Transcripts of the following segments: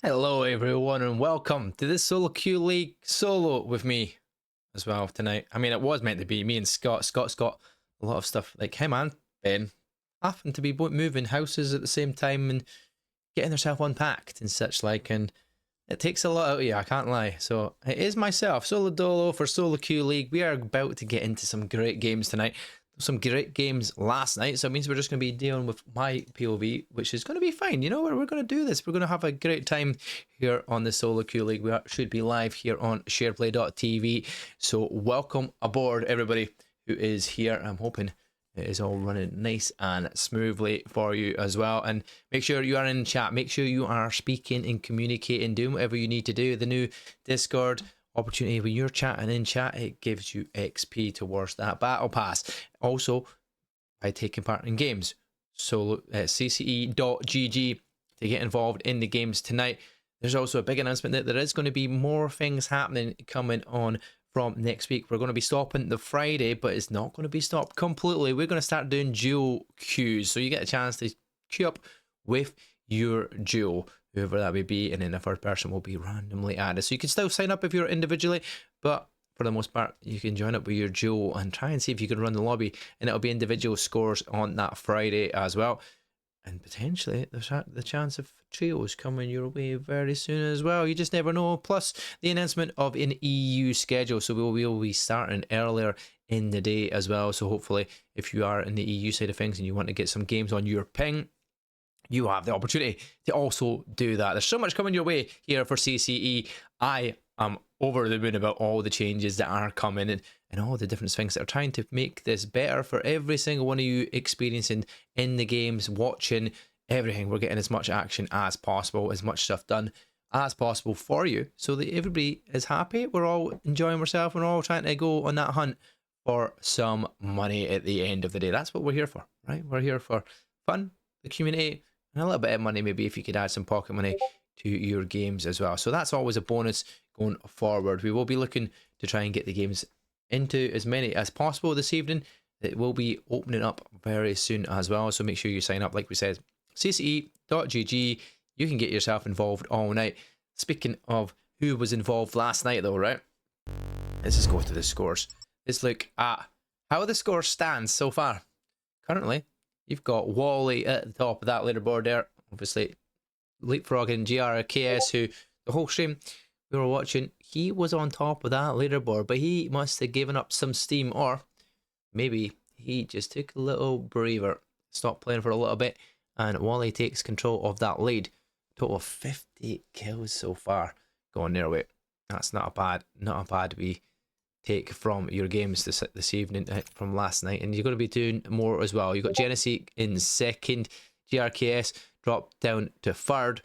Hello everyone and welcome to this Solo Q League solo with me as well tonight. I mean, it was meant to be me and Scott. Scott's got a lot of stuff like him and Ben having to be both moving houses at the same time and getting themselves unpacked and such like, and it takes a lot out of you, I can't lie. So it is myself, Solo Dolo for Solo Q League. We are about to get into some great games tonight. Some great games last night, so it means we're just going to be dealing with my POV, which is going to be fine. You know, we're going to do this. We're going to have a great time here on the Solo Q League. We should be live here on Shareplay.tv. So welcome aboard, everybody who is here. I'm hoping it is all running nice and smoothly for you as well. And make sure you are in chat. Make sure you are speaking and communicating, doing whatever you need to do. The new Discord opportunity, when you're chatting in chat, it gives you XP towards that battle pass. Also, by taking part in games, so CCE.gg to get involved in the games tonight. There's also a big announcement that there is going to be more things happening coming on from next week. We're going to be stopping the Friday, but it's not going to be stopped completely. We're going to start doing dual queues, so you get a chance to queue up with your duo, whoever that may be, and then the third person will be randomly added. So you can still sign up if you're individually, but for the most part, you can join up with your duo and try and see if you can run the lobby, and it'll be individual scores on that Friday as well. And potentially, there's the chance of trios coming your way very soon as well. You just never know. Plus, the announcement of an EU schedule, so we will be starting earlier in the day as well. So hopefully, if you are in the EU side of things and you want to get some games on your ping, you have the opportunity to also do that. There's so much coming your way here for CCE. I am over the moon about all the changes that are coming and all the different things that are trying to make this better for every single one of you experiencing in the games, watching everything. We're getting as much action as possible, as much stuff done as possible for you, so that everybody is happy. We're all enjoying ourselves and we're all trying to go on that hunt for some money at the end of the day. That's what we're here for, right? We're here for fun, the community, and a little bit of money, maybe if you could add some pocket money to your games as well. So that's always a bonus going forward. We will be looking to try and get the games into as many as possible this evening. It will be opening up very soon as well, so make sure you sign up. Like we said, cce.gg. You can get yourself involved all night. Speaking of who was involved last night though, right? Let's just go to the scores. Let's look at how the score stands so far. Currently, you've got Wally at the top of that leaderboard there. Obviously, leapfrogging GRKS, who the whole stream we were watching, he was on top of that leaderboard, but he must have given up some steam, or maybe he just took a little breather, stopped playing for a little bit, and Wally takes control of that lead. Total of 50 kills so far going their way. That's not a bad we take from your games this evening from last night, and you're going to be doing more as well. You've got Genesee in second, GRKS dropped down to third,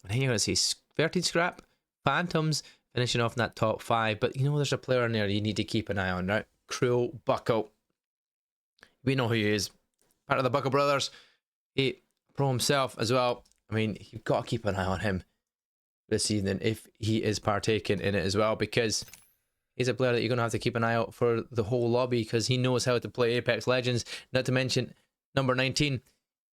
and then you're going to see 13 Scrap, Phantoms finishing off in that top 5. But you know, there's a player in there you need to keep an eye on, right? Cruel Buckle. We know who he is, part of the Buckle brothers. He pro himself as well. I mean, you've got to keep an eye on him this evening if he is partaking in it as well, because he's a player that you're going to have to keep an eye out for the whole lobby, because he knows how to play Apex Legends. Not to mention number 19,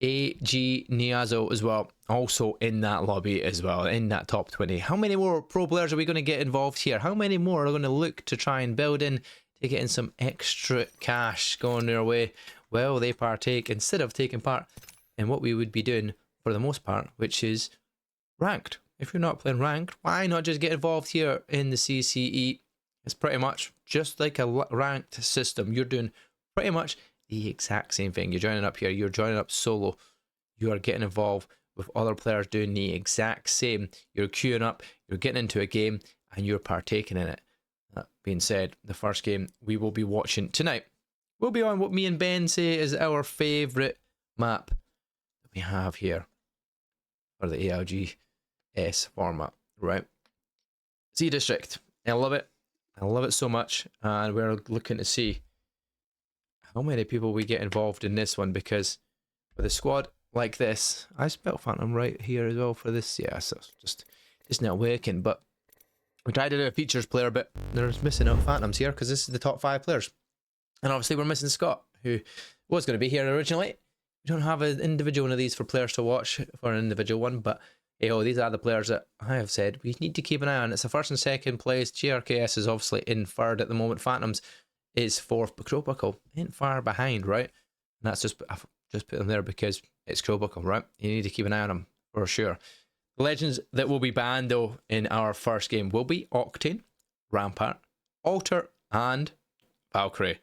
AG Niazo as well, also in that lobby as well, in that top 20. How many more pro players are we going to get involved here? How many more are going to look to try and build in to get in some extra cash going their way? Well, they partake instead of taking part in what we would be doing for the most part, which is ranked. If you're not playing ranked, why not just get involved here in the CCE? It's pretty much just like a ranked system. You're doing pretty much the exact same thing. You're joining up here, you're joining up solo, you are getting involved with other players doing the exact same. You're queuing up, you're getting into a game, and you're partaking in it. That being said, the first game we will be watching tonight will be on what me and Ben say is our favourite map that we have here for the ALGS format, right? Z District. I love it. I love it so much, and we're looking to see how many people we get involved in this one, because with a squad like this, I spelled Phantom right here as well for this. Yeah, so it's just not working, but we tried to do a features player, but there's missing out Phantoms here because this is the top 5 players, and obviously we're missing Scott, who was going to be here originally. We don't have an individual one of these for players to watch for an individual one, but hey, these are the players that I have said we need to keep an eye on. It's the first and second place. GRKS is obviously in third at the moment. Phantoms is fourth, but Crowbuckle ain't far behind, right? And that's I've just put them there because it's Crowbuckle, right? You need to keep an eye on them for sure. The legends that will be banned though in our first game will be Octane, Rampart, Alter, and Valkyrie.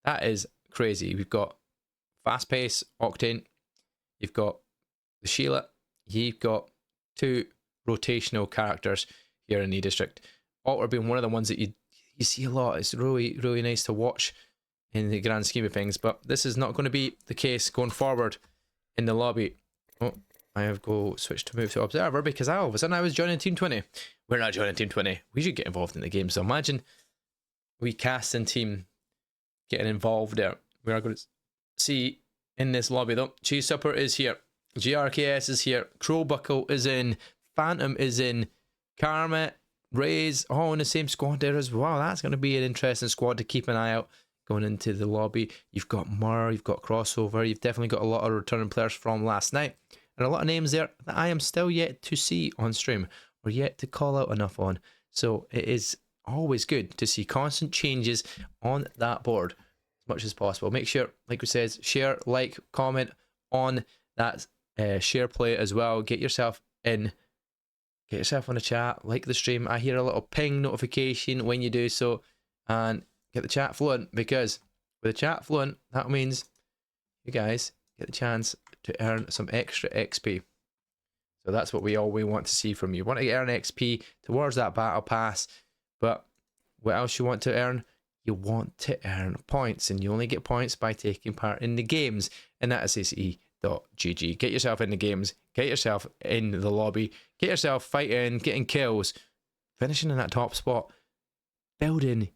That is crazy. We've got Fast Pace, Octane, you've got the Sheila, you've got two rotational characters here in E-District. Alter being one of the ones that you see a lot. It's really, really nice to watch in the grand scheme of things, but this is not going to be the case going forward in the lobby. Oh, I have switched to move to Observer because all of a sudden I was joining Team 20. We're not joining Team 20. We should get involved in the game. So imagine we cast and team getting involved there. We are going to see in this lobby though. Cheese Supper is here. GRKS is here. Crowbuckle is in. Phantom is in. Karma, Rays, all in the same squad there as well. That's going to be an interesting squad to keep an eye out going into the lobby. You've got Mur, you've got Crossover, you've definitely got a lot of returning players from last night. And a lot of names there that I am still yet to see on stream or yet to call out enough on. So it is always good to see constant changes on that board as much as possible. Make sure, like we said, share, like, comment on that Shareplay as well. Get yourself in. Get yourself on the chat. Like the stream. I hear a little ping notification when you do so. And get the chat flowing, because with the chat flowing, that means you guys get the chance to earn some extra XP. So that's what we want to see from you. You want to earn XP towards that battle pass, but what else you want to earn? You want to earn points, and you only get points by taking part in the games, and that is CCE.GG. Get yourself in the games, get yourself in the lobby, get yourself fighting, getting kills, finishing in that top spot, building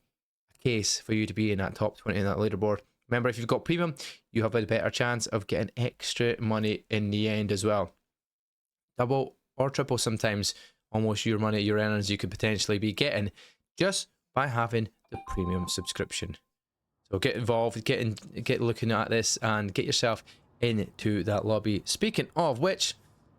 a case for you to be in that top 20 in that leaderboard. Remember, if you've got premium, you have a better chance of getting extra money in the end as well. Double or triple sometimes almost your money, your earnings you could potentially be getting just by having the premium subscription. So get involved, get looking at this and get yourself into that lobby. Speaking of which,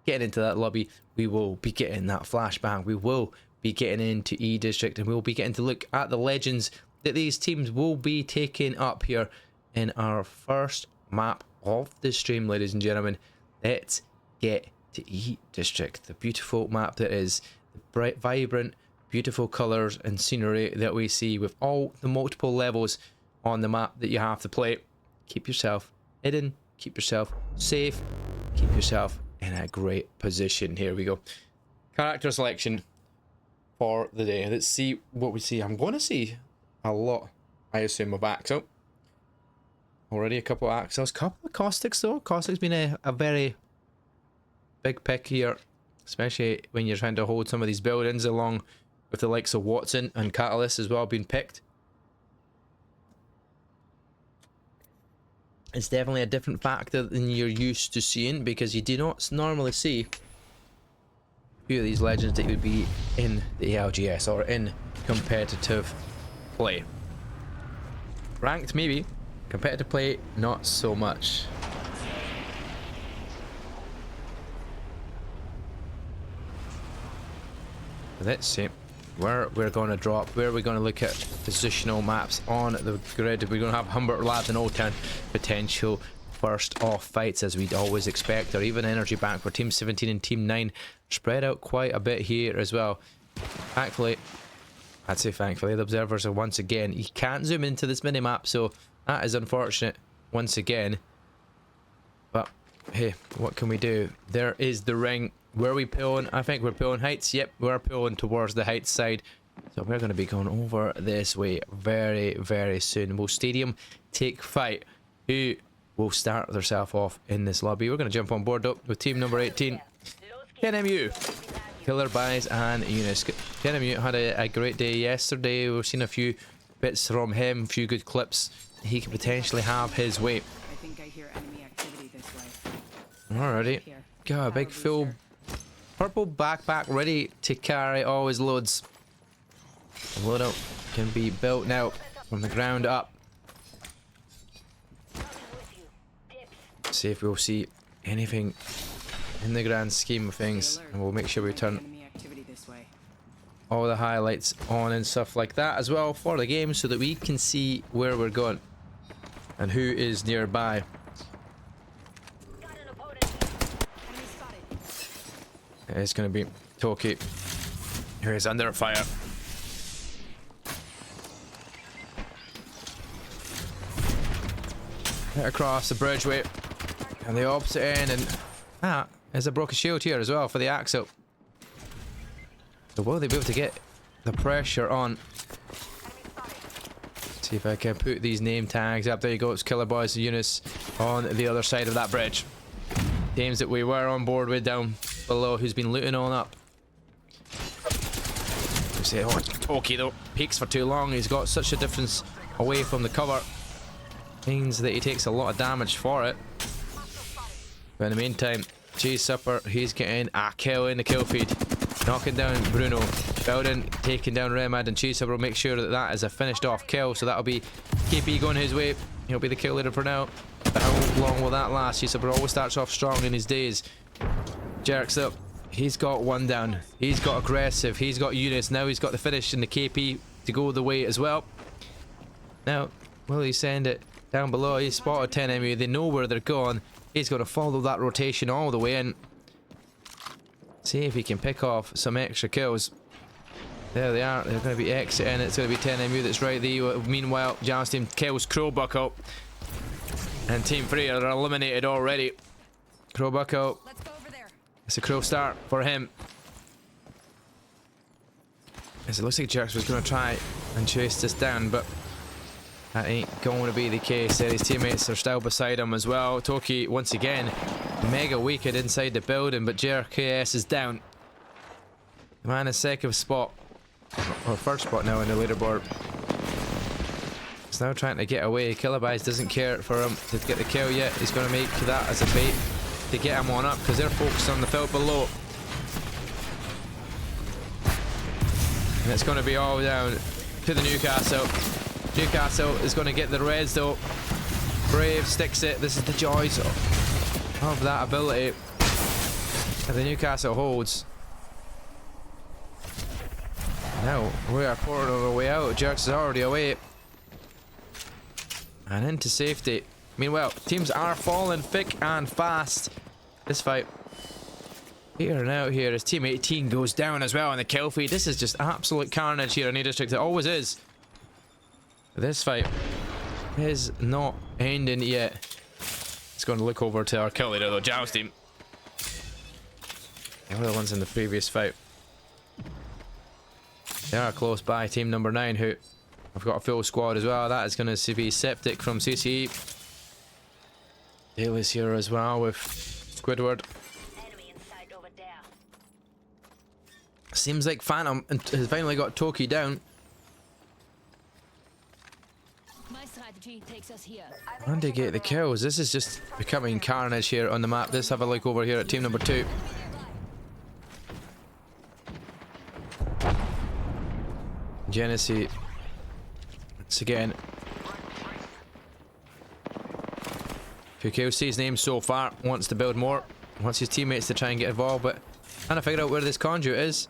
getting into that lobby, we will be getting that flashbang. We will be getting into E-District, and we will be getting to look at the legends that these teams will be taking up here in our first map of the stream, ladies and gentlemen. Let's get to E-District, the beautiful map that is, the bright, vibrant, beautiful colors and scenery that we see with all the multiple levels on the map that you have to play. Keep yourself hidden, keep yourself safe, keep yourself in a great position. Here we go. Character selection for the day. Let's see what we see. I'm going to see a lot, I assume, of Axel. Already a couple of Axels, couple of Caustics though. Caustic's been a very big pick here, especially when you're trying to hold some of these buildings, along with the likes of Watson and Catalyst as well being picked. It's definitely a different factor than you're used to seeing, because you do not normally see a few of these legends that would be in the LGS or in competitive play. Ranked maybe, competitive play not so much. Let's see where we're going to drop, where we're going to look at positional maps on the grid. We're going to have Humbert Labs and Old Town potential first off fights, as we'd always expect, or even Energy Bank, where Team 17 and Team 9 spread out quite a bit here as well. Thankfully, I'd say thankfully, the observers are once again, you can't zoom into this mini map, so that is unfortunate once again. But hey, what can we do? There is the ring. Where are we pulling? I think we're pulling heights. Yep, we're pulling towards the heights side. So we're going to be going over this way very, very soon. Will Stadium take fight? Who will start themselves off in this lobby? We're going to jump on board up with team number 18. KenMU, Killer Buys and Eunice. KenMU had a great day yesterday. We've seen a few bits from him, a few good clips. He could potentially have his way. I think I hear enemy activity this way. Alrighty. Got a big full purple backpack ready to carry all his loads. The loadout can be built now from the ground up. See if we'll see anything in the grand scheme of things, and we'll make sure we turn Enemy activity this way. all the highlights on and stuff like that as well for the game, so that we can see where we're going and who is nearby. It's going to be Toki, who is under fire. Hit across the bridgeway and the opposite end, and there's a broken shield here as well for the Axel. So will they be able to get the pressure on? See if I can put these name tags up. There you go, it's Killer Boys and Eunice on the other side of that bridge. Teams that we were on board with down below, who's been looting on up. You say, oh, Toki though, peeks for too long. He's got such a difference away from the cover. Means that he takes a lot of damage for it. But in the meantime, Cheese Supper, he's getting a kill in the kill feed. Knocking down Bruno. Belden taking down Remad, and Cheese Supper will make sure that that is a finished off kill. So that'll be KP going his way. He'll be the kill leader for now. But how long will that last? Cheese Supper always starts off strong in his days. Jerks up. He's got one down. He's got aggressive. He's got Eunice. Now he's got the finish in the KP to go the way as well. Now, will he send it down below? He's spotted 10 enemy. They know where they're going. He's got to follow that rotation all the way in. See if he can pick off some extra kills. There they are. They're going to be exiting. It's going to be 10 MU that's right there. Meanwhile, Jan's team kills Crowbuckle. And Team 3 are eliminated already. Crowbuckle. Let's go over there. It's a crow start for him. As it looks like Jerks was going to try and chase this down, but that ain't going to be the case. His teammates are still beside him as well. Toki, once again, mega wicked inside the building, but JRKS is down. The man is second spot, or first spot now in the leaderboard. He's now trying to get away. Killabyes doesn't care for him to get the kill yet. He's going to make that as a bait to get him on up, because they're focused on the field below. And it's going to be all down to the Newcastle. Newcastle is going to get the reds though. Brave sticks it. This is the joys of that ability that the Newcastle holds. Now we are pouring our way out. Jerks is already away and into safety. Meanwhile, teams are falling thick and fast. This fight here and out here as Team 18 goes down as well in the kill feed. This is just absolute carnage here in A District. It always is. This fight is not ending yet. It's going to look over to our kill leader though, Joust team. They were the ones in the previous fight. They are close by. Team number 9, who I've got a full squad as well. That is going to be Septic from CCE. Daly's here as well with Squidward. Seems like Phantom has finally got Toki down. Takes us here. And they get the kills. This is just becoming carnage here on the map. Let's have a look over here at team number 2. Genesee once again. QKOC's name so far wants to build more, wants his teammates to try and get involved, but trying to figure out where this conduit is,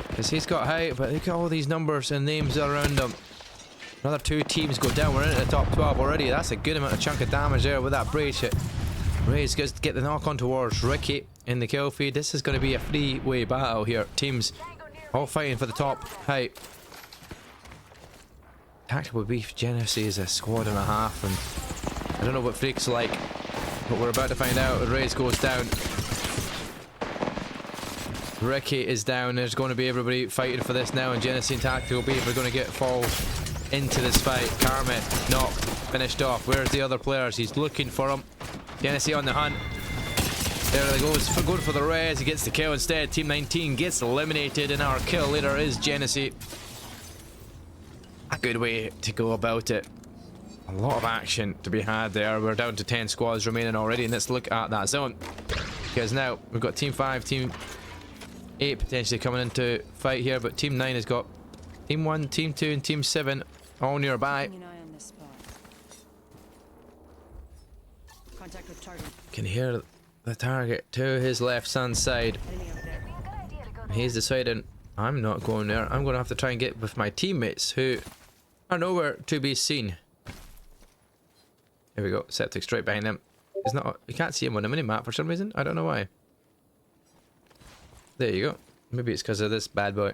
because he's got height, but look at all these numbers and names around him. Another 2 teams go down. We're into the top 12 already. That's a good amount of chunk of damage there with that brace hit. Ray's going to get the knock on towards Ricky in the kill feed. This is going to be a 3-way battle here. Teams all fighting for the top height. Tactical Beef Genesee is a squad and a half, and I don't know what Freak's like, but we're about to find out. Ray's goes down. Ricky is down. There's going to be everybody fighting for this now, and Genesee and Tactical Beef are going to fall into this fight. Carmet not finished off. Where's the other players? He's looking for them. Genesee on the hunt. There he goes, going for the res. He gets the kill instead. Team 19 gets eliminated, and our kill leader is Genesee. A good way to go about it. A lot of action to be had there. We're down to 10 squads remaining already, and let's look at that zone, because now we've got Team 5, Team 8 potentially coming into fight here, but Team 9 has got Team 1, Team 2 and Team 7 all nearby. Keeping an eye on this spot. Contact with target. Can hear the target to his left hand side. Enemy over there. He's deciding, I'm not going there. I'm going to have to try and get with my teammates who are nowhere to be seen. Here we go. Septic straight behind him. He's not. You can't see him on the minimap for some reason. I don't know why. There you go. Maybe it's because of this bad boy.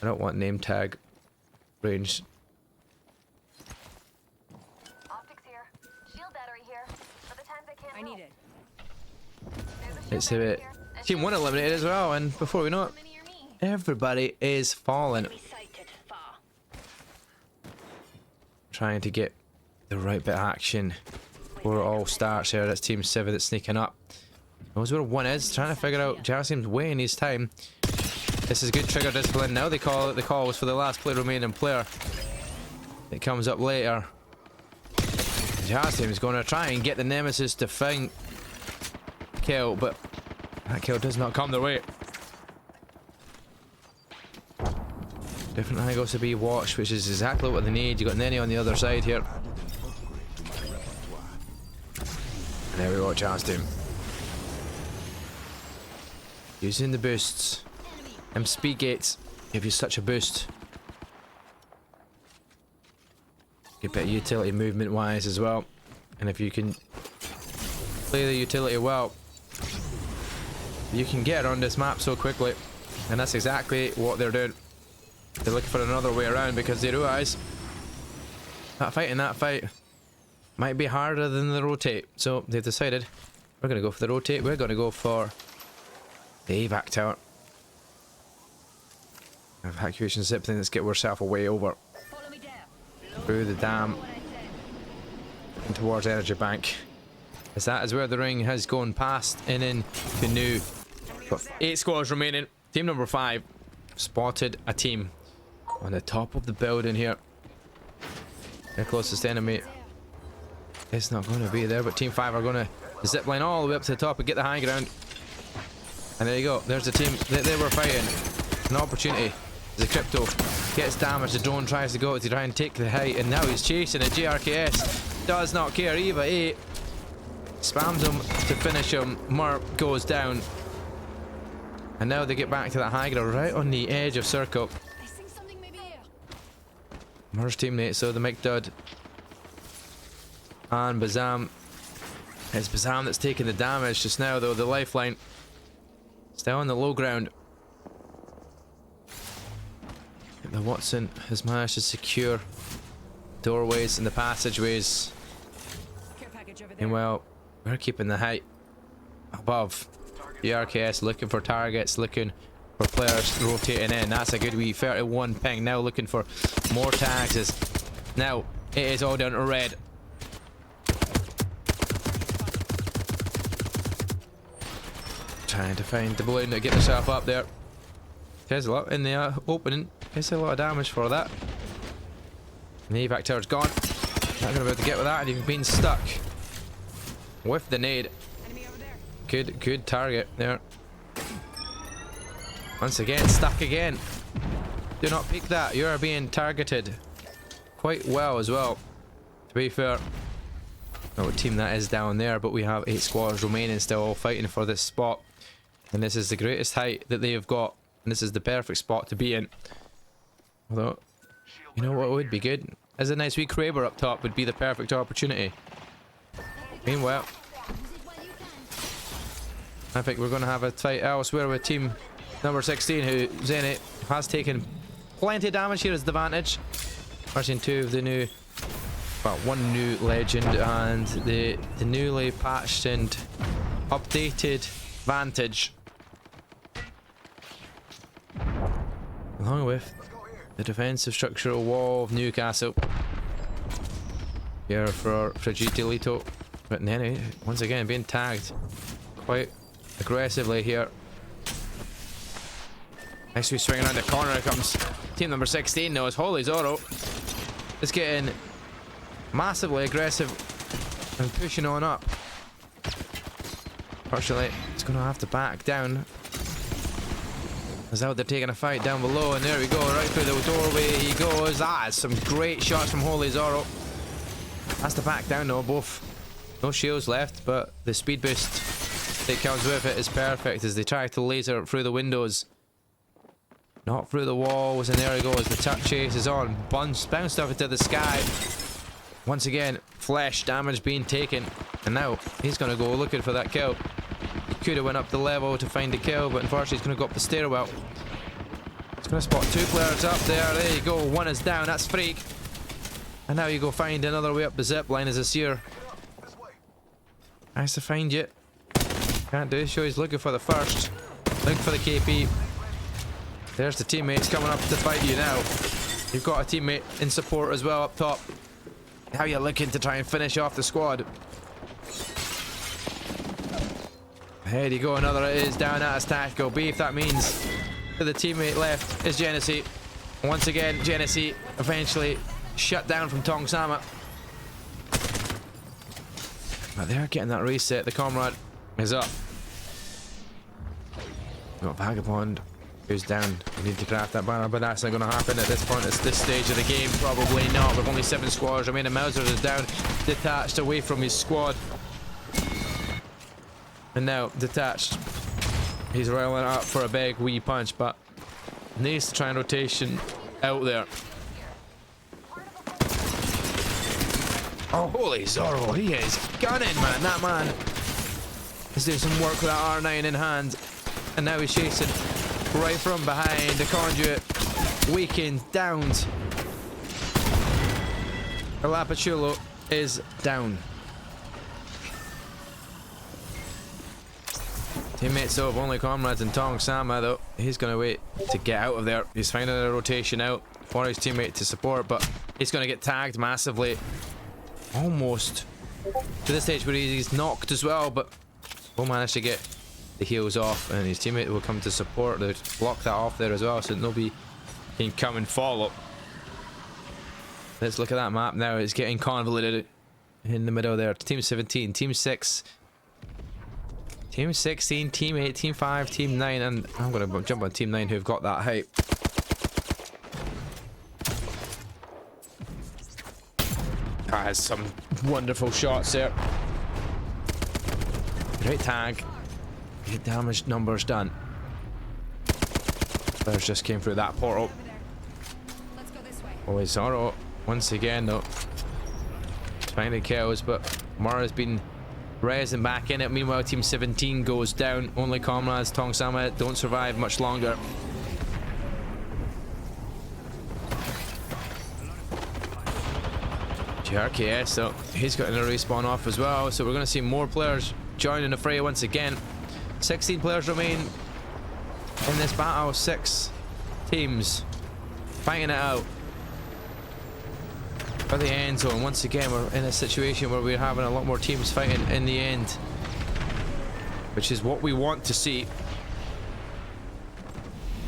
I don't want name tag range. Optics here. Shield battery here. For the times I can't I need it. It's a bit. Team 1 eliminated as well, and before we know it, everybody is falling. Trying to get the right bit of action before it all starts here. That's Team 7 that's sneaking up. Knows where 1 is, trying to figure out. Jasim's weighing his time. This is good trigger discipline now. They call it. The call was for the last remaining player. It comes up later. Jasim is going to try and get the nemesis to find kill, but that kill does not come their way. Different angles to be watched, which is exactly what they need. You got Nenny on the other side here. And there we go, Jasim. Using the boosts. Them speed gates give you such a boost. Good bit of utility movement wise as well. And if you can play the utility well, you can get on this map so quickly. And that's exactly what they're doing. They're looking for another way around because they realize that fight might be harder than the rotate. So they've decided we're going to go for the rotate. We're going to go for the evac tower. Evacuation zip thing. Let's get ourselves away over through the dam and towards energy bank. As that is where the ring has gone past and into new. Got 8 squads remaining. Team number 5 spotted a team on the top of the building here. Their closest enemy is not going to be there, but Team 5 are going to zip line all the way up to the top and get the high ground. And there you go. There's the team that they were fighting. An opportunity. The crypto gets damaged. The drone tries to go to try and take the height, and now he's chasing it. GRKS does not care. Eva 8 spams him to finish him. Murp goes down. And now they get back to that high ground right on the edge of circle. Mur's teammate, so the McDud and Bazam. It's Bazam that's taking the damage just now, though. The lifeline still on the low ground. The Watson has managed to secure doorways and the passageways. And well, we're keeping the height above. The RKS looking for targets, looking for players rotating in. That's a good wee 31 ping. Now looking for more tags. Now it is all down to red. Trying to find the balloon to get herself up there. There's a lot in the opening. Gets a lot of damage for that. And the evac tower's gone. Not going to be able to get with that, and you've been stuck with the nade. Good target there. Once again, stuck again. Do not pick that. You are being targeted quite well as well, to be fair. I don't know what team that is down there, but we have 8 squads remaining still all fighting for this spot. And this is the greatest height that they have got. And this is the perfect spot to be in. Although, you know what would be good? As a nice wee Kraber up top would be the perfect opportunity. Meanwhile, I think we're going to have a fight elsewhere with team number 16, who Zenit has taken plenty of damage here as the Vantage. Version 2 of the new, well, 1 new legend and the newly patched and updated Vantage. Along with the defensive structural wall of Newcastle. Here for Frigidilito. But Nenny, once again, being tagged quite aggressively here. Next we swing around the corner comes team number 16 now as Holy Zoro is getting massively aggressive and pushing on up. Fortunately, it's going to have to back down. As out they're taking a fight down below, and there we go, right through the doorway he goes. Ah, some great shots from Holy Zoro. Has to back down though, both No shields left, but the speed boost that comes with it is perfect as they try to laser through the windows. Not through the walls, and there he goes. The tuck chase is on. Bounced up into the sky. Once again, flesh damage being taken. And now he's going to go looking for that kill. He could have went up the level to find a kill, but unfortunately he's going to go up the stairwell. He's going to spot 2 players up there. There you go. 1 is down. That's Freak. And now you go find another way up the zip line as a seer. Nice to find you. Can't do so. He's looking for the first. Looking for the KP. There's the teammates coming up to fight you now. You've got a teammate in support as well up top. How are you looking to try and finish off the squad? There you go, another is down at his tactical beef. That means that the teammate left is Genesee. Once again, Genesee eventually shut down from Tong Sama. But they're getting that reset. The comrade is up. Got Vagabond. Who's down? We need to craft that banner, but that's not going to happen at this point. It's this stage of the game. Probably not. With only 7 squads remaining. Mauser is down, detached away from his squad. And now, detached. He's rolling up for a big wee punch, but needs to try and rotation out there. Oh, holy Zorro. He is gunning, man. That man is doing some work with that R9 in hand. And now he's chasing right from behind the conduit. Weakened, downed. Lapachulo is down. Teammates of only comrades and Tong Sama though. He's gonna wait to get out of there. He's finding a rotation out for his teammate to support, but he's gonna get tagged massively. Almost to the stage where he's knocked as well, but will manage to get the heals off, and his teammate will come to support. They'll block that off there as well, so nobody can come and follow. Let's look at that map now. It's getting convoluted in the middle there. Team 17, Team 6, Team 16, Team 8, Team 5, Team 9, and I'm going to jump on Team 9 who've got that hype. That has some wonderful shots there. Great tag. Get damage numbers done. Players just came through that portal. Let's go this way. Always Zoro once again though. Finding kills, but Mara's been raising back in it. Meanwhile, Team 17 goes down. Only comrades, Tong Sama, don't survive much longer. GRKS, so he's got a respawn off as well. So we're going to see more players joining the fray once again. 16 players remain in this battle. 6 teams fighting it out for the end zone. Once again, we're in a situation where we're having a lot more teams fighting in the end, which is what we want to see.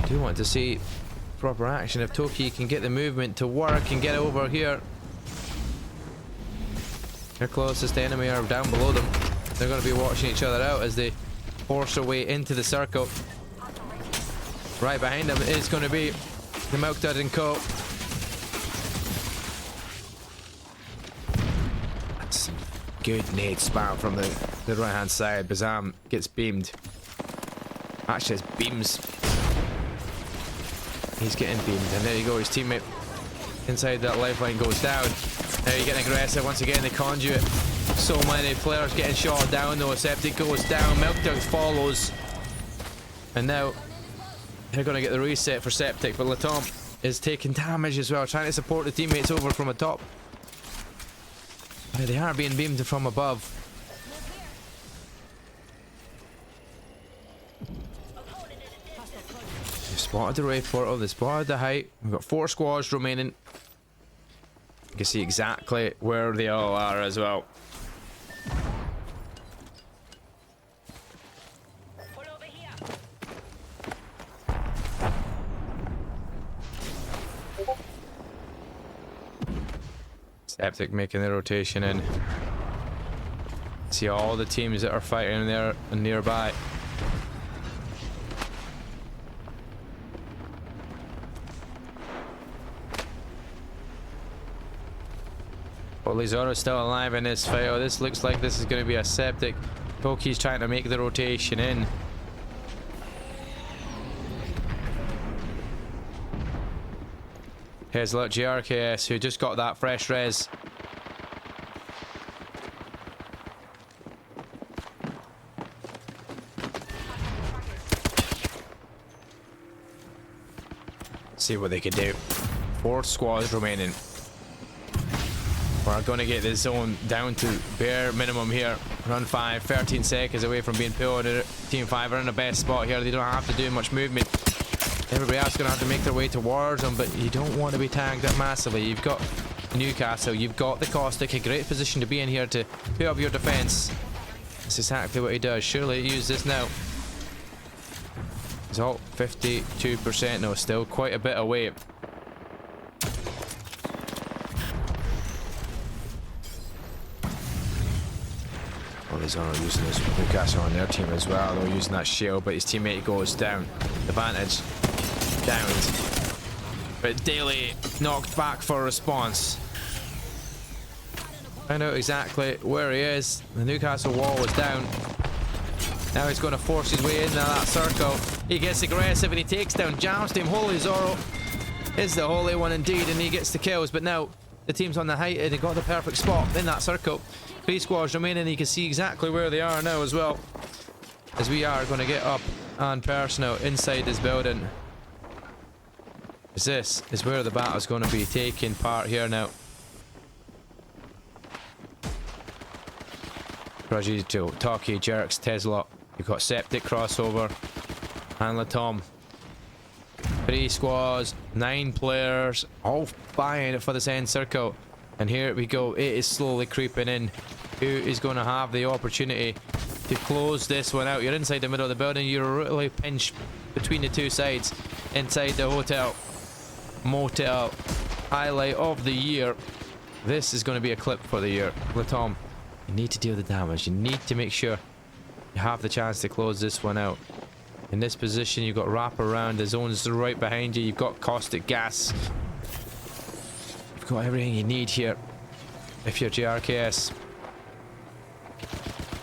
I do want to see proper action. If Toki can get the movement to work and get over here. Their closest enemy are down below them. They're going to be watching each other out as they force their way into the circle. Right behind them is going to be the Milk Dud and Co. That's some good nade spam from the right hand side. Bazam gets beamed. Actually, it's beams. He's getting beamed, and there you go. His teammate inside that lifeline goes down. Now you're getting aggressive once again. The conduit. So many players getting shot down though. Septic goes down. Milk Dug follows. And now they're going to get the reset for Septic, but Latom is taking damage as well, trying to support the teammates over from atop. They are being beamed from above. They've spotted the Wraith portal, they spotted the height. We've got 4 squads remaining. You can see exactly where they all are as well. Septic making the rotation in. See all the teams that are fighting there and nearby. Well, Lizoro's still alive in this fight. Oh, this looks like this is going to be a septic. Toki's trying to make the rotation in. Here's look, GRKS, who just got that fresh res. See what they can do. 4 squads remaining. We're going to get this zone down to bare minimum here. Run 5, 13 seconds away from being pulled. Team 5 are in the best spot here. They don't have to do much movement. Everybody else is going to have to make their way towards them, but you don't want to be tagged up massively. You've got Newcastle, you've got the Caustic, a great position to be in here to put up your defense. That's exactly what he does. Surely use this now. It's all 52%. No, still quite a bit away. Well, he's not using his Newcastle on their team as well. They're using that shield, but his teammate goes down. Advantage. Downed. But Daly knocked back for a response. Find out exactly where he is. The Newcastle wall was down. Now he's going to force his way into that circle. He gets aggressive and he takes down Jamstein. Holy Zorro is the holy one indeed, and he gets the kills. But now the team's on the height and they got the perfect spot in that circle. 3 squads remaining. You can see exactly where they are now as well, as we are going to get up and personal inside this building. This is where the battle's going to be taking part here now. Rajito, Taki, Jerks, Tesla. You've got Septic crossover and Latom. 3 squads, 9 players, all vying it for this end circle. And here we go. It is slowly creeping in. Who is going to have the opportunity to close this one out? You're inside the middle of the building. You're really pinched between the 2 sides inside the hotel. Motel highlight of the year. This is going to be a clip for the year. Latom, you need to deal the damage. You need to make sure you have the chance to close this one out. In this position, you've got wrap around. The zone's right behind you. You've got caustic gas. You've got everything you need here. If you're GRKS,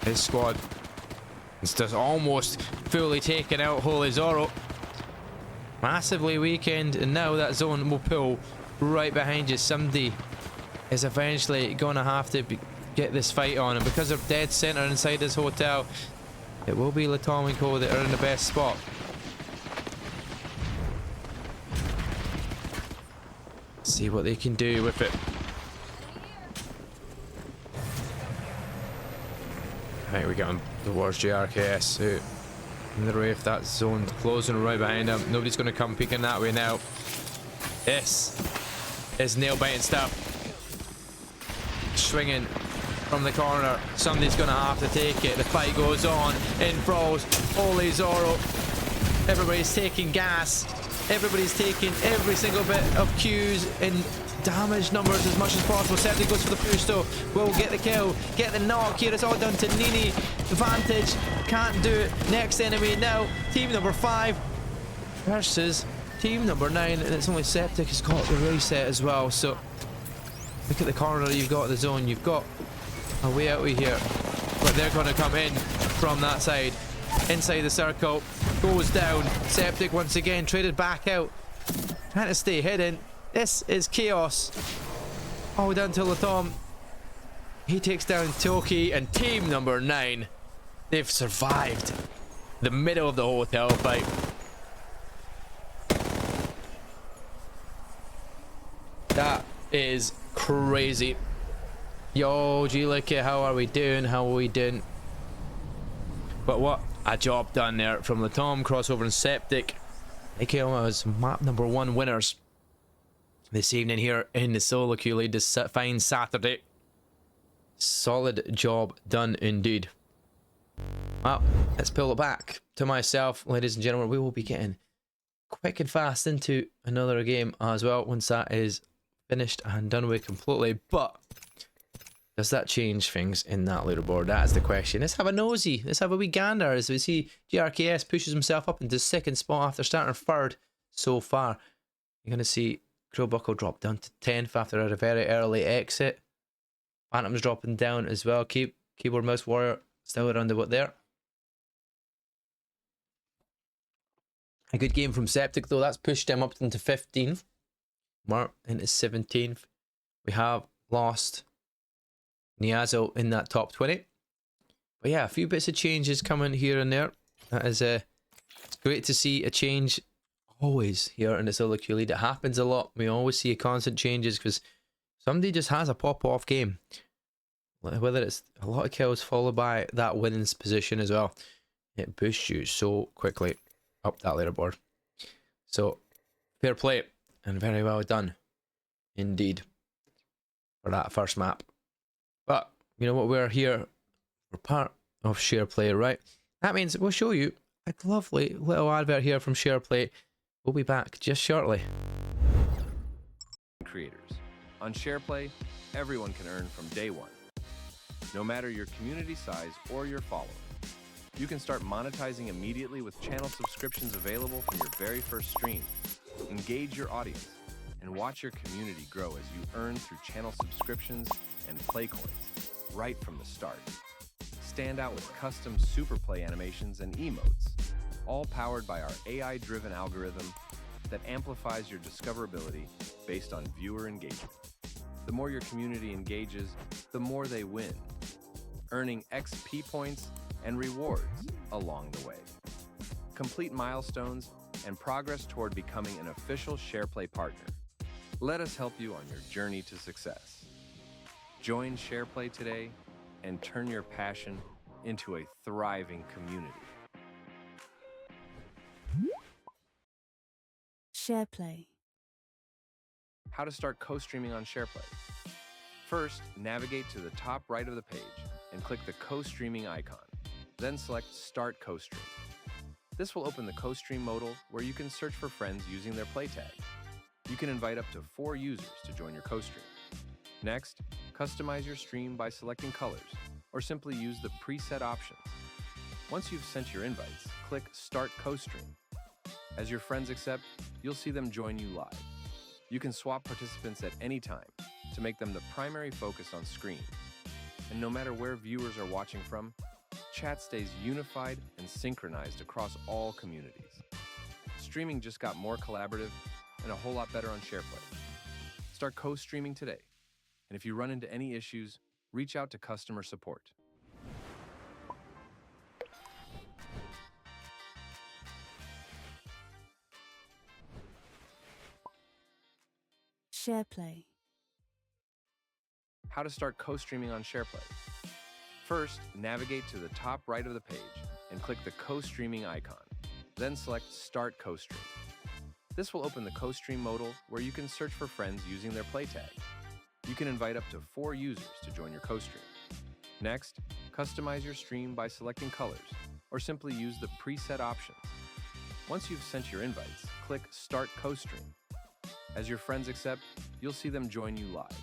this squad is just almost fully taken out. Holy Zorro. Massively weakened, and now that zone will pull right behind you. Somebody is eventually going to have to get this fight on, and because they're dead center inside this hotel, it will be Latom and Co that are in the best spot. See what they can do with it. Right, we got him towards GRKS, who in the Wraith, that zone closing right behind him. Nobody's going to come peeking that way now. This is nail biting stuff. Swinging from the corner. Somebody's going to have to take it. The fight goes on in Froze. Holy Zorro. Everybody's taking gas. Everybody's taking every single bit of Qs and damage numbers as much as possible. Septic goes for the push though. Will get the kill. Get the knock here. It's all down to Nini. Vantage can't do it. Next enemy now. Team number 5 versus team number 9. And it's only Septic has got the reset as well. So look at the corner you've got the zone. You've got a way out of here. But they're going to come in from that side. Inside the circle. Goes down. Septic once again traded back out. Trying to stay hidden. This is chaos. All down to Latom. He takes down Toki and team number 9. They've survived the middle of the hotel fight. That is crazy. Yo, G-Licky, how are we doing? How are we doing? But what a job done there from Latom, crossover and Septic. They came as map number 1 winners this evening here in the solo queue league this fine Saturday. Solid job done indeed. Well, let's pull it back to myself, ladies and gentlemen. We will be getting quick and fast into another game as well once that is finished and done with completely. But does that change things in that leaderboard? That's the question. Let's have a nosy. Let's have a wee gander as we see GRKS pushes himself up into 2nd spot after starting 3rd so far. You're going to see Crowbuckle drop down to 10th after a very early exit. Phantom's dropping down as well. Keyboard Mouse Warrior still around about there. A good game from Septic though. That's pushed him up into 15th. Mark into 17th. We have lost Niazo in that top 20. But yeah, a few bits of changes coming here and there. That is it's great to see a change always here in the solo queue league. It happens a lot. We always see constant changes because somebody just has a pop-off game. Whether it's a lot of kills followed by that winnings position as well. It boosts you so quickly up that leaderboard. So, fair play and very well done indeed for that first map. But, you know what, we're here. We're part of Shareplay, right? That means we'll show you a lovely little advert here from Shareplay. We'll be back just shortly. Creators. On Shareplay, everyone can earn from day one, no matter your community size or your following. You can start monetizing immediately with channel subscriptions available from your very first stream. Engage your audience and watch your community grow as you earn through channel subscriptions and play coins right from the start. Stand out with custom super play animations and emotes, all powered by our AI-driven algorithm that amplifies your discoverability based on viewer engagement. The more your community engages, the more they win, earning XP points and rewards along the way. Complete milestones and progress toward becoming an official Shareplay partner. Let us help you on your journey to success. Join Shareplay today and turn your passion into a thriving community. Shareplay. How to start co-streaming on Shareplay. First, navigate to the top right of the page and click the co-streaming icon. Then select Start Co-Stream. This will open the co-stream modal where you can search for friends using their play tag. You can invite up to 4 users to join your co-stream. Next, customize your stream by selecting colors, or simply use the preset options. Once you've sent your invites, click Start Co-Stream. As your friends accept, you'll see them join you live. You can swap participants at any time to make them the primary focus on screen. And no matter where viewers are watching from, chat stays unified and synchronized across all communities. Streaming just got more collaborative and a whole lot better on Shareplay. Start co-streaming today. And if you run into any issues, reach out to customer support. Shareplay. How to start co-streaming on Shareplay. First, navigate to the top right of the page and click the co-streaming icon. Then select Start Co-Stream. This will open the co-stream modal where you can search for friends using their play tag. You can invite up to 4 users to join your co-stream. Next, customize your stream by selecting colors, or simply use the preset options. Once you've sent your invites, click Start Co-Stream. As your friends accept, you'll see them join you live.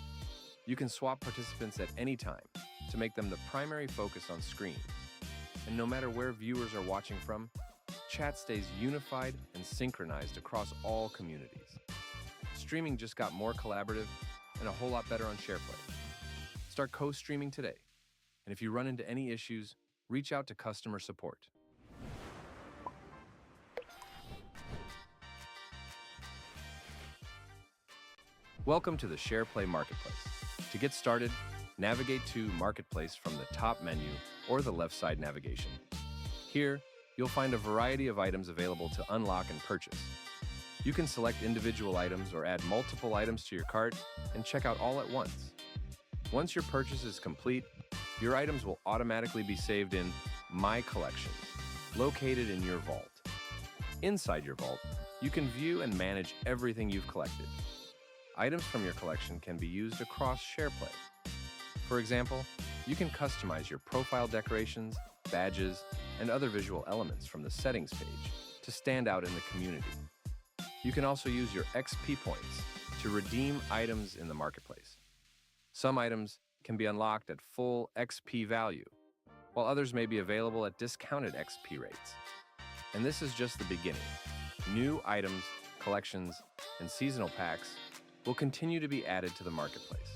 You can swap participants at any time to make them the primary focus on screen. And no matter where viewers are watching from, chat stays unified and synchronized across all communities. Streaming just got more collaborative and a whole lot better on Shareplay. Start co-streaming today. And if you run into any issues, reach out to customer support. Welcome to the Shareplay Marketplace. To get started, navigate to Marketplace from the top menu or the left side navigation. Here, you'll find a variety of items available to unlock and purchase. You can select individual items or add multiple items to your cart and check out all at once. Once your purchase is complete, your items will automatically be saved in My Collections, located in your vault. Inside your vault, you can view and manage everything you've collected. Items from your collection can be used across Shareplay. For example, you can customize your profile decorations, badges, and other visual elements from the settings page to stand out in the community. You can also use your XP points to redeem items in the marketplace. Some items can be unlocked at full XP value, while others may be available at discounted XP rates. And this is just the beginning. New items, collections, and seasonal packs will continue to be added to the marketplace.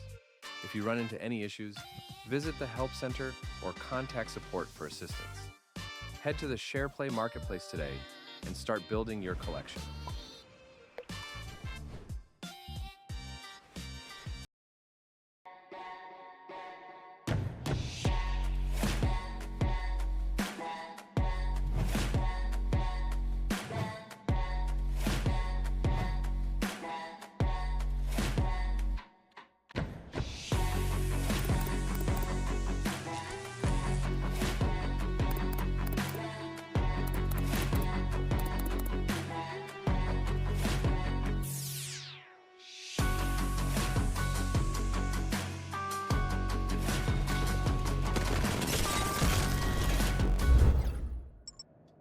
If you run into any issues, visit the Help Center or contact support for assistance. Head to the Shareplay Marketplace today and start building your collection.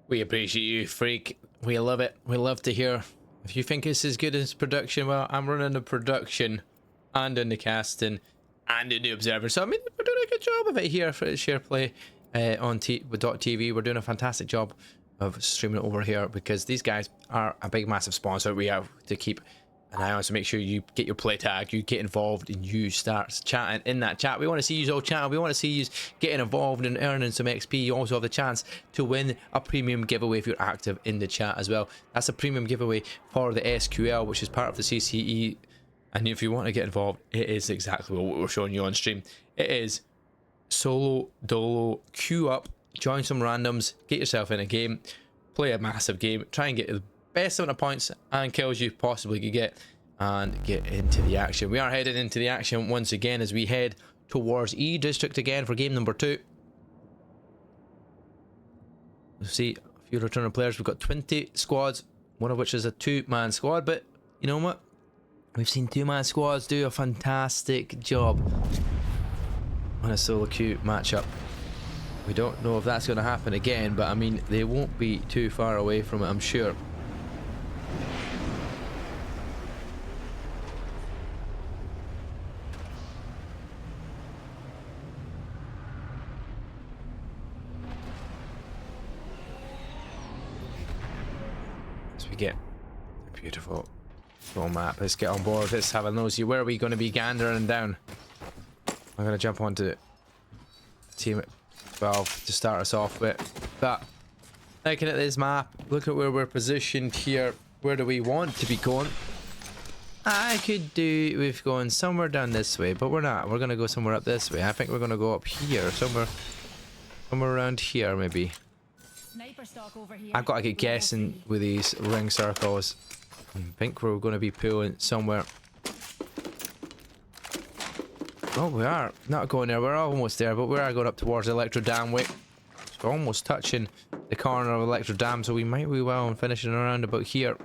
We appreciate you, Freak. We love it. We love to hear. If you think it's as good as production, well, I'm running the production and in the casting and in the observer. So I mean, we're doing a good job of it here for Shareplay on .tv. We're doing a fantastic job of streaming it over here because these guys are a big, massive sponsor. We have to keep an eye on, so make sure you get your play tag, you get involved, and you start chatting in that chat. We want to see you all chatting. We want to see you getting involved and earning some XP. You also have the chance to win a premium giveaway if you're active in the chat as well. That's a premium giveaway for the SQL, which is part of the CCE. And if you want to get involved, it is exactly what we're showing you on stream. It is solo, dolo, queue up, join some randoms, get yourself in a game, play a massive game, try and get the best amount of points and kills you possibly could get, and get into the action. We are headed into the action once again as we head towards E District again for game number 2. You'll see a few returning players. We've got 20 squads, one of which is a 2-man squad, but you know what? We've seen 2-man squads do a fantastic job on a solo queue matchup. We don't know if that's going to happen again, but I mean, they won't be too far away from it, I'm sure. As we get a beautiful little map, let's get on board. Let's have a nosy. Where are we going to be gandering down? I'm going to jump onto team 12 to start us off with. But looking at this map, look at where we're positioned here. Where do we want to be going? I could do with going somewhere down this way, but we're not. We're going to go somewhere up this way. I think we're going to go up here, somewhere around here maybe. I've got to get guessing with these ring circles. I think we're going to be pulling somewhere. Oh, we are not going there. We're almost there, but we are going up towards Electro Dam way. So almost touching the corner of Electro Dam, so we might be well and finishing around about here.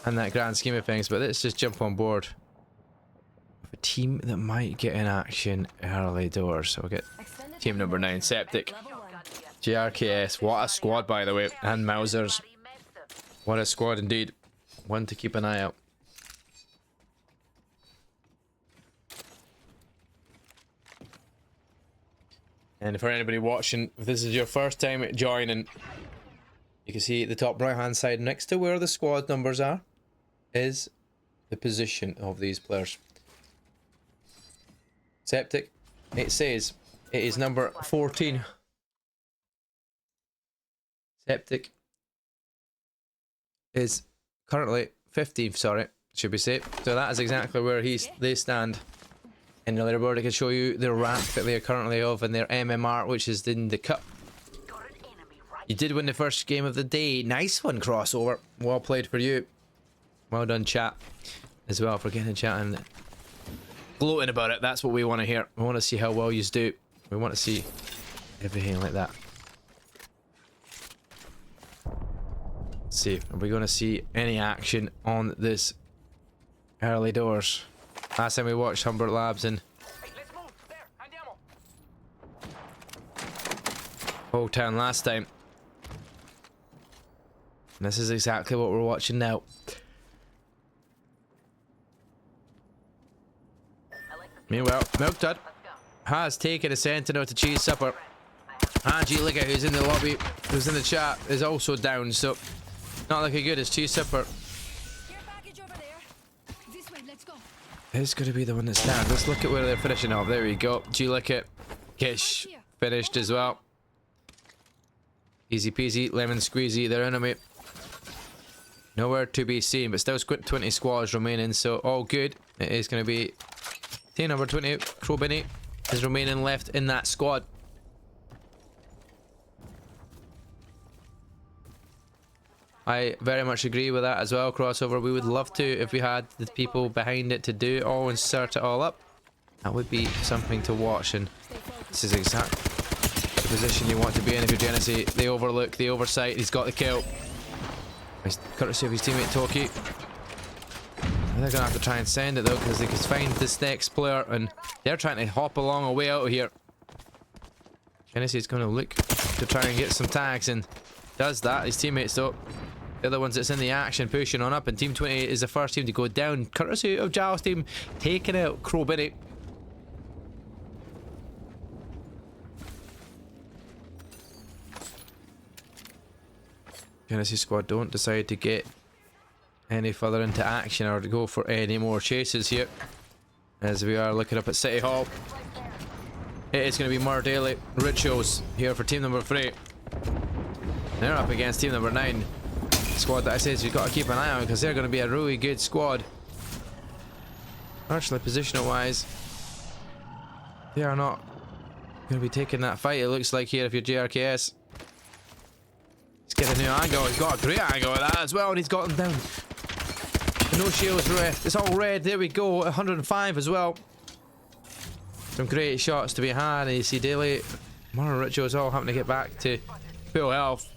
And that grand scheme of things, but let's just jump on board with a team that might get in action early doors. So we'll get team number 9, Septic. JRKS, what a squad by the way, and Mausers. What a squad indeed. One to keep an eye out. And for anybody watching, if this is your first time joining, you can see at the top right hand side next to where the squad numbers are is the position of these players. Septic, it says it is number 14. Septic is currently 15th, sorry, should we say. So that is exactly where they stand in the leaderboard. I can show you the rank that they are currently of in their MMR, which is in the cup. You did win the first game of the day. Nice one, Crossover. Well played for you. Well done, chat, as well, for getting a chat and gloating about it. That's what we want to hear. We want to see how well you do. We want to see everything like that. Let's see, are we going to see any action on this early doors? Last time we watched Humbert Labs in Old Town last time. And this is exactly what we're watching now. Meanwhile, Milktud has taken a Sentinel to Cheese Supper. Angelica, who's in the lobby, who's in the chat, is also down, so not looking good as Cheese Supper. Care package over there. This way, let's go. It's going to be the one that's down. Let's look at where they're finishing off. There we go. G-Lick Kish finished as well. Easy peasy, lemon squeezy, their enemy. Nowhere to be seen, but still 20 squads remaining, so all good. It is going to be team number 20, Crowbinny, is remaining left in that squad. I very much agree with that as well, Crossover. We would love to, if we had the people behind it to do it all and start it all up. That would be something to watch, and this is exactly the position you want to be in if you're Genesee. The overlook, the oversight, he's got the kill. Courtesy of his teammate Toki. They're gonna have to try and send it though, because they can find this next player, and they're trying to hop along a way out of here. Genesee's gonna look to try and get some tags, and does that. His teammates though, the other ones that's in the action, pushing on up, and Team 20 is the first team to go down, courtesy of Giles' team taking out Crowbinny. Genesee squad don't decide to get any further into action or to go for any more chases here, as we are looking up at City Hall. It is going to be more daily rituals here for team number 3. They're up against team number 9, squad that I said you've got to keep an eye on, because they're going to be a really good squad. Actually, positional wise, they are not going to be taking that fight, it looks like, here if you're JRKS. He's got a new angle. He's got a great angle at that as well, and he's got them down. No shields left. It's all red. There we go. 105 as well. Some great shots to be had. And you see Daily, more rituals all having to get back to full health.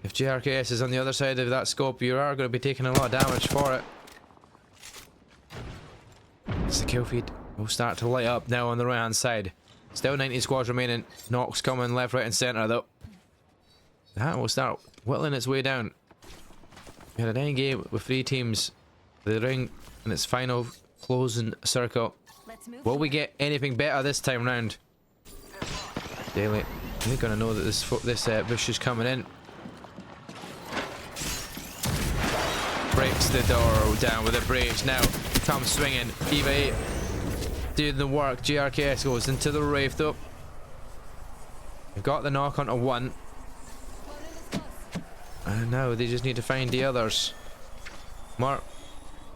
If JRKS is on the other side of that scope, you are going to be taking a lot of damage for it. It's the kill feed. Will start to light up now on the right hand side. Still 90 squads remaining. Knocks coming left, right, and centre though. That will start whittling its way down. We had an end game with 3 teams. The ring in its final closing circle. Will we get anything better this time round? Daily, they're gonna know that this bush is coming in. Breaks the door down with a breach now. Comes swinging. Eva 8 doing the work. GRKS goes into the Wraith though. We've got the knock onto 1. And now they just need to find the others. Mark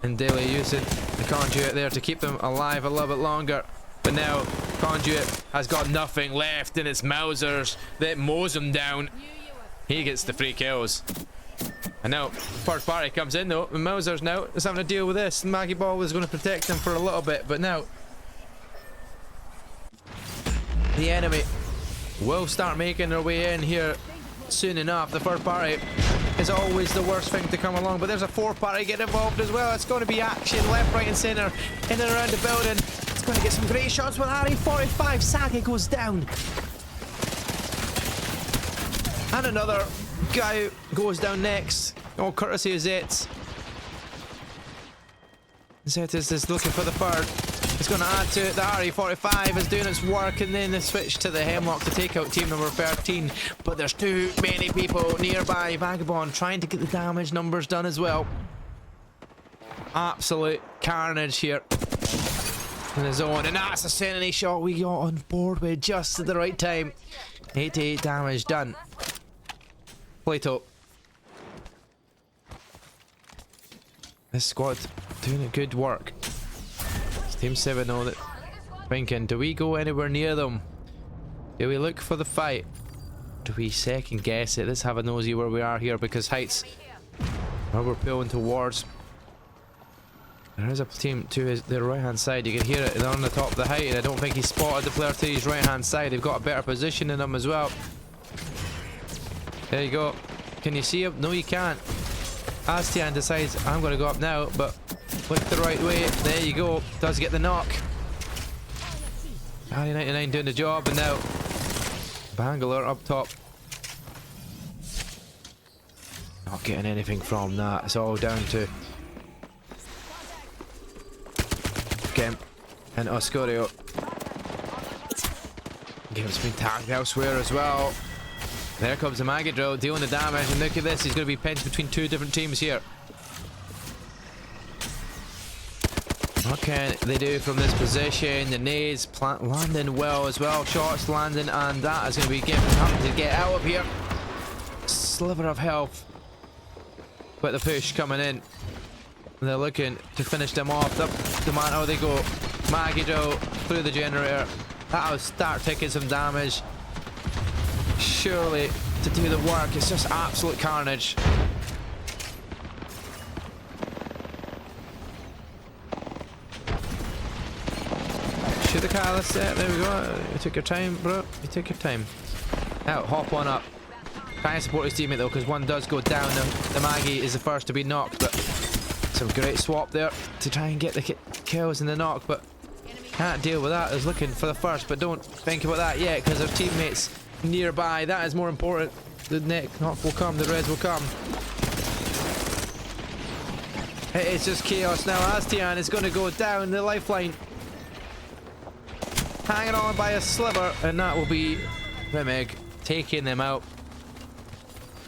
and Daly using the conduit there to keep them alive a little bit longer. But now conduit has got nothing left in its Mausers that mows him down. He gets the 3 kills. And now first party comes in though. The Mausers now is having to deal with this. Maggie Ball was going to protect him for a little bit, but now the enemy will start making their way in here soon enough. The third party is always the worst thing to come along, but there's a 4th party getting involved as well. It's going to be action left, right and centre in and around the building. It's going to get some great shots with RE45. Saga goes down, and another guy goes down next. All courtesy of Zets. Zetis is looking for the 3rd. It's going to add to it. The RE45 is doing its work, and then the switch to the Hemlock to take out team number 13. But there's too many people nearby. Vagabond trying to get the damage numbers done as well. Absolute carnage here in the zone, and that's a sanity shot we got on board with just at the right time. 88 damage done. Plato. This squad doing a good work. Team 7 know that. Thinking, do we go anywhere near them? Do we look for the fight? Do we second guess it? Let's have a nosy where we are here, because Heights, where we're pulling towards. There is a team to the right hand side. You can hear it. They're on the top of the height, and I don't think he spotted the player to his right hand side. They've got a better position than them as well. There you go. Can you see him? No, you can't. Astian decides, I'm going to go up now, but look the right way. There you go. Does get the knock. RE99 doing the job, and now Bangalore up top. Not getting anything from that. It's all down to Kemp and Oscorio. Game's been tagged elsewhere as well. There comes the Maggot Drill dealing the damage, and look at this, he's going to be pinched between 2 different teams here. What can they do from this position? The nades landing well as well. Shots landing, and that is going to be giving having to get out of here. Sliver of health. But the push coming in. They're looking to finish them off. The man, oh, they go. Maggie Joe through the generator. That'll start taking some damage. Surely to do the work. It's just absolute carnage. Shoot the car, that's it. There we go. You took your time, bro. You took your time. Now, hop on up. Try and support his teammate though, because one does go down. The Maggie is the first to be knocked, but some great swap there to try and get the kills in the knock, but can't deal with that. Is looking for the first, but don't think about that yet, because their teammates nearby. That is more important. The knock will come, the res will come. It's just chaos now. Astian is going to go down the lifeline. Hanging on by a sliver, and that will be Remig taking them out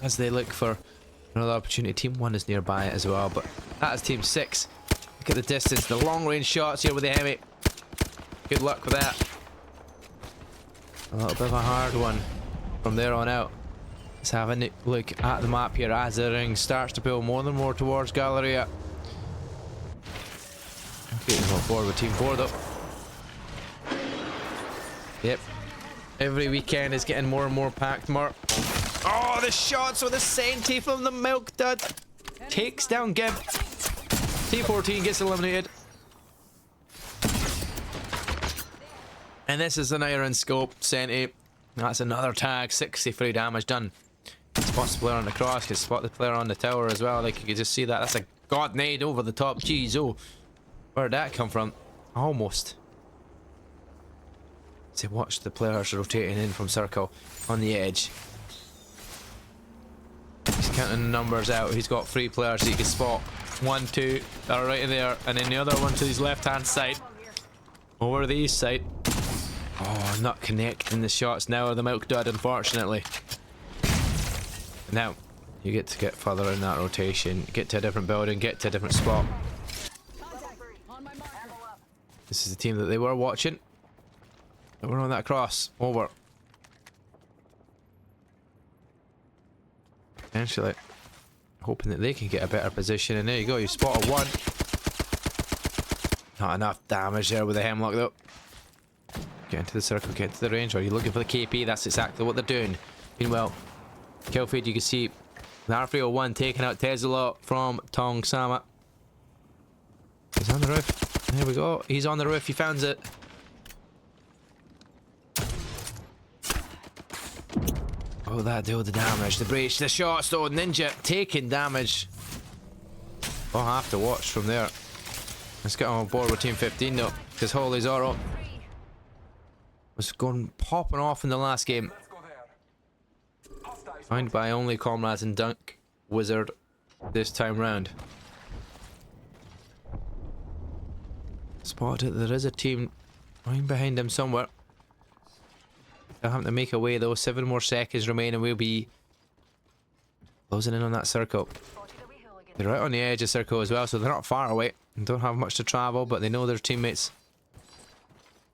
as they look for another opportunity. Team 1 is nearby as well, but that is Team 6. Look at the distance, the long range shots here with the Hemi. Good luck with that. A little bit of a hard one from there on out. Let's have a look at the map here as the ring starts to pull more and more towards Galleria. Getting forward with Team 4 though. Yep. Every weekend is getting more and more packed, Mark. Oh, the shots with the Senti from the Milk Dud. Takes down Gib. T14 gets eliminated. And this is an iron scope, Senti. That's another tag, 63 damage done. Spots the player on the cross, can spot the player on the tower as well. Like you can just see that. That's a god nade over the top. Jeez, oh. Where'd that come from? Almost. So watch the players rotating in from circle on the edge. He's counting the numbers out. He's got 3 players that he can spot. 1, 2, that are right in there, and then the other one to his left hand side. Over the east side. Oh, not connecting the shots now of the Milk Dud, unfortunately. Now, you get to get further in that rotation, get to a different building, get to a different spot. This is the team that they were watching. We're on that cross. Over. Potentially hoping that they can get a better position. And there you go. You spotted one. Not enough damage there with the Hemlock though. Get into the circle. Get into the range. Are you looking for the KP? That's exactly what they're doing. Meanwhile, kill feed, you can see the R301 taking out Tesla from Tong Sama. He's on the roof. There we go. He's on the roof. He found it. Oh, that deal the damage. The breach, the shots though. Ninja taking damage. We'll have to watch from there. Let's get on board with Team 15 though, because holy Zorro was going popping off in the last game. Joined by only comrades and Dunk Wizard this time round. Spotted there is a team right behind him somewhere. They'll have to make a way though. 7 more seconds remain and we'll be closing in on that circle. They're right on the edge of the circle as well, so they're not far away and don't have much to travel, but they know their teammates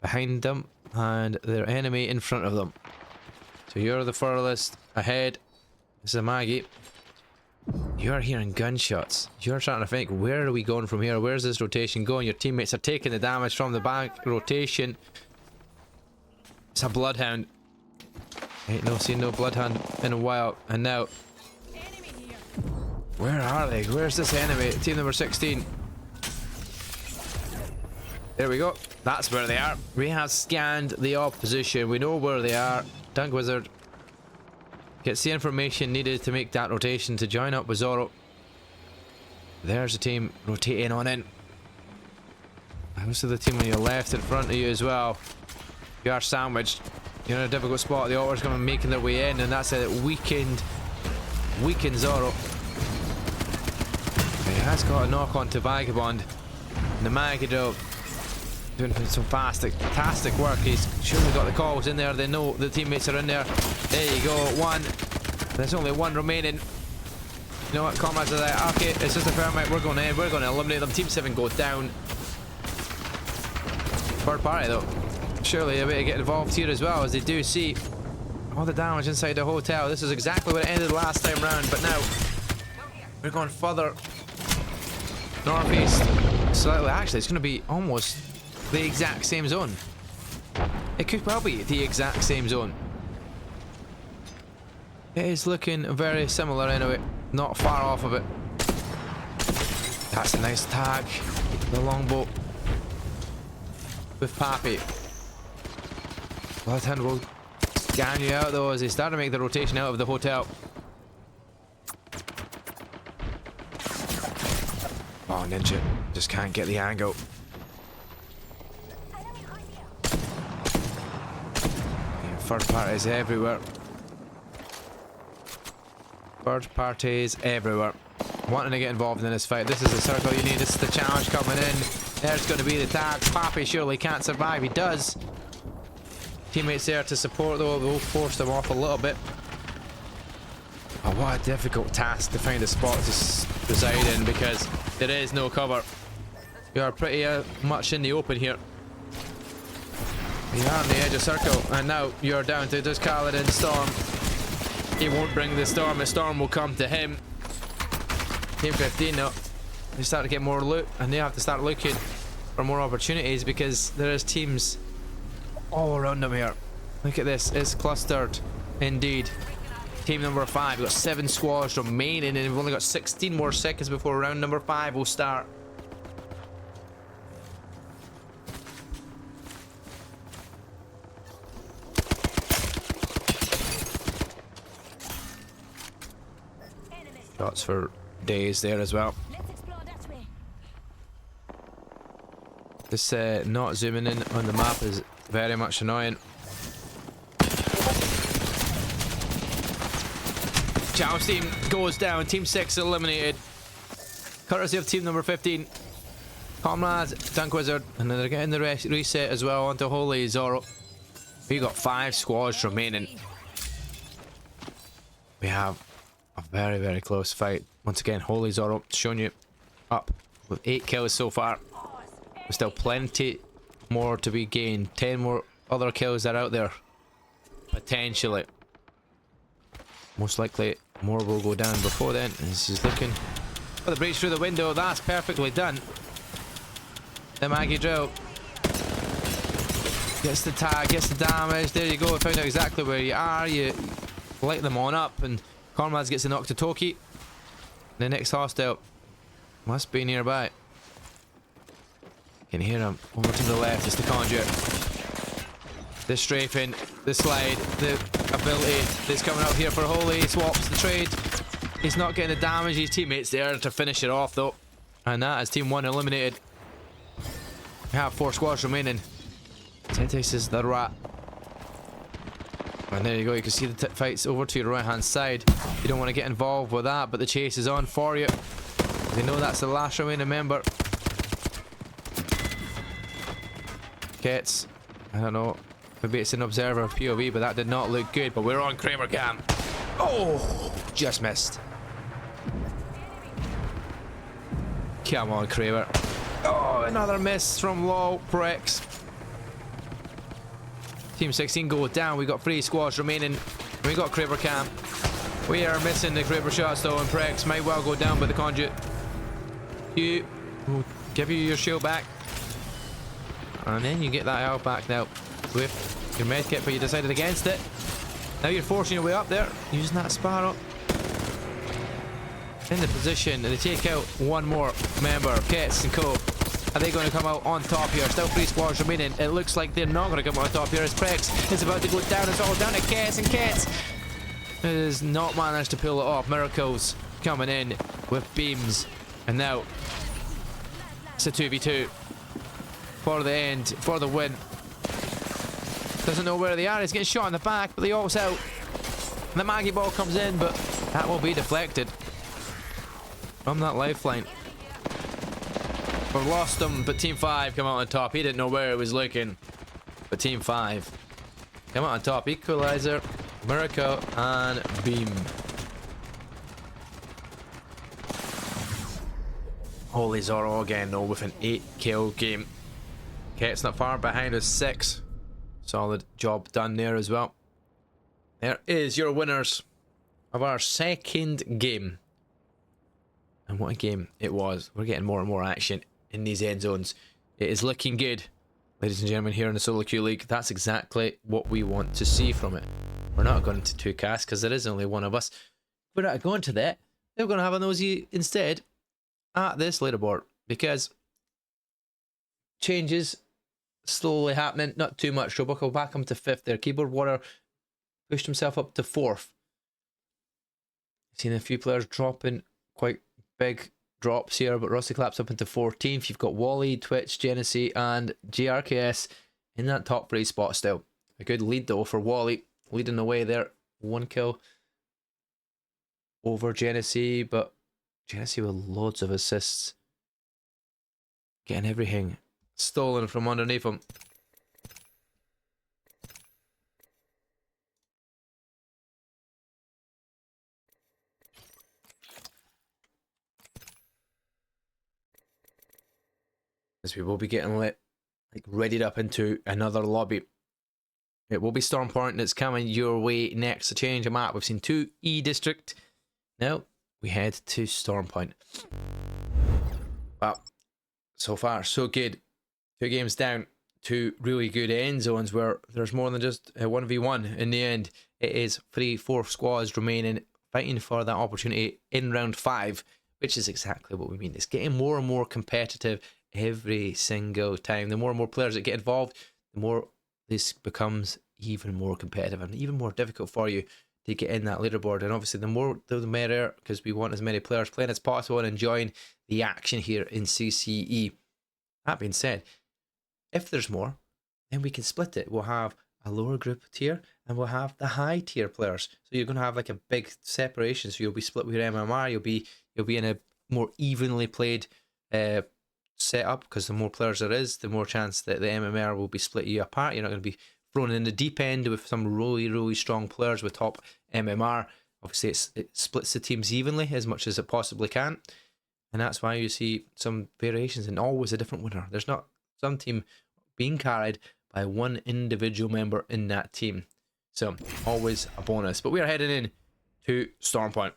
behind them and their enemy in front of them. So you're the furthest ahead. This is a Maggie. You're hearing gunshots. You're trying to think, where are we going from here? Where's this rotation going? Your teammates are taking the damage from the back rotation. It's a Bloodhound. Ain't no seen no Bloodhound in a while. And now, where are they? Where's this enemy? Team number 16. There we go. That's where they are. We have scanned the opposition. We know where they are. Dunk Wizard gets the information needed to make that rotation to join up with Zorro. There's the team rotating on in. Most of the team on your left in front of you as well. You are sandwiched. You're in a difficult spot. The Otter's going to be making their way in, and that's a weakened Zorro. He has got a knock on to Vagabond. And the Magado doing some fantastic work. He's surely got the calls in there. They know the teammates are in there. There you go. One. There's only one remaining. You know what? Comrades are there. Okay, it's just a fair amount. We're going in. We're going to eliminate them. Team 7 goes down. Third party though. Surely a way to get involved here as well, as they do see all the damage inside the hotel. This is exactly what it ended last time round, but now we're going further northeast slightly. Actually, it's going to be almost the exact same zone. It could well be the exact same zone. It is looking very similar anyway, not far off of it. That's a nice tag. The longboat with Pappy. Left hand will scan you out though as they start to make the rotation out of the hotel. Oh, Ninja just can't get the angle. Yeah, third parties everywhere. Third parties everywhere. Wanting to get involved in this fight. This is the circle you need. This is the challenge coming in. There's going to be the tag. Pappy surely can't survive. He does. Teammates there to support though. They'll force them off a little bit. Oh, what a difficult task to find a spot to reside in, because there is no cover. You are pretty much in the open here. You are on the edge of circle, and now you're down to just Khaled and Storm. He won't bring the storm. The storm will come to him. Team 15 though, they start to get more loot, and they have to start looking for more opportunities because there is teams all around them here. Look at this, it's clustered indeed. Team number 5, we've got 7 squads remaining, and we've only got 16 more seconds before round number 5 will start. Shots for days there as well. This not zooming in on the map is very much annoying. Challenge team goes down. Team 6 eliminated. Courtesy of team number 15. Comrades, Dunk Wizard, and then they're getting the reset as well onto Holy Zorro. We got 5 squads remaining. We have a very, very close fight. Once again, Holy Zorro showing you up with 8 kills so far. There's still plenty more to be gained. 10 more other kills are out there. Potentially. Most likely more will go down before then. This is looking for the breach through the window. That's perfectly done. The Maggie drill gets the tag, gets the damage. There you go. We found out exactly where you are. You light them on up, and Comrades gets the knock to Toki. The next hostile must be nearby. Can hear him over to the left. It's the conduit. The strafing, the slide, the ability that's coming up here for Holy. He swaps the trade. He's not getting the damage. His teammates there to finish it off though. And that is team 1 eliminated. We have 4 squads remaining. Tetis is the rat. And there you go. You can see the fights over to your right hand side. You don't want to get involved with that, but the chase is on for you. They know that's the last remaining member. Kets, I don't know. Maybe it's an observer POV, but that did not look good. But we're on Kramer cam. Oh, just missed. Come on, Kramer. Oh, another miss from Low Prex. Team 16 go down. We got 3 squads remaining. We got Kramer cam. We are missing the Kramer shots though, and Prex might well go down by the conduit. You will give you your shield back. And then you get that health back now with your medkit, but you decided against it. Now you're forcing your way up there, using that Sparrow. In the position, and they take out one more member, Kets and Co. Are they going to come out on top here? Still 3 squads remaining. It looks like they're not going to come out on top here as Prex is about to go down. It's all down to Kets, and Kets has not managed to pull it off. Miracles coming in with beams, and now it's a 2v2. For the end, for the win. Doesn't know where they are. He's getting shot in the back, but the ult's out. And the Maggie ball comes in, but that will be deflected from that lifeline. We've lost him, but Team 5 come out on top. He didn't know where it was looking, but Team 5 come out on top. Equalizer, Miracle, and Beam. Holy Zorro again, though, with an 8 kill game. Okay, it's not far behind us. 6. Solid job done there as well. There is your winners of our second game. And what a game it was. We're getting more and more action in these end zones. It is looking good, ladies and gentlemen, here in the Solo Queue League. That's exactly what we want to see from it. We're not going to 2 casts because there is only one of us. We're not going to that. We're going to have a nosy instead at this leaderboard because changes slowly happening. Not too much. Robuckle back him to 5th there. Keyboard Warrior pushed himself up to 4th. Seen a few players dropping quite big drops here, but Rossi claps up into 14th. You've got Wally, Twitch, Genesee, and GRKS in that top 3 spot still. A good lead though for Wally, leading the way there. 1 kill over Genesee, but Genesee with loads of assists. Getting everything stolen from underneath him. As we will be getting readied up into another lobby. It will be Storm Point that's coming your way next to change a map. We've seen 2 E District. Now we head to Storm Point. Well, so far so good. 2 games down, 2 really good end zones where there's more than just a 1v1 in the end. It is 3-4 squads remaining, fighting for that opportunity in round 5, which is exactly what we mean. It's getting more and more competitive every single time. The more and more players that get involved, the more this becomes even more competitive and even more difficult for you to get in that leaderboard. And obviously the more the merrier, because we want as many players playing as possible and enjoying the action here in CCE. That being said, if there's more, then we can split it. We'll have a lower group tier and we'll have the high tier players. So you're going to have like a big separation. So you'll be split with your MMR. You'll be in a more evenly played setup, because the more players there is, the more chance that the MMR will be split you apart. You're not going to be thrown in the deep end with some really strong players with top MMR. Obviously it splits the teams evenly as much as it possibly can, and that's why you see some variations and always a different winner. There's not some team being carried by one individual member in that team, so always a bonus. But we are heading in to Storm Point,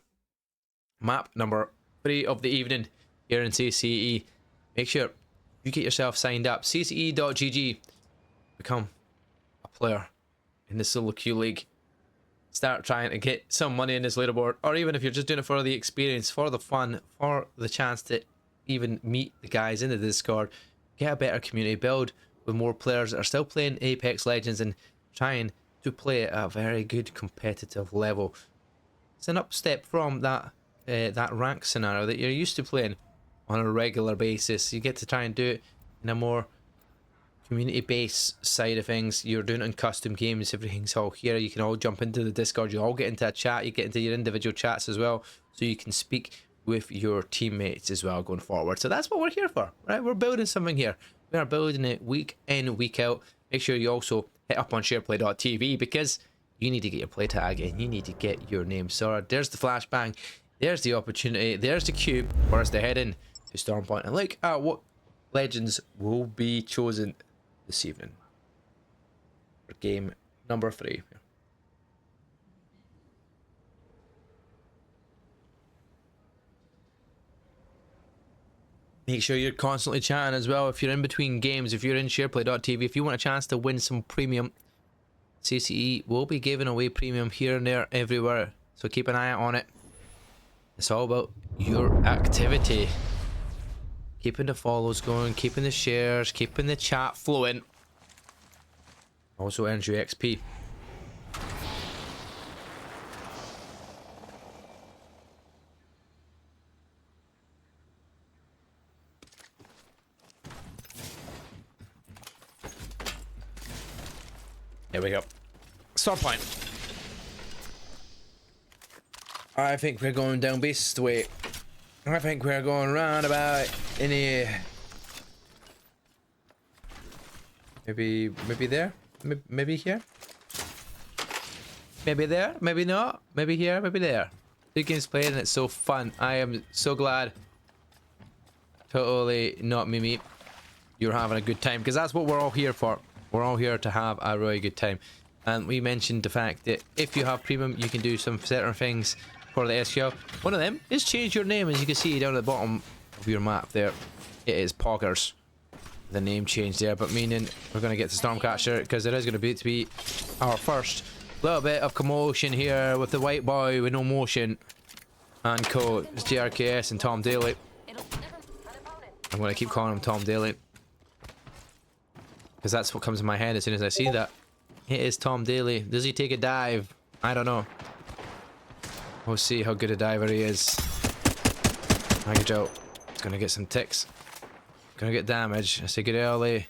map number 3 of the evening here in CCE. Make sure you get yourself signed up. CCE.gg. Become a player in the Solo Queue League. Start trying to get some money in this leaderboard. Or even if you're just doing it for the experience, for the fun, for the chance to even meet the guys in the Discord. Get a better community. Build with more players that are still playing Apex Legends and trying to play at a very good competitive level. It's an up step from that rank scenario that you're used to playing on a regular basis. You get to try and do it in a more community-based side of things. You're doing it in custom games. Everything's all here. You can all jump into the Discord. You all get into a chat. You get into your individual chats as well, so you can speak with your teammates as well going forward. So that's what we're here for, right? We're building something here. We are building it week in, week out. Make sure you also hit up on shareplay.tv, because you need to get your play tag and you need to get your name sorted. There's the flashbang. There's the opportunity. There's the cube for us to head in to Storm Point and look at what legends will be chosen this evening for game number 3. Make sure you're constantly chatting as well if you're in between games. If you're in shareplay.tv, if you want a chance to win some premium, CCE will be giving away premium here and there everywhere, so keep an eye out on it. It's all about your activity. Keeping the follows going, keeping the shares, keeping the chat flowing. Also earns you XP. There we go. Start point. I think we're going down Beast way. I think we're going round about in here. Maybe there? Maybe here? Maybe there? Maybe not? Maybe here? Maybe there? 2 games played and it's so fun. I am so glad. Totally not me. you're having a good time, because that's what we're all here for. We're all here to have a really good time. And we mentioned the fact that if you have premium, you can do some certain things for the SQL. One of them is change your name. As you can see down at the bottom of your map there, it is Poggers. The name change there, but meaning we're going to get to Stormcatcher, because there is going to be our first little bit of commotion here with the white boy with no motion and co. It's GRKS and Tom Daly. I'm going to keep calling him Tom Daly, because that's what comes in my head as soon as I see that. It is Tom Daly. Does he take a dive? I don't know. We'll see how good a diver he is. Package out. It's going to get some ticks. Gonna get damage. That's a good early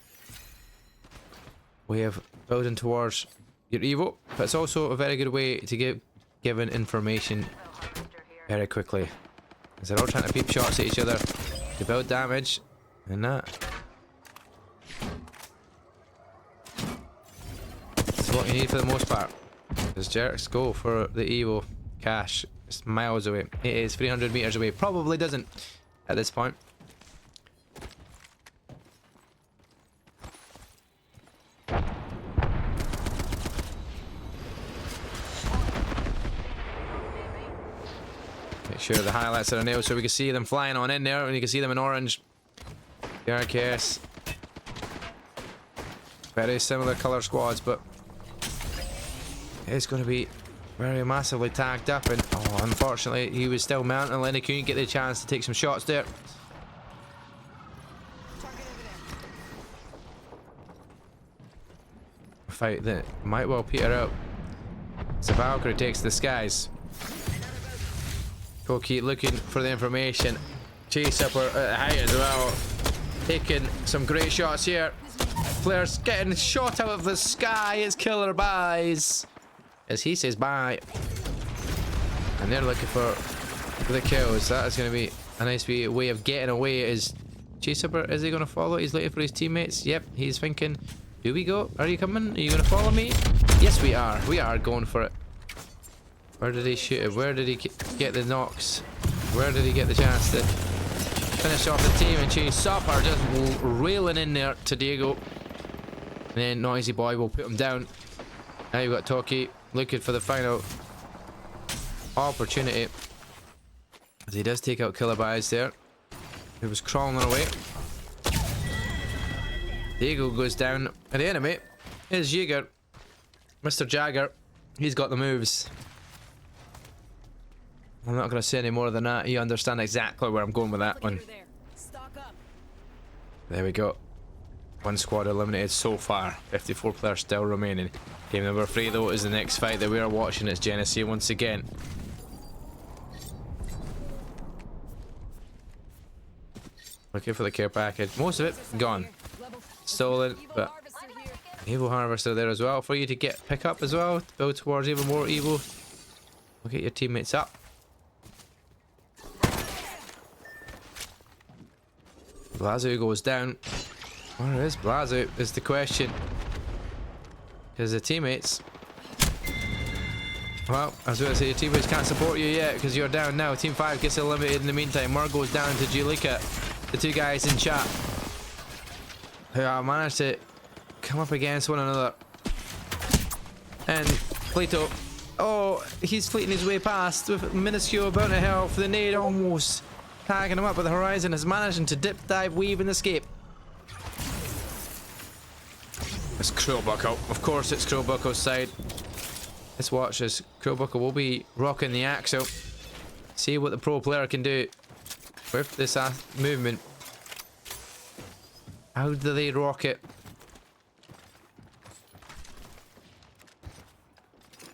way of building towards your evo, but it's also a very good way to get given information very quickly, as they're all trying to peep shots at each other to build damage and that. That's what you need for the most part. Does Jerks go for the evo cache? It's miles away. It is 300 meters away. Probably doesn't at this point. Make sure the highlights are enabled so we can see them flying on in there, and you can see them in orange. The RKS. Very similar color squads, but it's going to be very massively tagged up, and oh, unfortunately he was still mounting and he couldn't get the chance to take some shots there. A fight that might well peter out. So Valkyrie takes the skies. Go keep looking for the information. Chase up at the height as well. Taking some great shots here. Flare's getting shot out of the sky. It's killer buys, as he says bye. And they're looking for the kills. That is going to be a nice way of getting away. Is Chaser, is he going to follow? He's looking for his teammates. Yep, he's thinking, do we go? Are you coming? Are you going to follow me? Yes, we are. We are going for it. Where did he shoot it? Where did he get the knocks? Where did he get the chance to finish off the team? And Chase Sopper just railing in there to Diego. And then Noisy Boy will put him down. Now you've got Toki looking for the final opportunity, as he does take out Killabyes there. He was crawling away. Diego goes down, and the enemy is Jaeger. Mr. Jagger. He's got the moves. I'm not going to say any more than that. You understand exactly where I'm going with that one. There we go. One squad eliminated so far. 54 players still remaining. Game number 3 though is the next fight that we are watching. It's Genesee once again. Looking for the care package. Most of it gone. Stolen, but Evo Harvester there as well for you to pick up as well. To build towards even more Evo. We'll get your teammates up. Blazu goes down. Where is Blazu is the question. Because the teammates... Well, I was going to say your teammates can't support you yet because you're down now. Team 5 gets eliminated in the meantime. Mur goes down to Julika. The two guys in chat who have managed to come up against one another. And Plato... Oh, he's fleeting his way past with a minuscule amount of health. The nade almost tagging him up, but the Horizon is managing to dip, dive, weave, and escape. It's Krillbuckle. Of course, it's Krillbuckle's side. Let's watch this. Krillbuckle will be rocking the axle. See what the pro player can do with this movement. How do they rock it?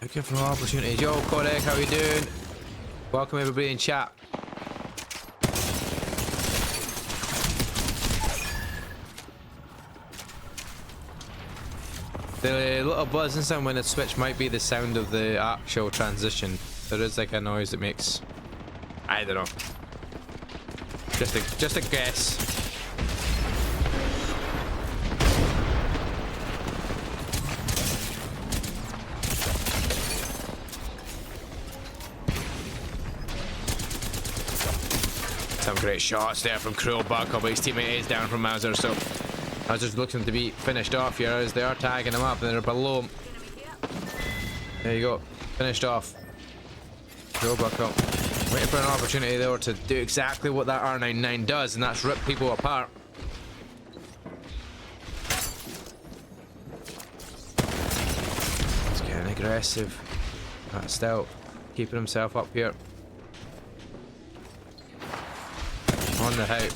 Looking for opportunities. Yo, Kodak, how you doing? Welcome everybody in chat. The little buzzing sound when it's switched might be the sound of the actual transition. There is like a noise that makes... I don't know. Just a guess. Some great shots there from Krillbuckle, but his teammate is down from Mauser, so I was just looking to be finished off here as they are tagging him up and they're below him. There you go. Finished off. Go back up. Waiting for an opportunity there to do exactly what that R99 does, and that's rip people apart. He's getting aggressive. But still keeping himself up here. On the height.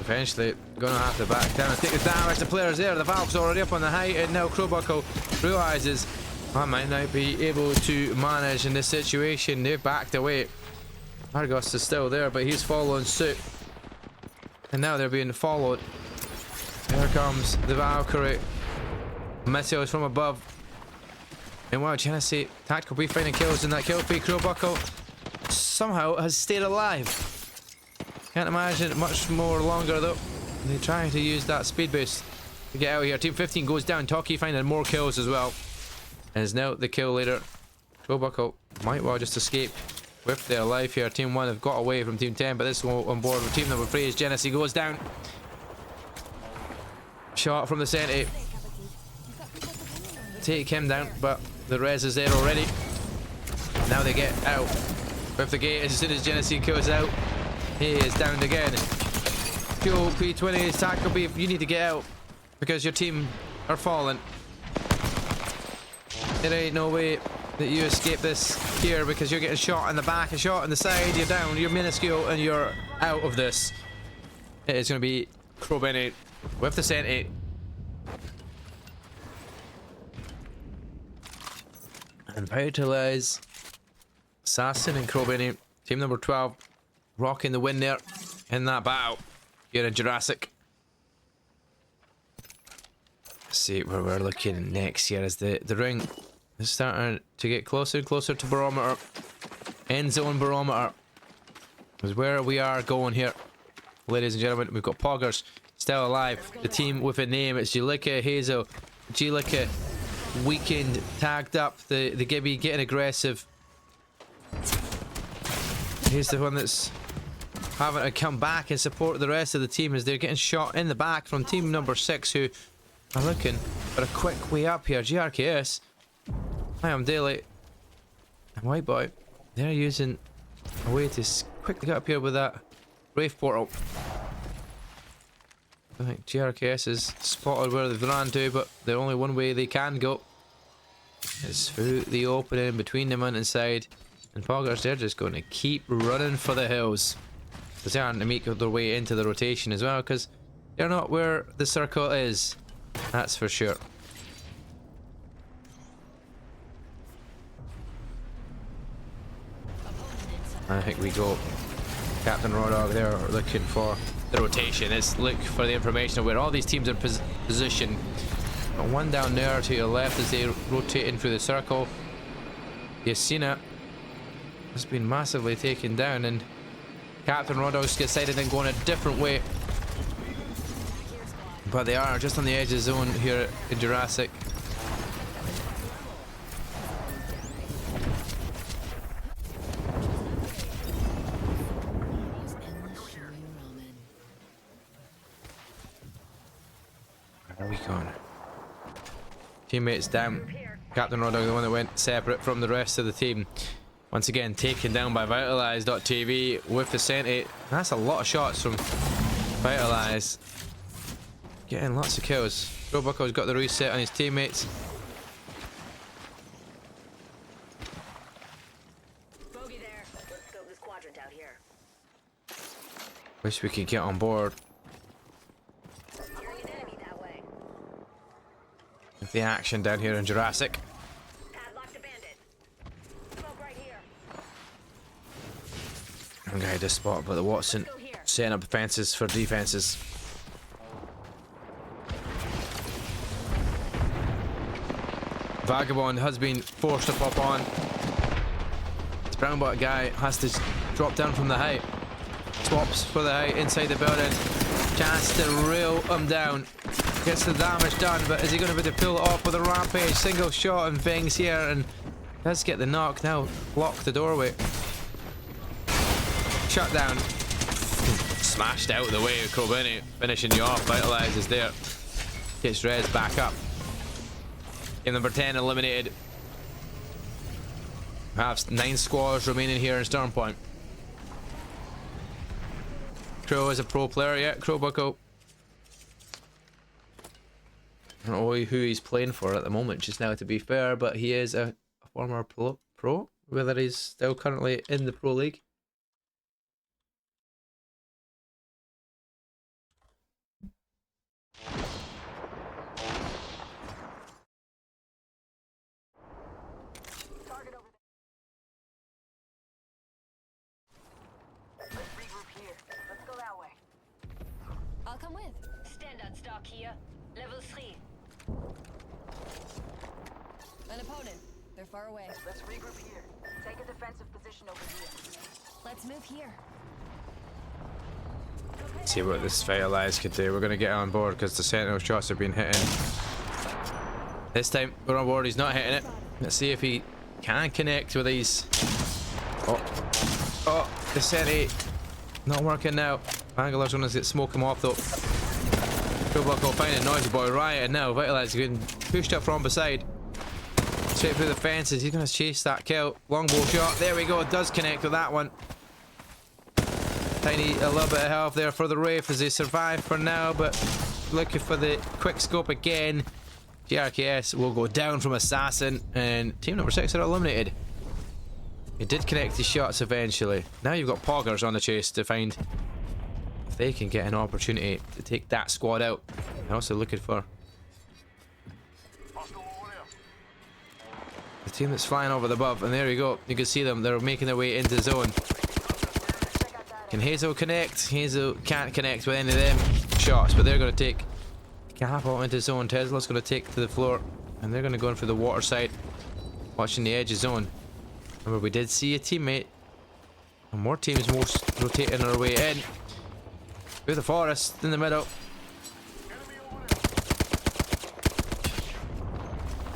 Eventually, gonna have to back down and take the damage. The player's there. The Valve's already up on the height, and now Crowbuckle realizes I might not be able to manage in this situation. They've backed away. Argos is still there, but he's following suit. And now they're being followed. Here comes the Valkyrie. Missiles from above. And wow, Genesee, tactical brief finding kills in that kill feed. Crowbuckle somehow has stayed alive. Can't imagine it much more longer though. They're trying to use that speed boost to get out of here. Team 15 goes down. Talkie finding more kills as well. And is now the kill leader. Crowbuckle might well just escape with their life here. Team 1 have got away from Team 10, but this one on board with Team number 3 as Genesee goes down. Shot from the centre. Take him down, but the res is there already. Now they get out with the gate as soon as Genesee goes out. He is downed again. Fuel P20's tactical beef. You need to get out because your team are falling. There ain't no way that you escape this here because you're getting shot in the back, a shot in the side, you're down, you're minuscule, and you're out of this. It is going to be Crowbenny with the centre. And Vitalize, Assassin and Crowbenny, team number 12, rocking the win there in that battle here in Jurassic. Let's see where we're looking next here as the ring is starting to get closer and closer to barometer. End zone barometer is where we are going here. Ladies and gentlemen, we've got Poggers still alive. The team with a name, it's Julika, Hazel, Julika, Weekend tagged up, the Gibby getting aggressive. He's the one that's having to come back and support the rest of the team as they're getting shot in the back from team number 6 who are looking for a quick way up here. GRKS, I am Daily, and White Boy, they're using a way to quickly get up here with that Wraith portal. I think GRKS has spotted where they've ran to, but the only one way they can go is through the opening between the mountainside. And Poggers, they're just going to keep running for the hills. Because they're trying to make their way into the rotation as well, because they're not where the circle is. That's for sure. I think we go. Captain Rodog there looking for the rotation. Let's look for the information of where all these teams are positioned. One down there to your left as they rotate in through the circle. You've seen it. It's been massively taken down, and Captain Rodog's decided to go in a different way. But they are just on the edge of the zone here in Jurassic. Where are we going? Teammates down. Captain Rodog, the one that went separate from the rest of the team. Once again, taken down by Vitalize.tv with the centre. That's a lot of shots from Vitalize. Getting lots of kills. Crowbuckle's got the reset on his teammates. Bogey there. Let's scope this quadrant out here. Wish we could get on board. Hearing an enemy that way. With the action down here in Jurassic. Padlocked a bandit. Smoke right here. One guy just spotted by the Watson. Still here. Setting up fences for defenses. Vagabond has been forced to pop on. This brown bot guy has to drop down from the height. Swaps for the height inside the building. Chance to reel him down. Gets the damage done, but is he going to be able to pull it off with a rampage? Single shot and Vings here, and does get the knock. Now block the doorway. Shut down. smashed out of the way. Crowbini finishing you off. Vitalize is there. Gets Rez back up. Game number 10 eliminated. We have 9 squads remaining here in Storm Point. Crow is a pro player, yeah. Crow Bucko. I don't know who he's playing for at the moment, just now, to be fair, but he is a former pro, whether he's still currently in the Pro League. Target over there. Let's regroup here. Let's go that way. I'll come with. Standard stock here. Level 3. An opponent. They're far away. Let's regroup here. Take a defensive position over here. Let's move here. See what this Vitalize could do. We're going to get on board because the Sentinel shots have been hitting. This time we're on board. He's not hitting it. Let's see if he can connect with these. Oh, the Senti not working now. Bangalore's going to smoke him off though. Crowbuck will find a Noisy Boy Riot, and now Vitalize is getting pushed up from beside. Straight through the fences. He's going to chase that kill. Longbow shot. There we go. It does connect with that one. Tiny, a little bit of health there for the Wraith as they survive for now, but looking for the quick scope again. GRKS will go down from Assassin, and team number 6 are eliminated. It did connect his shots eventually. Now you've got Poggers on the chase to find if they can get an opportunity to take that squad out. They're also looking for the team that's flying over the above, and there you go. You can see them. They're making their way into zone. Can Hazel connect? Hazel can't connect with any of them shots, but they're going to take Capo into zone. Tesla's going to take to the floor, and they're going to go in for the water side, watching the edge of zone. Remember, we did see a teammate, and more teams rotating their way in through the forest in the middle.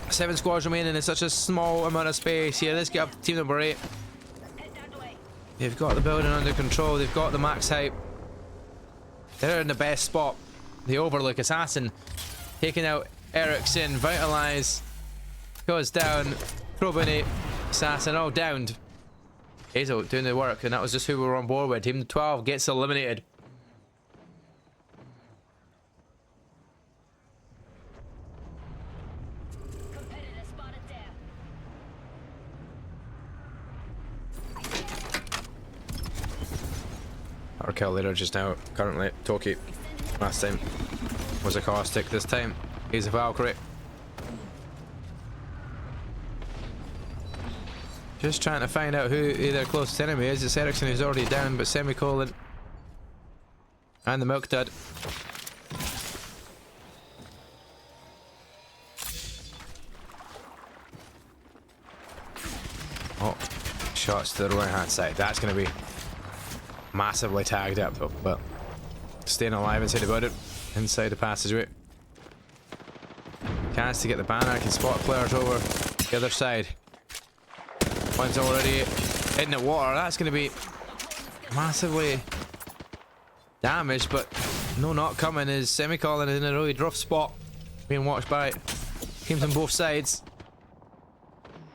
7 squads remaining in such a small amount of space here. Let's get up to team number 8. They've got the building under control. They've got the max hype. They're in the best spot. The Overlook Assassin taking out Ericsson. Vitalize goes down. Crowbini, Assassin all downed. Hazel doing the work, and that was just who we were on board with. Team 12 gets eliminated. Our kill leader just now, currently Toki. Last time was a Caustic, this time he's a Valkyrie. Just trying to find out who their closest enemy is. It's Ericsson, who's already down, but Semicolon and the Milk Dud. Oh, shots to the right hand side. That's going to be massively tagged up though, but staying alive inside about it, inside the passageway. Chance to get the banner. I can spot players over the other side. One's already in the water. That's going to be massively damaged, but no knock coming as Semicolon is in a really rough spot, being watched by teams on both sides.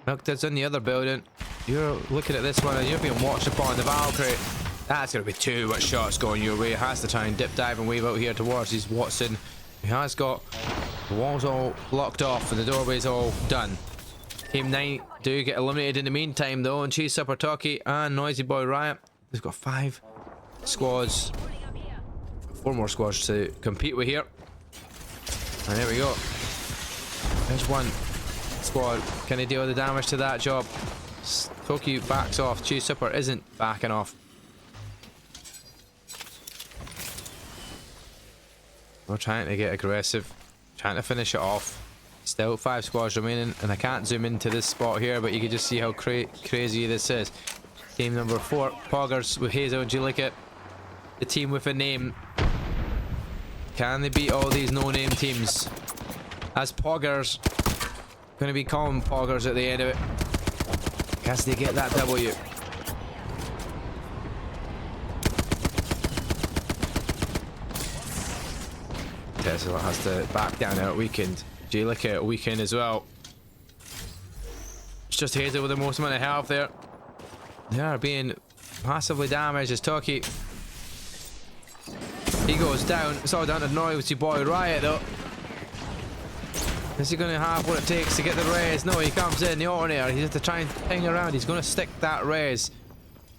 Milkdud's in the other building. You're looking at this one and you're being watched upon. The Valkyrie. That's going to be too much shots going your way. Has to try and dip, dive and wave out here towards his Watson. He has got the walls all blocked off and the doorways all done. Team 9 do get eliminated in the meantime though, and Cheese Supper Toki and Noisy Boy Riot. They've got 5 squads. 4 more squads to compete with here. And there we go. There's one squad. Can he deal with the damage to that job? Toki backs off. Cheese Supper isn't backing off. We're trying to get aggressive, trying to finish it off. Still 5 squads remaining, and I can't zoom into this spot here, but you can just see how crazy this is. Team number 4, Poggers with Hazel and Julika. The team with a name. Can they beat all these no-name teams? As Poggers, going to be calling Poggers at the end of it. Can they get that W? Tesla has to back down out weakened. J-Licker weakened as well. It's just Hazel with the most amount of health there. They are being massively damaged as Turkey. He goes down. It's all down to noisy boy Riot though. Is he going to have what it takes to get the res? No, he comes in the alternator. He has to try and hang around. He's going to stick that res.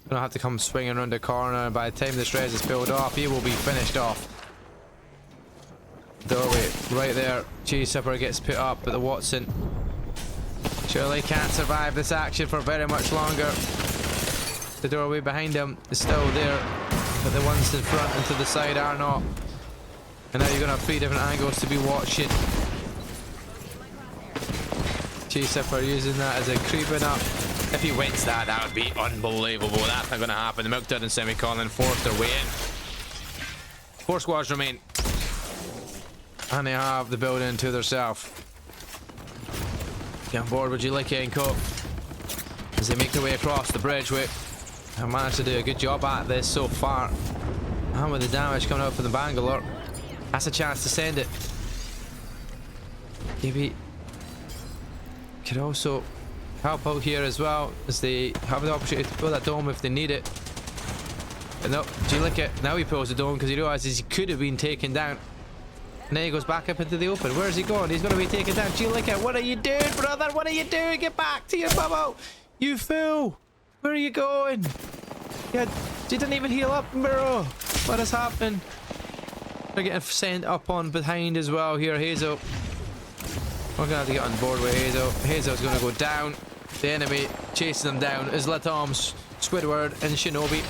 Going to have to come swinging around the corner. And by the time this res is peeled off, he will be finished off. Doorway right there. Cheese Supper gets put up, but the Watson surely can't survive this action for very much longer. The doorway behind him is still there, but the ones in front and to the side are not. And now you're going to have 3 different angles to be watching. Cheese Supper using that as a creeping up. If he wins that, that would be unbelievable. That's not going to happen. The Milk Dud and Semicolon forced their way in. 4 squads remain. And they have the building to themselves. Get on board with J-Licker and Co. As they make their way across the bridgeway. Have managed to do a good job at this so far. And with the damage coming out from the Bangalore, that's a chance to send it. Maybe could also help out here as well, as they have the opportunity to pull that dome if they need it. But no, J-Licker, now he pulls the dome because he realizes he could have been taken down. And then he goes back up into the open. Where's he going? He's going to be taken down. J-Licker, what are you doing, brother? What are you doing? Get back to your bubble, you fool. Where are you going? Yeah, you didn't even heal up, bro. What has happened? They're getting sent up on behind as well here, Hazel. We're going to have to get on board with Hazel. Hazel's going to go down. The enemy chasing them down is Latom, Squidward, and Shinobi.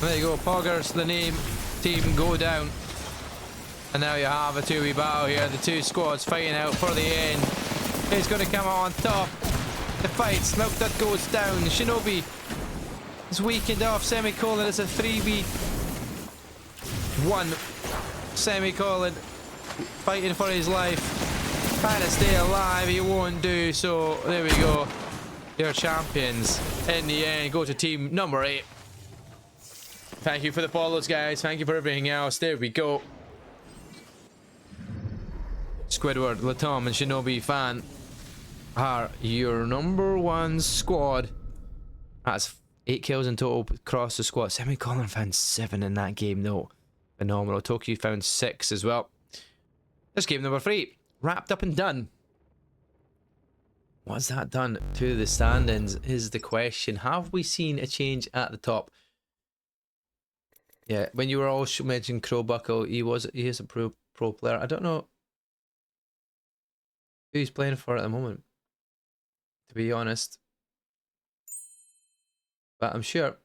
There you go, Poggers, the name team go down. And now you have a 2v battle here. The 2 squads fighting out for the end. He's going to come out on top. The fight, Smoke that goes down. Shinobi is weakened off. Semicolon is a 3v1. Semicolon fighting for his life. Trying to stay alive. He won't do so. There we go. Your champions in the end go to team number 8. Thank you for the follows, guys. Thank you for everything else. There we go. Squidward, Latom, and Shinobi Fan are your number 1 squad. That's 8 kills in total across the squad. Semicolon found 7 in that game, though. Phenomenal. Tokyo found 6 as well. This game number 3. Wrapped up and done. What's that done to the standings is the question. Have we seen a change at the top? Yeah, when you were all mentioning Crowbuckle, he is a pro player. I don't know who he's playing for at the moment, to be honest. But I'm sure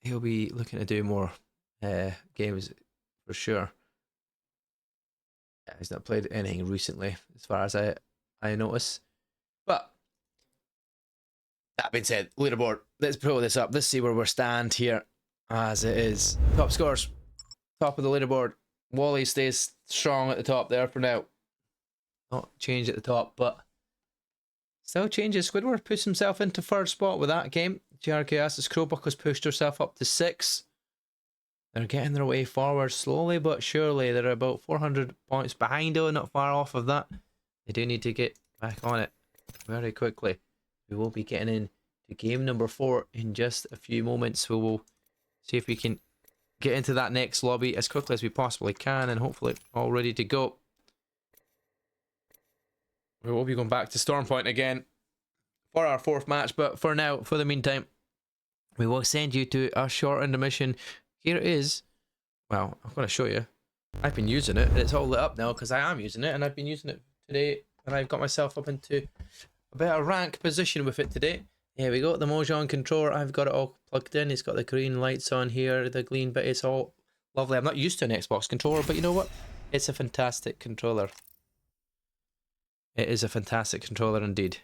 he'll be looking to do more games for sure. Yeah, he's not played anything recently, as far as I notice. But that being said, leaderboard. Let's pull this up. Let's see where we stand here as it is. Top scores. Top of the leaderboard. Wally stays strong at the top there for now. Not change at the top, but still changes. Squidward puts himself into 3rd spot with that game. GRKS's Crowbuckle's pushed herself up to 6. They're getting their way forward slowly but surely. They're about 400 points behind though, not far off of that. They do need to get back on it very quickly. We will be getting in to game number 4 in just a few moments. We will see if we can get into that next lobby as quickly as we possibly can, and hopefully all ready to go. We will be going back to Stormpoint again for our 4th match, but for now, for the meantime, we will send you to a short intermission. Here it is. Well, I'm going to show you. I've been using it, and it's all lit up now because I am using it, and I've been using it today, and I've got myself up into a better rank position with it today. Here we go, the Mojang controller. I've got it all plugged in. It's got the green lights on here, the green bit. It's all lovely. I'm not used to an Xbox controller, but you know what? It's a fantastic controller. It is a fantastic controller indeed.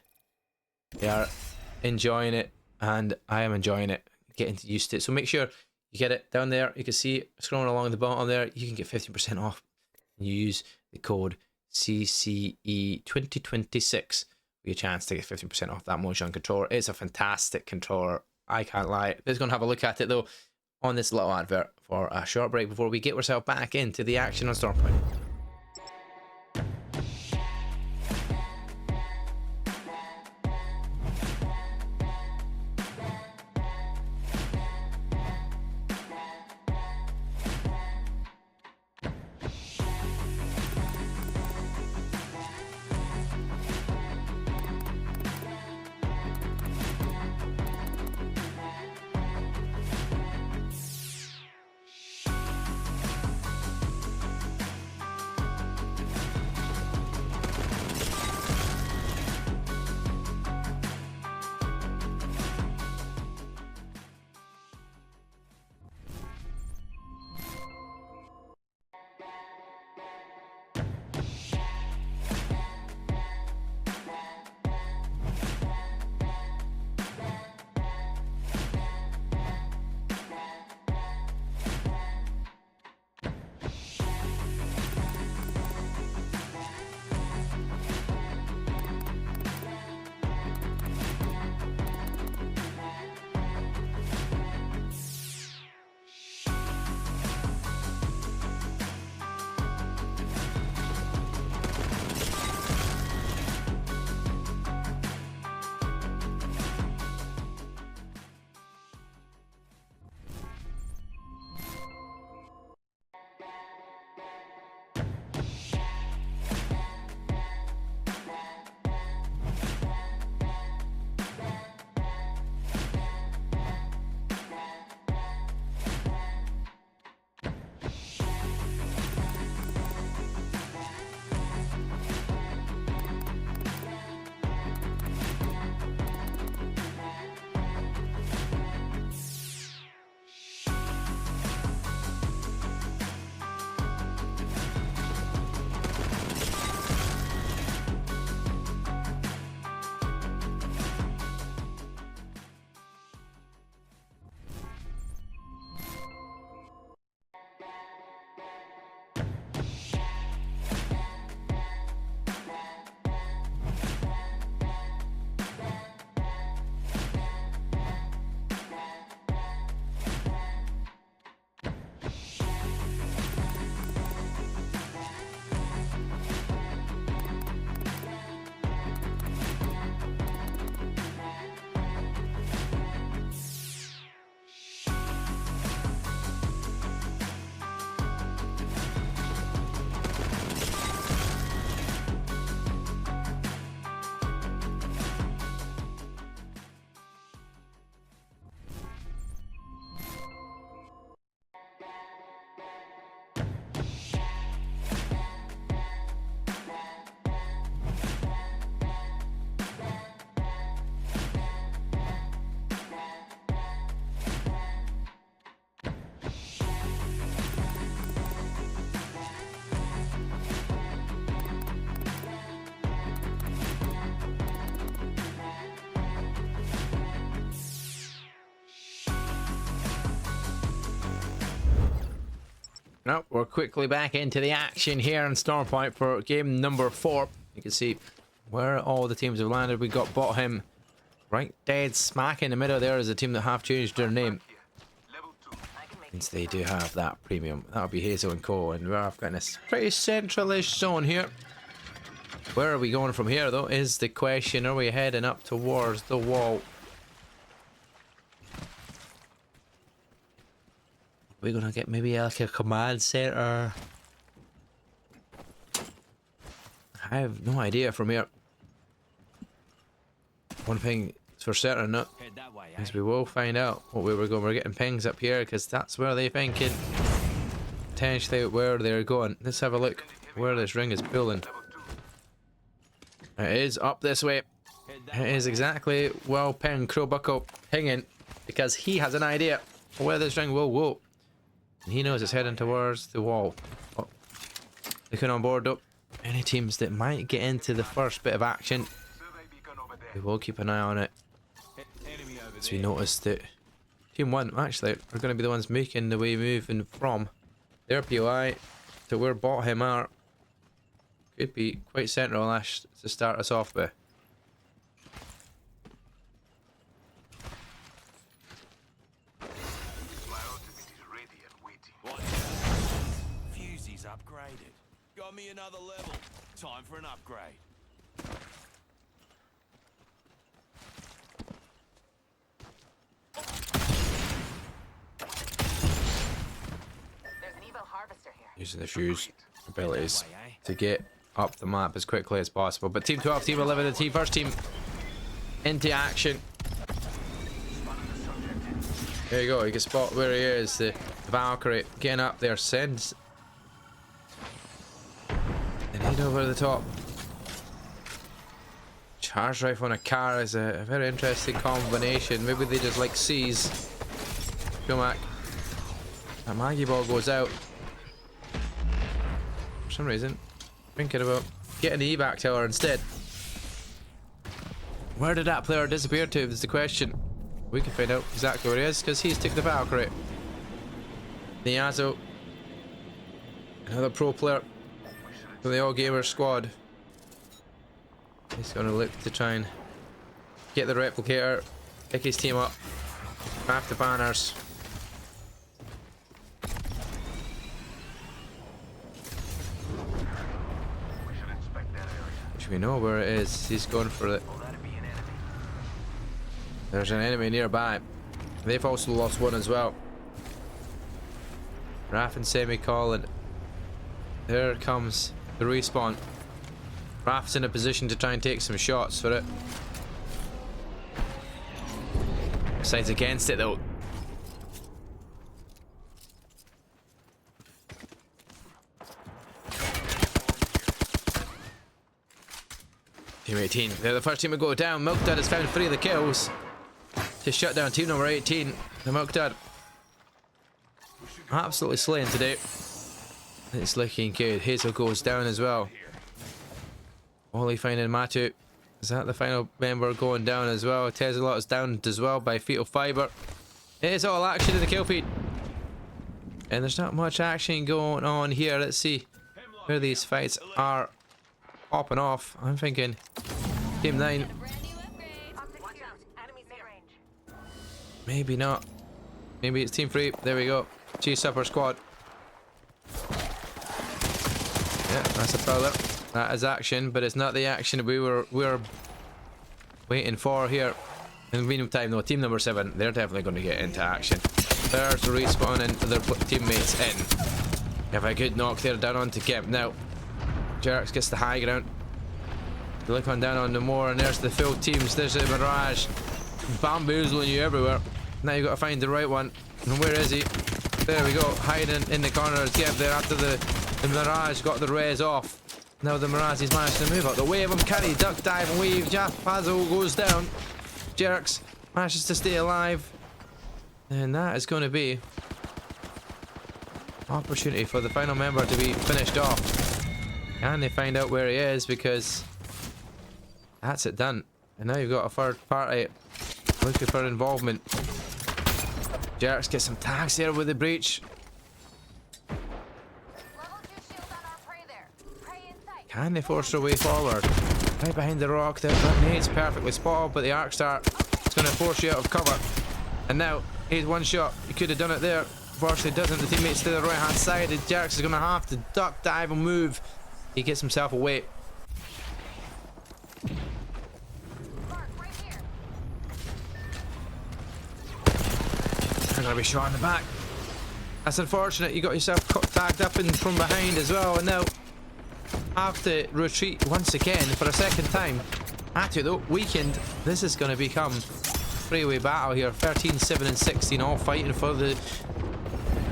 They are enjoying it, and I am enjoying it, getting used to it. So make sure you get it down there. You can see scrolling along the bottom there, you can get 15% off Use the code CCE 2026 for your chance to get 50% off that motion controller. It's a fantastic controller. I can't lie. Let's go and have a look at it though on this little advert for a short break before we get ourselves back into the action on Stormpoint. Now we're quickly back into the action here on Stormpoint for game number 4. You can see where all the teams have landed. We got Bottom right dead smack in the middle. There is a team that have changed their name. Since they do have that premium. That'll be Hazel and Co. And we're got this pretty centralish zone here. Where are we going from here though is the question. Are we heading up towards the wall? We're gonna get maybe like a command center. I have no idea from here. One thing is for certain, not is we will find out what we were going. We're getting pings up here because that's where they thinking potentially where they're going. Let's have a look where this ring is pulling. It is up this way. It is exactly well pinged. Crowbuckle pinging because he has an idea where this ring will go. And he knows it's heading towards the wall. Oh, looking on board up. Any teams that might get into the first bit of action, we will keep an eye on it. As we noticed that Team 1 actually are going to be the ones making the way moving from their POI to where bought him are. Could be quite central Ash to start us off with. Fusey's upgraded. Got me another level. Time for an upgrade. There's an Evo harvester here. Using the fuse abilities to get up the map as quickly as possible. But Team 12, Team 11, and Team First Team into action. There you go, you can spot where he is, the Valkyrie getting up there, sends the need over the top. Charge rifle on a car is a very interesting combination. Maybe they just like C's. Go back. That Maggie ball goes out. For some reason, thinking about getting the evac tower instead. Where did that player disappear to is the question. We can find out exactly where he is because he's took the Valkyrie. The Yazo. Another pro player from the All Gamer squad. He's going to look to try and get the replicator, pick his team up, back the banners. Which we know where it is. He's going for it. There's an enemy nearby. They've also lost one as well. Raf and Semicolon. There comes the respawn. Raf's in a position to try and take some shots for it. Sides against it though. Team 18. They're the first team to go down. Milk Dud has found 3 of the kills to shut down team number 18. The Milk Dud absolutely slaying today. It's looking good. Hazel goes down as well. Wally finding Matu. Is that the final member going down as well? Teslot is down as well by Fetal Fiber. It is all action in the kill feed. And there's not much action going on here. Let's see where these fights are popping off. I'm thinking Team 9. Maybe not. Maybe it's Team 3. There we go. Cheese Upper Squad. Yeah, that's a prowler. That is action, but it's not the action we were waiting for here. In the meantime, though, team number 7, they're definitely going to get into action. There's respawning their teammates in. If I could knock there down onto Kemp. Now, Jerks gets the high ground. Look on down on the moor, and there's the full teams. There's the Mirage. Bamboozling you everywhere. Now you've got to find the right one. And where is he? There we go, hiding in the corner. Kemp there after the Mirage got the res off. Now the Mirage has managed to move up the way of him. Carry, duck, dive, and weave. Jaff Puzzle goes down. Jerks manages to stay alive. And that is going to be opportunity for the final member to be finished off. Can they find out where he is? Because that's it done. And now you've got a third party looking for involvement. Jerks gets some tags there with the breach. Can they force their way forward? Right behind the rock there. That nade's perfectly spotted, but the arc star is going to force you out of cover. And now, he's one shot. He could have done it there. Unfortunately, doesn't. The teammates to the right hand side. And Jerks is going to have to duck, dive, and move. He gets himself away. I'm going to be shot in the back. That's unfortunate. You got yourself tagged up in from behind as well. And now have to retreat once again for a second time. Matu though, weakened. This is going to become a three-way battle here. 13, 7, and 16 all fighting for the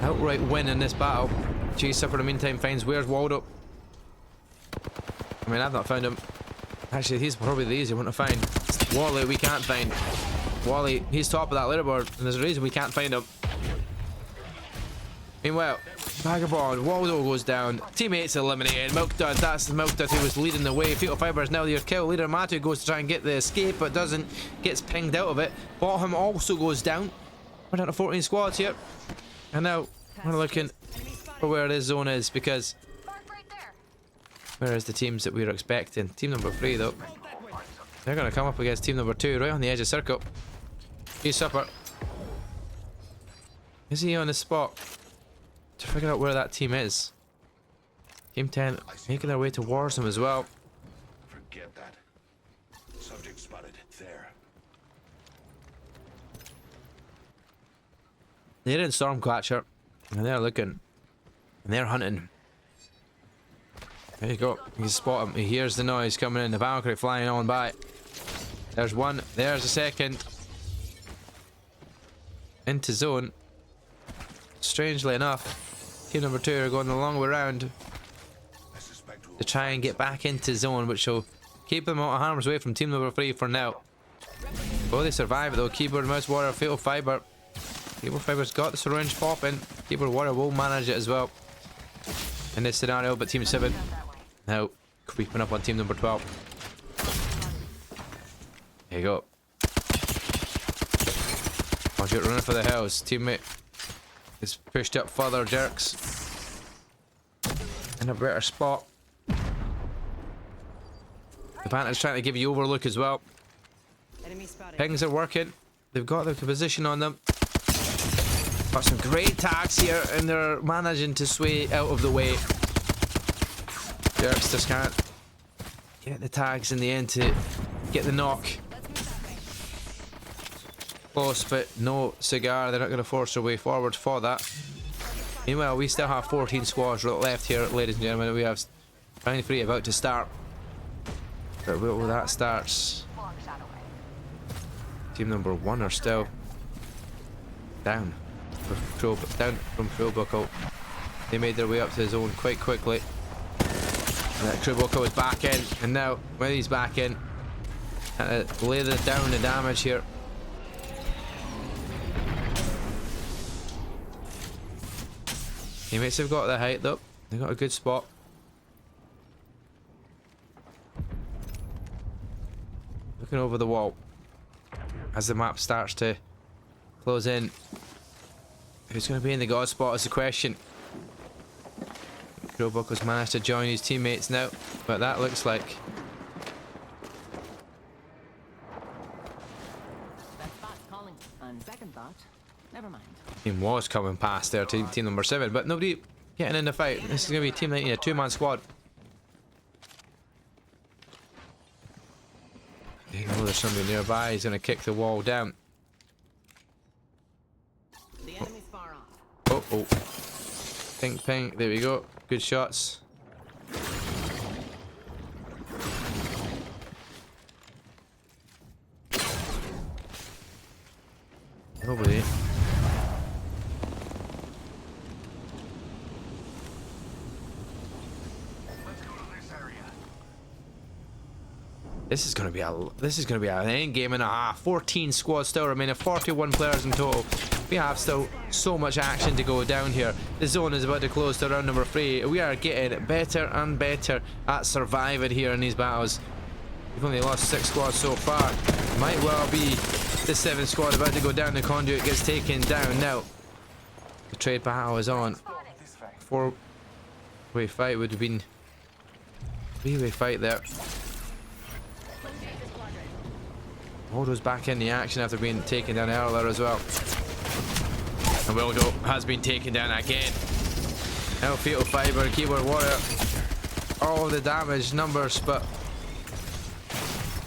outright win in this battle. Chaser for the meantime finds where's Waldo. I mean, I've not found him. Actually, he's probably the easier one to find. Wally, we can't find. Wally, he's top of that leaderboard, and there's a reason we can't find him. Meanwhile, Vagabond, Waldo goes down. Teammates eliminated. Milk Dud, that's the Milk Dud who was leading the way. Fetal Fiber is now your kill. Leader Matu goes to try and get the escape, but doesn't. Gets pinged out of it. Bottom also goes down. We're down to 14 squads here. And now, we're looking for where this zone is, because Mark right there. where is the teams that we were expecting? Team number 3 though. They're going to come up against team number 2 right on the edge of circle. He's supper. Is he on the spot to figure out where that team is? Team 10 making their way towards him as well. Forget that. Subject spotted. There. They're in Stormcatcher and they're looking and they're hunting. There you go. You can spot him. He hears the noise coming in. The Valkyrie flying on by. There's one. There's a second. Into zone. Strangely enough, team number 2 are going the long way around to try and get back into zone, which will keep them out of harm's way from team number 3 for now. Will they survive it though? Keyboard, mouse, warrior, fatal fiber. Keyboard fiber's got the syringe popping. Keyboard warrior will manage it as well in this scenario, but team 7 now creeping up on team number 12. There you go. Conjure running for the hills. Teammate is pushed up further, jerks. In a better spot. The Panther's trying to give you overlook as well. Enemy spotted. Pings are working. They've got the position on them. Got some great tags here, and they're managing to sway out of the way. Jerks just can't get the tags in the end to get the knock. Close, but no cigar. They're not going to force their way forward for that. Meanwhile, we still have 14 squads left here, ladies and gentlemen. We have round 3 about to start. But when that starts, team number 1 are still down from Pro Buckle. They made their way up to the zone quite quickly. And that Crew Buckle is back in, and now when he's back in, lay down the damage here. Teammates have got the height though. They've got a good spot. Looking over the wall as the map starts to close in. Who's going to be in the god spot is the question. Crowbuck has managed to join his teammates now, but that looks like That spot's calling. On second thought, never mind. team was coming past there to team number 7, but nobody getting in the fight. This is going to be team 19, a 2-man squad. They know there's somebody nearby. He's going to kick the wall down. The enemy's far off. Oh, oh. Pink, pink. There we go. Good shots. Nobody. This is gonna be an end game and a half. 14 squads still remaining, 41 players in total. We have still so much action to go down here. The zone is about to close to round number 3. We are getting better and better at surviving here in these battles. We've only lost 6 squads so far. Might well be the 7th squad about to go down. The conduit gets taken down now. The trade battle is on. 4-way fight would have been 3-way fight there. Waldo's back in the action after being taken down earlier as well. And Waldo has been taken down again. Now Fatal Fiber, Keyboard Warrior. All the damage numbers, but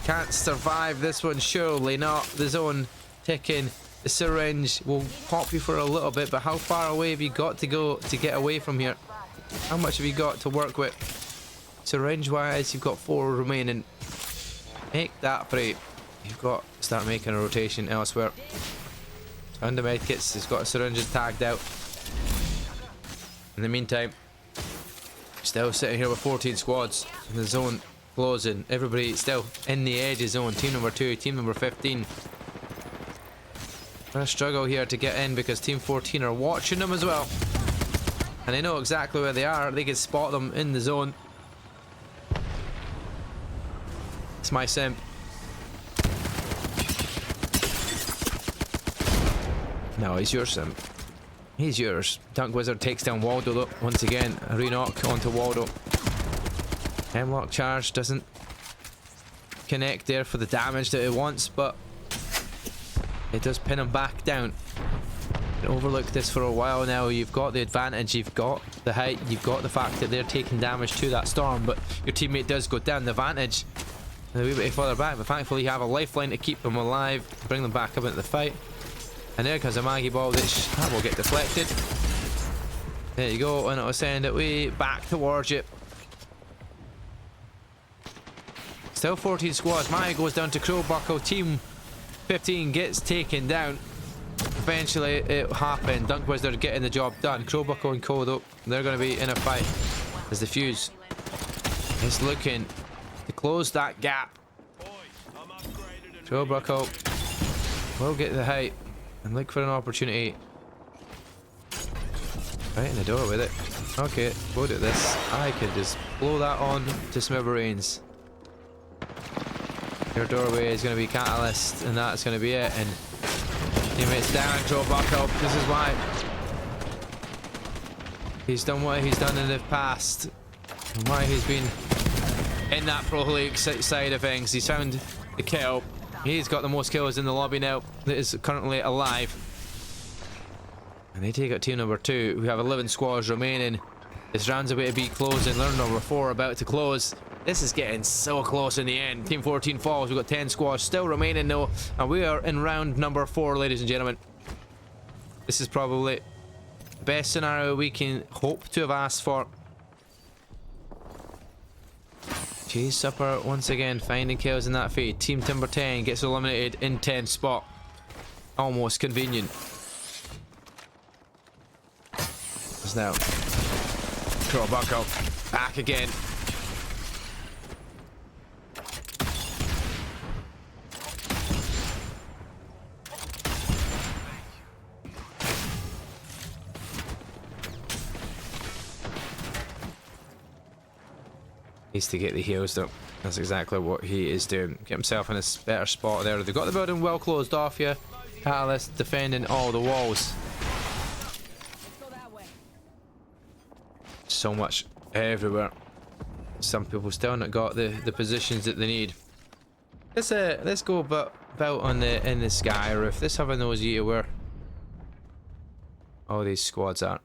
can't survive this one, surely not. The zone ticking. The syringe will pop you for a little bit, but how far away have you got to go to get away from here? How much have you got to work with? Syringe wise, you've got 4 remaining. Make that free. You've got to start making a rotation elsewhere. And the medkits, he's got syringes tagged out. In the meantime, still sitting here with 14 squads in the zone closing. Everybody still in the edge of zone. Team number 2, team number 15. Gonna struggle here to get in because team 14 are watching them as well. And they know exactly where they are. They can spot them in the zone. It's my simp. No, he's your simp. He's yours. Dunk Wizard takes down Waldo though. Once again, a re-knock onto Waldo. Hemlock charge doesn't connect there for the damage that it wants, but it does pin him back down. Overlook this for a while now. You've got the advantage, you've got the height, you've got the fact that they're taking damage to that storm, but your teammate does go down. The advantage a wee bit further back, but thankfully you have a lifeline to keep them alive, bring them back up into the fight. And there comes a Maggie ball that will get deflected. There you go, and it'll send it way back towards you. Still 14 squads. Maggie goes down to Crowbuckle. Team 15 gets taken down. Eventually it happened. Dunk Wizard getting the job done. Crowbuckle and Kodo, they're going to be in a fight as the Fuse is looking to close that gap. Crowbuckle will get the height and look for an opportunity. Right in the door with it. Okay, look at this. I could just blow that on to smithereens. Your doorway is going to be catalyst, and that's going to be it. And teammates down, Crowbuckle. This is why he's done what he's done in the past, and why he's been in that Pro League side of things. He's found the kill. He's got the most kills in the lobby now that is currently alive. And they take out team number 2. We have 11 squads remaining. This round's about to be closing. Round number 4 about to close. This is getting so close in the end. Team 14 falls. We've got 10 squads still remaining though. And we are in round number 4, ladies and gentlemen. This is probably the best scenario we can hope to have asked for. Cheese Supper once again finding kills in that feed. Team Timber 10 gets eliminated in 10th spot. Almost convenient. There's now Crowbuckle back again. Needs to get the heals though. That's exactly what he is doing. Get himself in a better spot there. They've got the building well closed off here. Catalyst defending all the walls. So much everywhere. Some people still not got the positions that they need. Let's go about on in the sky roof. Let's have a nosy at where all these squads are.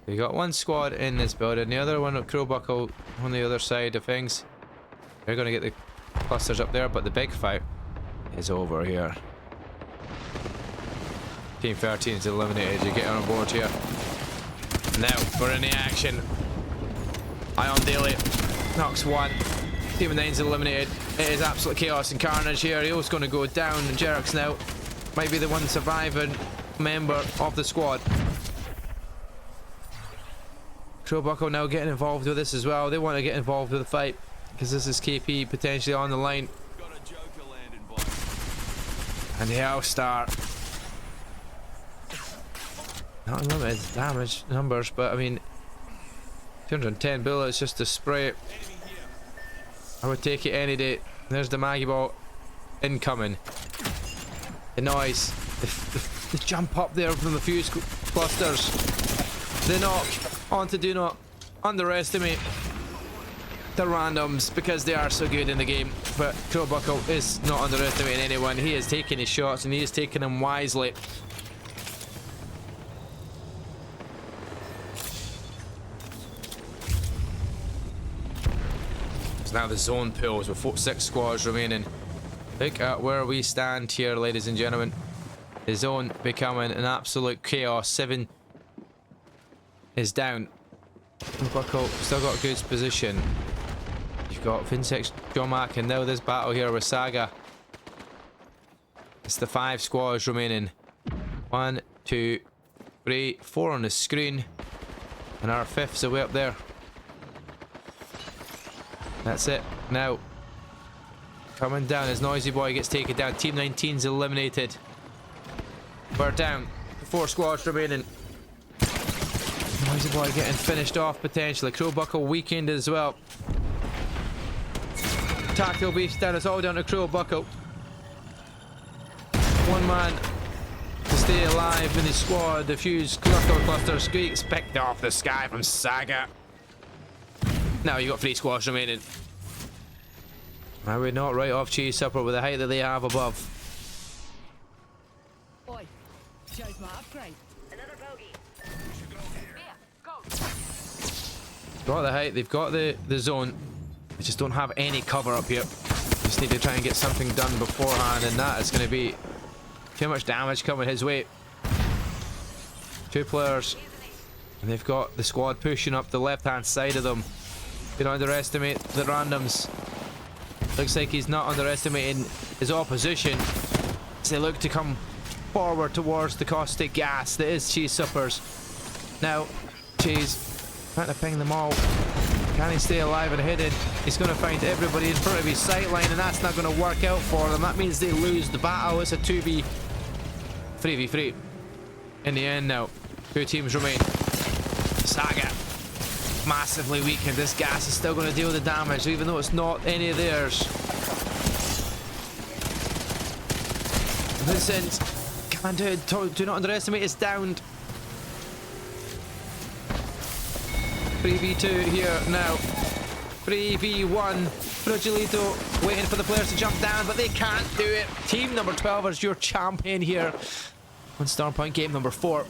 We got one squad in this building, the other one at Crowbuckle on the other side of things. They're gonna get the clusters up there, but the big fight is over here. Team 13 is eliminated. You get on board here. Now we're in the action. Ion Daily knocks one. Team 9 is eliminated. It is absolute chaos and carnage here. He's going to go down, and Jerks now might be the one surviving member of the squad. Crowbuckle now getting involved with this as well. They want to get involved with the fight because this is KP potentially on the line. And the Hellstar. Not unlimited damage numbers, but I mean 210 bullets just to spray it. I would take it any day. There's the Maggie ball incoming. The noise, the jump up there from the fuse clusters. The knock onto do not underestimate the randoms because they are so good in the game. But Crowbuckle is not underestimating anyone. He is taking his shots and he is taking them wisely. Now the zone pulls with 6 squads remaining. Look at where we stand here, ladies and gentlemen. The zone becoming an absolute chaos. 7 is down. Buckle still got a good position. You've got Vincex, Jomac, and now this battle here with Saga. It's the 5 squads remaining. 1, 2, 3, 4 on the screen. And our 5th's away up there. That's it. Now, coming down as Noisy Boy gets taken down. Team 19's eliminated. We're down. 4 squads remaining. Noisy Boy getting finished off potentially. Crowbuckle weakened as well. Tactical beast down. It's all down to Crowbuckle. One man stay alive in his squad. The fuse cluster squeaks picked off the sky from Saga. Now you got 3 squads remaining. I would not write off Cheese Supper with the height that they have above. Oi, shows my upgrade. Another bogey. Got the height, they've got the zone. They just don't have any cover up here. Just need to try and get something done beforehand, and that is going to be too much damage coming his way. 2 players, and they've got the squad pushing up the left-hand side of them. Don't underestimate the randoms. Looks like he's not underestimating his opposition as they look to come forward towards the caustic gas that is Cheese Suppers. Now, Cheese trying to ping them all. Can he stay alive and hidden? He's going to find everybody in front of his sight line, and that's not going to work out for them. That means they lose the battle. It's a 3v3 in the end now. 2 teams remain. Saga massively weakened. This gas is still going to deal the damage, even though it's not any of theirs. Vincent, can't do not underestimate his downed. 3v2 here now. 3v1. Fragilito waiting for the players to jump down, but they can't do it. Team number 12 is your champion here on Star Point game number 4.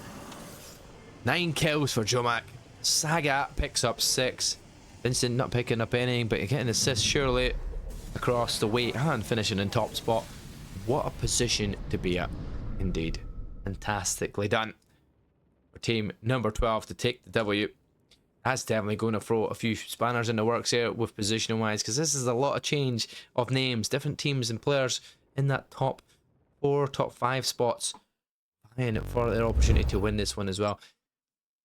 9 kills for Jomak. Saga picks up 6. Vincent not picking up anything, but getting assists surely across the way and finishing in top spot. What a position to be at. Indeed. Fantastically done for team number 12 to take the W. That's definitely going to throw a few spanners in the works here with positioning wise, because this is a lot of change of names, different teams and players in that top 4, top 5 spots vying for their opportunity to win this one as well.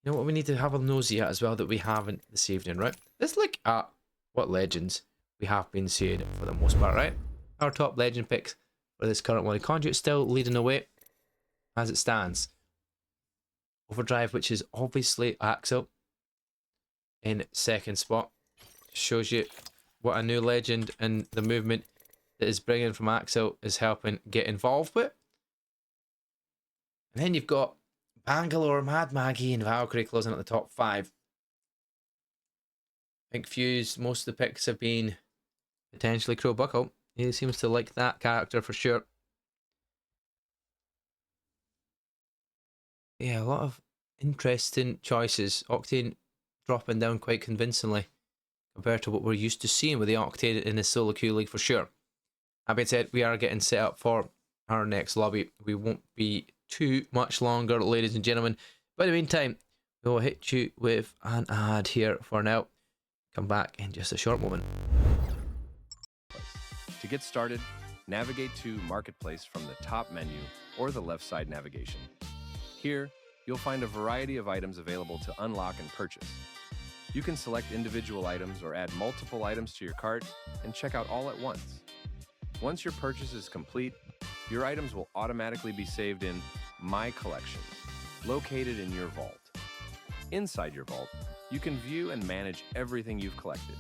You know what we need to have a nosy at as well that we haven't this evening, right? Let's look at what legends we have been seeing for the most part, right? Our top legend picks for this current one. Conduit still leading the way as it stands. Overdrive, which is obviously Axel, in 2nd spot. Shows you what a new legend and the movement that is bringing from Axel is helping get involved with. And then you've got Bangalore, Mad Maggie, and Valkyrie closing at the top 5. I think Fuse, most of the picks have been potentially Crow Buckle. He seems to like that character for sure. Yeah, a lot of interesting choices. Octane dropping down quite convincingly compared to what we're used to seeing with the Octane in the solo queue league for sure. That being said, we are getting set up for our next lobby. We won't be too much longer, ladies and gentlemen. But in the meantime, we will hit you with an ad here for now. Come back in just a short moment. To get started, navigate to Marketplace from the top menu or the left side navigation. Here, you'll find a variety of items available to unlock and purchase. You can select individual items or add multiple items to your cart and check out all at once. Once your purchase is complete, your items will automatically be saved in My Collection, located in your vault. Inside your vault, you can view and manage everything you've collected.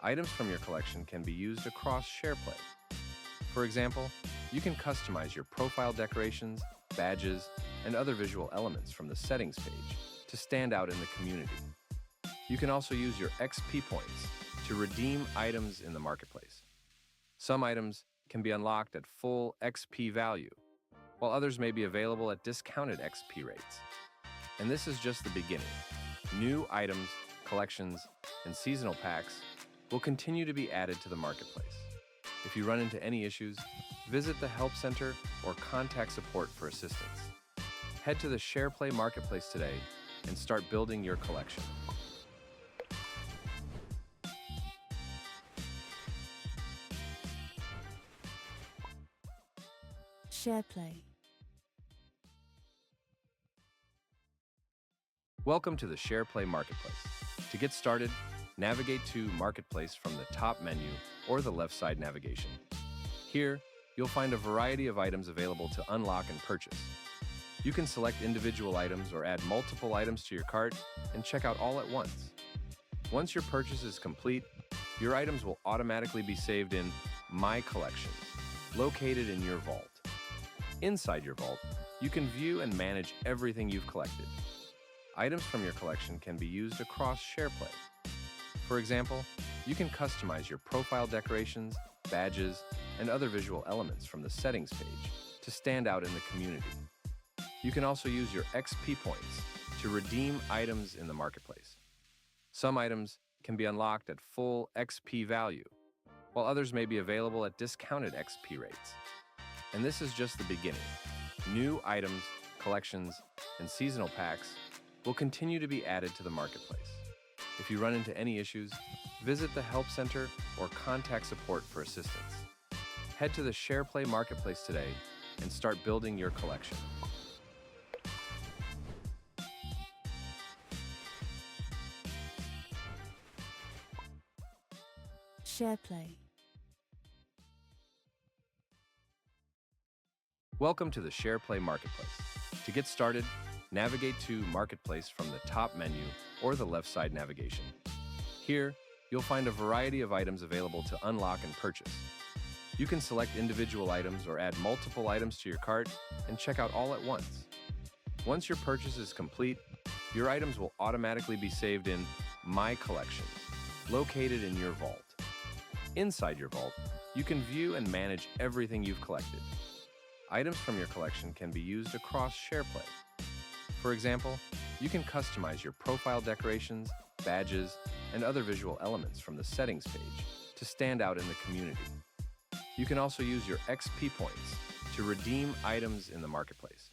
Items from your collection can be used across Shareplay. For example, you can customize your profile decorations, badges, and other visual elements from the settings page to stand out in the community. You can also use your XP points to redeem items in the marketplace. Some items can be unlocked at full XP value, while others may be available at discounted XP rates. And this is just the beginning. New items, collections, and seasonal packs will continue to be added to the marketplace. If you run into any issues, visit the Help Center or contact support for assistance. Head to the Shareplay Marketplace today and start building your collection. Shareplay. Welcome to the Shareplay Marketplace. To get started, navigate to Marketplace from the top menu or the left side navigation. Here, you'll find a variety of items available to unlock and purchase. You can select individual items or add multiple items to your cart and check out all at once. Once your purchase is complete, your items will automatically be saved in My Collection, located in your vault. Inside your vault, you can view and manage everything you've collected. Items from your collection can be used across Shareplay. For example, you can customize your profile decorations, badges, and other visual elements from the settings page to stand out in the community. You can also use your XP points to redeem items in the marketplace. Some items can be unlocked at full XP value, while others may be available at discounted XP rates. And this is just the beginning. New items, collections, and seasonal packs will continue to be added to the marketplace. If you run into any issues, visit the Help Center or contact support for assistance. Head to the Shareplay Marketplace today and start building your collection. Shareplay. Welcome to the Shareplay Marketplace. To get started, navigate to Marketplace from the top menu or the left side navigation. Here, you'll find a variety of items available to unlock and purchase. You can select individual items or add multiple items to your cart and check out all at once. Once your purchase is complete, your items will automatically be saved in My Collections, located in your vault. Inside your vault, you can view and manage everything you've collected. Items from your collection can be used across Shareplay. For example, you can customize your profile decorations, badges, and other visual elements from the settings page to stand out in the community. You can also use your XP points to redeem items in the marketplace.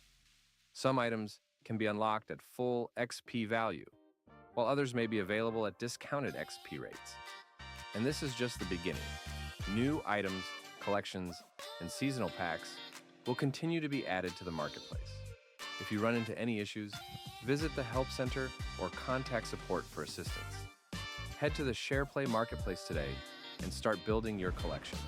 Some items can be unlocked at full XP value, while others may be available at discounted XP rates. And this is just the beginning. New items, collections, and seasonal packs will continue to be added to the marketplace. If you run into any issues, visit the Help Center or contact support for assistance. Head to the Shareplay Marketplace today and start building your collection.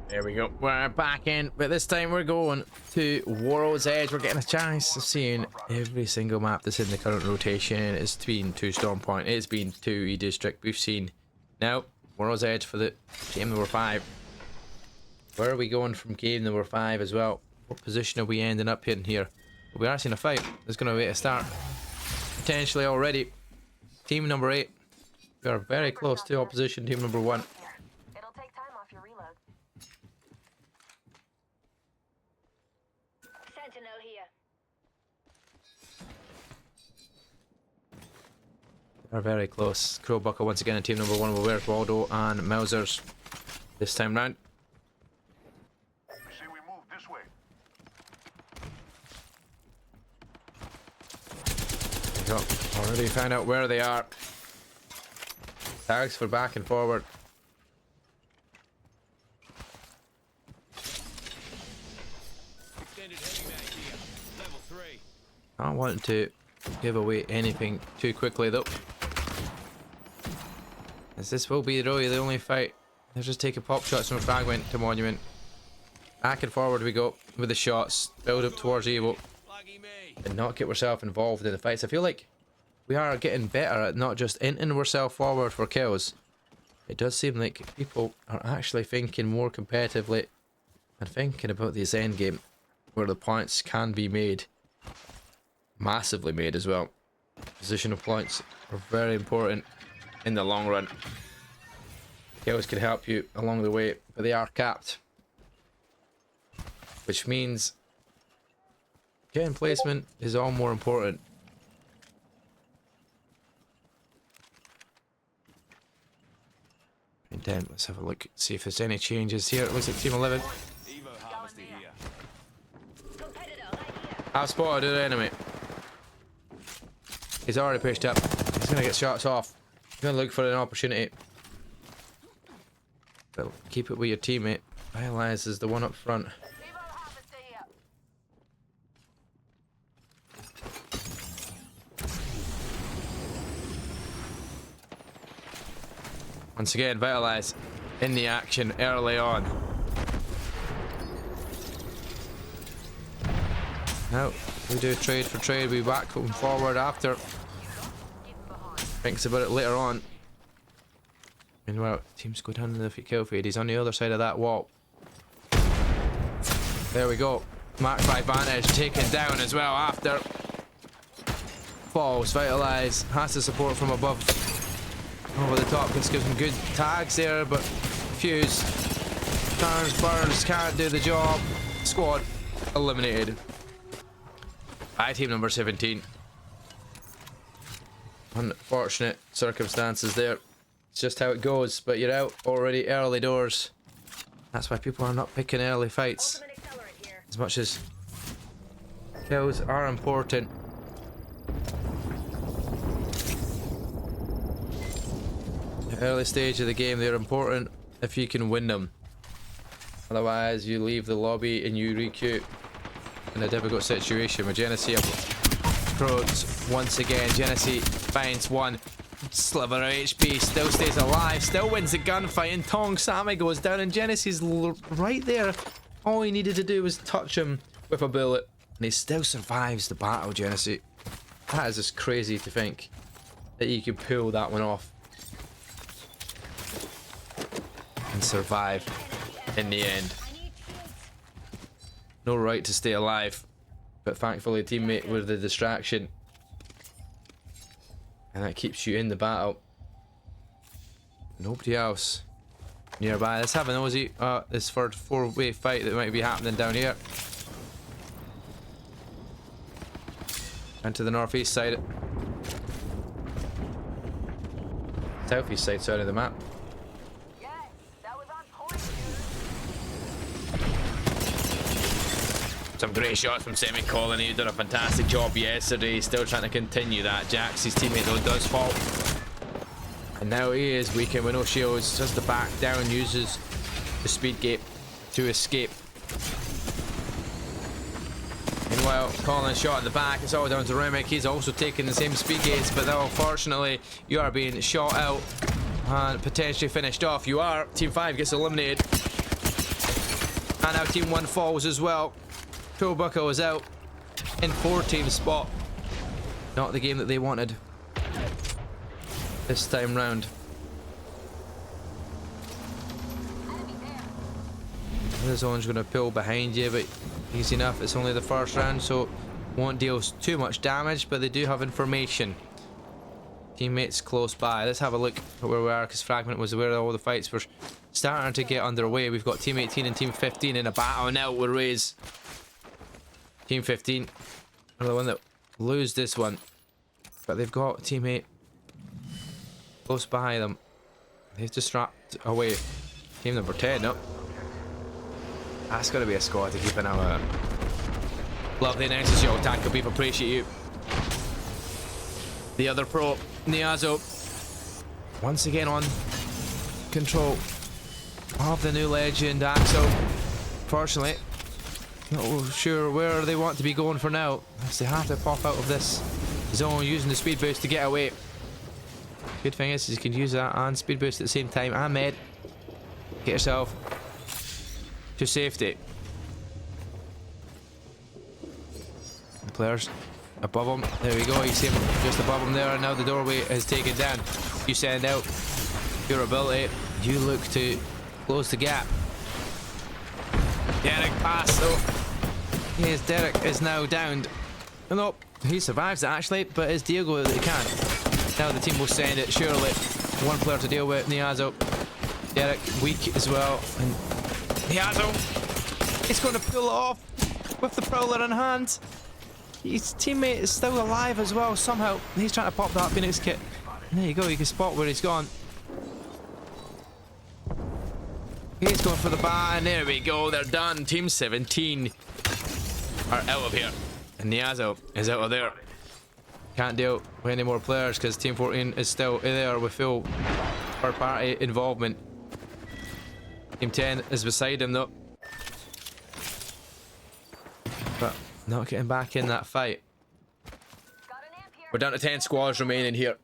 There we go. We're back in, but this time we're going to World's Edge. We're getting a chance of seeing every single map that's in the current rotation. It's been 2 Stormpoint, it's been 2 E-District. We've seen now World's Edge for the game number 5. Where are we going from game number 5 as well? What position are we ending up in here? We are seeing a fight. There's going to be a start potentially already. Team number 8. We are very close to opposition team number 1. It'll take time off your reload. Sentinel here. Are very close. Crowbuckle once again in team number 1 will wear Waldo and Mausers this time round. Say we move this way. There we go. Already found out where they are. Tags for back and forward. Extended heavy mag here. Level 3. Not wanting to give away anything too quickly though, as this will be really the only fight. They're just taking pop shots from Fragment to Monument. Back and forward we go with the shots. Build up towards Evo Lucky me. and not get yourself involved in the fights. I feel like we are getting better at not just inting ourselves forward for kills. It does seem like people are actually thinking more competitively And thinking about this end game, where the points can be made, massively made as well. Positional points are very important in the long run. Kills can help you along the way, but they are capped, which means getting placement is all more important. And then let's have a look, see if there's any changes here. It looks like Team 11. Evo harvester here. I've spotted an enemy. He's already pushed up. He's gonna get shots off. He's gonna look for an opportunity. But keep it with your teammate. Elias is the one up front. Evo harvester here. Once again, Vitalize in the action early on. Now, we do trade for trade. We back and forward after. Thinks about it later on. Meanwhile, teams go down to the kill feed. He's on the other side of that wall. There we go. Mark by Vantage taken down as well after. Falls, Vitalize, has the support from above. Over the top, this gives him good tags there, but Fuse, turns, burns, can't do the job. Squad eliminated. By team number 17. Unfortunate circumstances there. It's just how it goes, but you're out already early doors. That's why people are not picking early fights. As much as kills are important. The early stage of the game, they're important if you can win them. Otherwise, you leave the lobby and you requeue in a difficult situation. With Genesee approach once again. Genesee finds one sliver of HP, still stays alive, still wins the gunfight, and Tong Sammy goes down, and Genesee's right there. All he needed to do was touch him with a bullet, and he still survives the battle. Genesee, that is just crazy to think that you can pull that one off and survive in the end. No right to stay alive, but thankfully teammate with the distraction, and that keeps you in the battle. Nobody else nearby. Let's have a nosy. This third four-way fight that might be happening down here. And to the northeast side. Southeast side, sorry, of the map. Yes, that was on point, dude. Some great shots from Semicolon. He did a fantastic job yesterday. He's still trying to continue that. Jax, his teammate, though, does fall. And now he is weakened with no shields. Just to back down, uses the speed gate to escape. Meanwhile, Colin shot in the back. It's all down to Remick. He's also taking the same speed gates, but though, unfortunately, you are being shot out and potentially finished off. You are. Team 5 gets eliminated. And now Team 1 falls as well. Pool Bucko is out in 4-team spot. Not the game that they wanted this time round. This one's going to pull behind you, but easy enough. It's only the first round, so won't deal too much damage, but they do have information. Teammates close by. Let's have a look at where we are, because Fragment was where all the fights were starting to get underway. We've got Team 18 and Team 15 in a battle now with Raze. Team 15 are the one that lose this one, but they've got a teammate close by them. They've just strapped away. Team number 10 up. That's got to be a squad to keep an eye on. Love the announcers, yo. Tackle beef, appreciate you. The other pro, Niazo, once again on control of the new legend Axel. Fortunately, not sure where they want to be going for now, as they have to pop out of this zone using the speed boost to get away. Good thing is you can use that and speed boost at the same time, and med. Get yourself to safety. Players above him. There we go. You see him just above him there. Now the doorway is taken down. You send out your ability. You look to close the gap. Derek pass though. Yes, Derek is now downed. Oh, no, he survives it actually, but it's Diego that he can't. Now the team will send it, surely. One player to deal with, Niazo. Derek weak as well. And Niazo, he's going to pull it off with the prowler in hand. His teammate is still alive as well somehow. He's trying to pop that Phoenix kit. And there you go, you can spot where he's gone. He's going for the bar, and there we go, they're done. Team 17 are out of here. And Niazo is out of there. Can't deal with any more players because Team 14 is still there with full third party involvement. Team 10 is beside him though. But not getting back in that fight. We're down to 10 squads remaining here.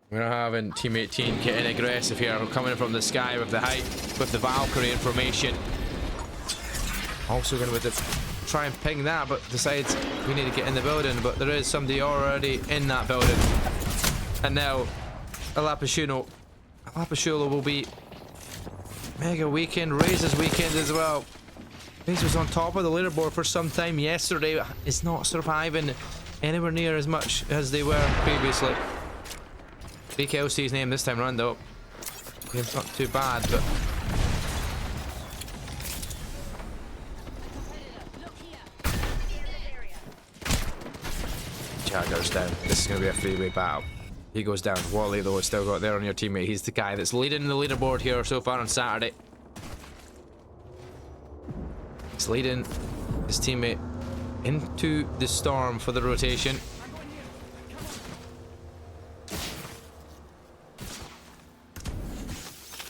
We're having Team 18 getting aggressive here. We're coming from the sky with the height, with the Valkyrie information. Also going to try and ping that, but decides we need to get in the building. But there is somebody already in that building. And now, Lapashulo will be mega weekend, Razor's weekend as well. Raze was on top of the leaderboard for some time yesterday. It's not surviving anywhere near as much as they were previously. BKLC's name this time around though. It's not too bad, but Jagger's down. This is going to be a three-way battle. He goes down. Wally though is still got there on your teammate. He's the guy that's leading the leaderboard here so far on Saturday. He's leading his teammate into the storm for the rotation.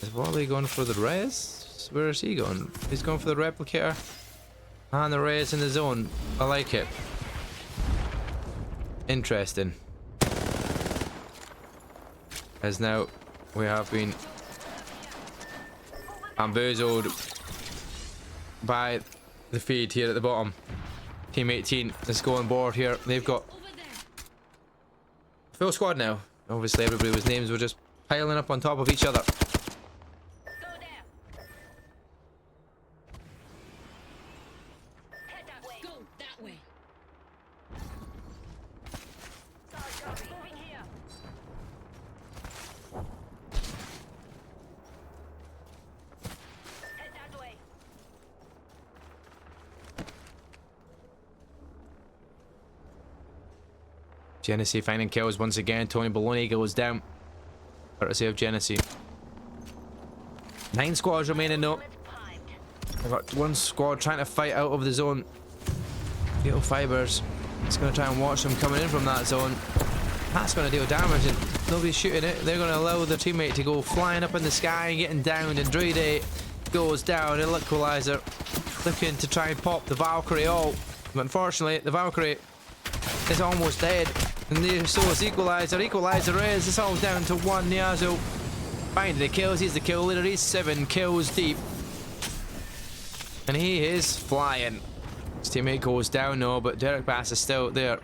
Is Wally going for the res? Where is he going? He's going for the replicator and the res in the zone. I like it. Interesting. As now we have been bamboozled by the feed here at the bottom. Team 18 is going board here. They've got full squad now. Obviously everybody's names were just piling up on top of each other. Genesee finding kills once again. Tony Baloney goes down. Courtesy of Genesee. 9 squads remaining though. I've got 1 squad trying to fight out of the zone. Fatal Fibers. It's going to try and watch them coming in from that zone. That's going to deal damage and nobody's shooting it. They're going to allow their teammate to go flying up in the sky and getting downed. And Druide goes down. An Equalizer looking to try and pop the Valkyrie all. But unfortunately, the Valkyrie is almost dead. And there so is Equalizer. Equalizer is. It's all down to 1. Niazo finding the kills. He's the kill leader. He's 7 kills deep. And he is flying. His teammate goes down now, but Derek Bass is still there.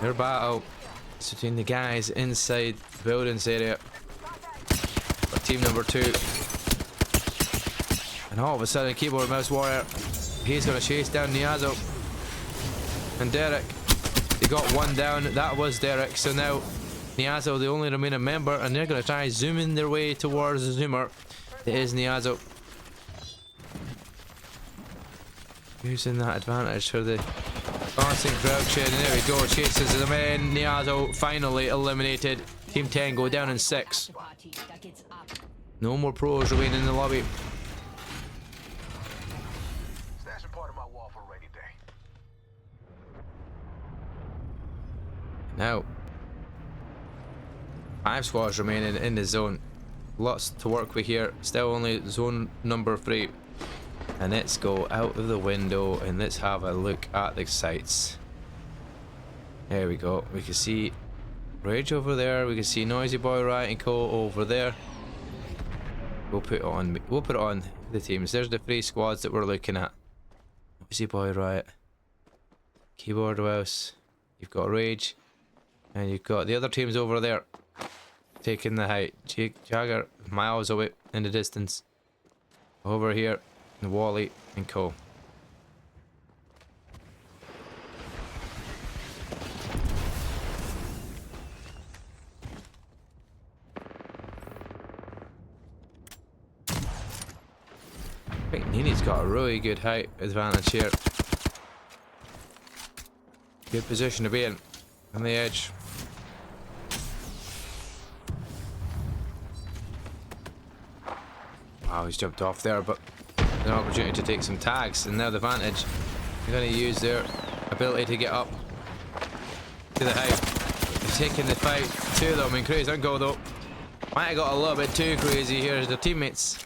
Their battle is between the guys inside the buildings area. For team number 2. And all of a sudden, Keyboard Mouse Warrior, he's going to chase down Niazo. And Derek, they got 1 down. That was Derek. So now Niazo, the only remaining member, and they're going to try zooming their way towards the zoomer. It is Niazo. Using that advantage for the constant crouching. And there we go. Chases them in. Niazo finally eliminated. Team 10 go down in 6. No more pros remain in the lobby. Now, 5 squads remaining in the zone. Lots to work with here. Still only zone number 3. And let's go out of the window and let's have a look at the sites. There we go. We can see Rage over there. We can see Noisy Boy Riot and Co over there. We'll put it on the teams. There's the 3 squads that we're looking at. Noisy Boy Riot, Keyboard Mouse. You've got Rage. And you've got the other teams over there taking the height. Jagger miles away in the distance. Over here, Wally and Co. I think Nini's got a really good height advantage here. Good position to be in on the edge. Wow, he's jumped off there, but an opportunity to take some tags, and now the advantage. They're going to use their ability to get up to the height. They're taking the fight to them in crazy go though. Might have got a little bit too crazy here as their teammates.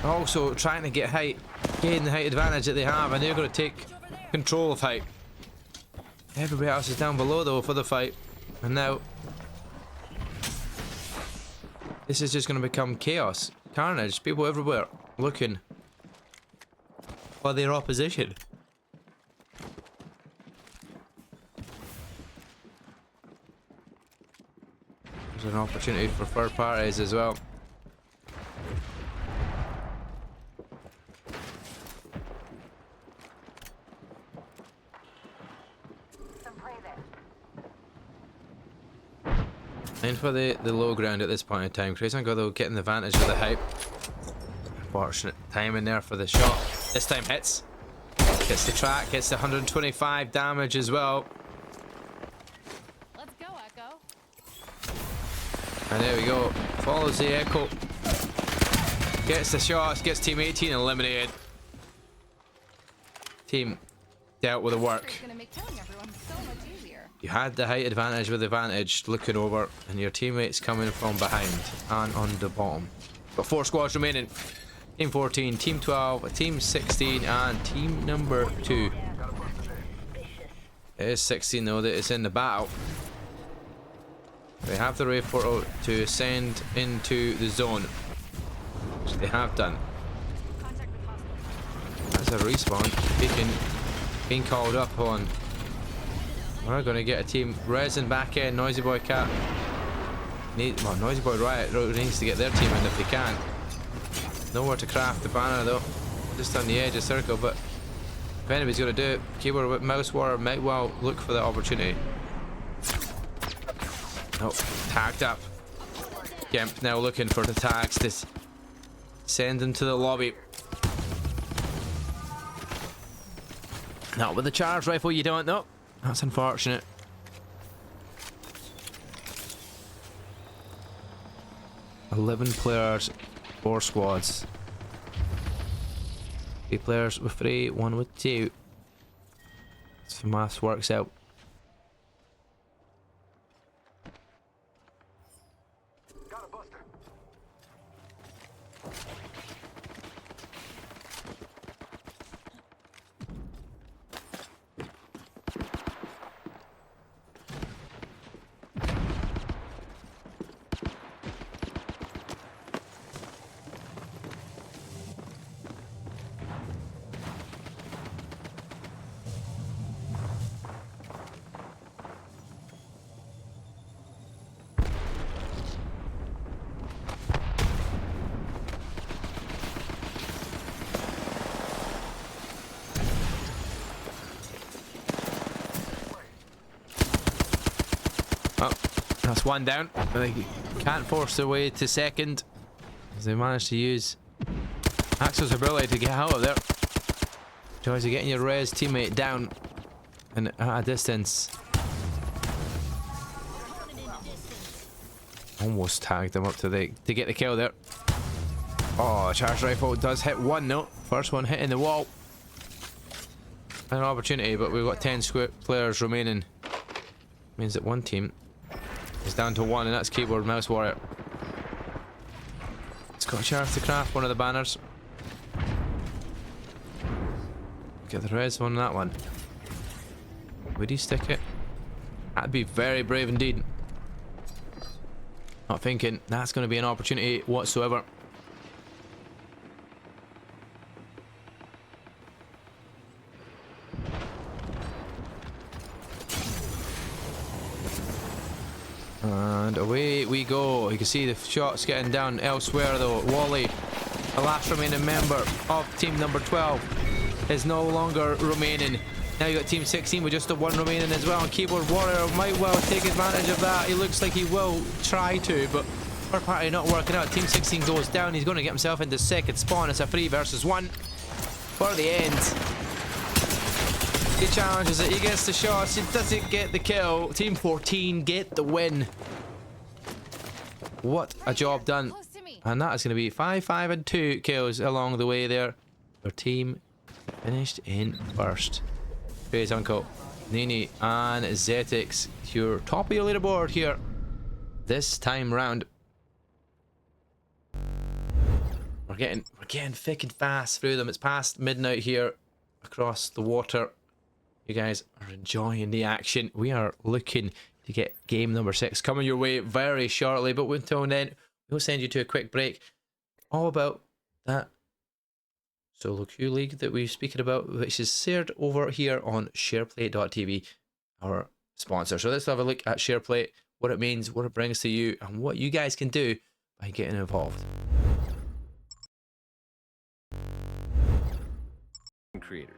Also trying to get height, gain the height advantage that they have, and they're going to take control of height. Everybody else is down below though for the fight, and now this is just going to become chaos, carnage, people everywhere looking for their opposition. There's an opportunity for third parties as well. Some prey there. And for the low ground at this point in time, Crazy Uncle getting the advantage of the hype. Fortunate timing there for the shot. This time hits. Gets the track, gets the 125 damage as well. Let's go, Echo. And there we go. Follows the echo. Gets the shots, gets team 18 eliminated. Team dealt with the work. It's gonna make killing everyone so much easier. You had the height advantage with advantage looking over, and your teammates coming from behind and on the bottom. Got 4 squads remaining. Team 14, Team 12, Team 16, and Team number 2. It is 16 though that is in the battle. They have the ray portal to ascend into the zone, which they have done. That's a respawn. Being called up on. We're going to get a team resin back in. Noisy Boy Cat. Well, Noisy Boy Riot needs to get their team in if they can. Nowhere to craft the banner though. Just on the edge of circle, but if anybody's going to do it, keyboard with mouse warrior might well look for the opportunity. Oh, tagged up. Gemp now looking for the tags to send them to the lobby. Not with the charge rifle, you don't know. That's unfortunate. "11 players, 4 squads. 3 players with 3, 1 with 2. So maths works out. Oh, that's one down. But they can't force their way to second, as they managed to use Axel's ability to get out of there. Joys of getting your res teammate down and at a distance. Almost tagged him up to get the kill there. Oh, charge rifle does hit one note. First one hitting the wall. An opportunity, but we've got 10 players remaining. Means that one team is down to 1, and that's keyboard mouse warrior. It's got a chance to craft one of the banners. Get the res on that one. Would he stick it? That'd be very brave indeed. Not thinking that's going to be an opportunity whatsoever. And away we go. You can see the shots getting down elsewhere though. Wally The last remaining member of team number 12 is no longer remaining. Now you got team 16 with just the one remaining as well. And Keyboard Warrior might well take advantage of that. He looks like he will try to, but our party not working out. Team 16 goes down. He's going to get himself into second spawn. It's a 3 versus 1 for the end. He challenges it. He gets the shots. He doesn't get the kill. Team 14 get the win. What a job done. Close to me. And that is going to be 5, 5, and 2 kills along the way there. Our team finished in first. Praise Uncle, Nini, and Zetix. You're top of your leaderboard here this time round. We're getting thick and fast through them. It's past midnight here across the water. You guys are enjoying the action. We are looking to get game number 6 coming your way very shortly. But until then, we'll send you to a quick break. All about that solo queue league that we're speaking about, which is shared over here on Shareplay.tv, our sponsor. So let's have a look at Shareplay, what it means, what it brings to you, and what you guys can do by getting involved. Creators.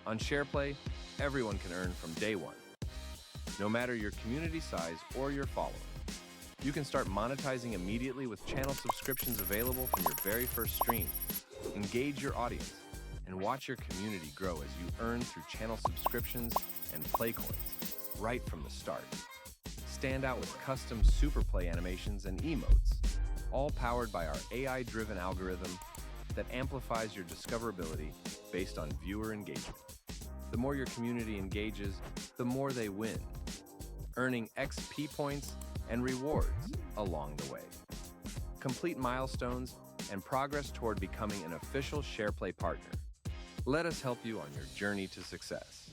On Shareplay, everyone can earn from day one, no matter your community size or your following. You can start monetizing immediately with channel subscriptions available from your very first stream. Engage your audience and watch your community grow as you earn through channel subscriptions and play coins right from the start. Stand out with custom super play animations and emotes, all powered by our AI-driven algorithm that amplifies your discoverability based on viewer engagement. The more your community engages, the more they win, earning XP points and rewards along the way. Complete milestones and progress toward becoming an official Shareplay partner. Let us help you on your journey to success.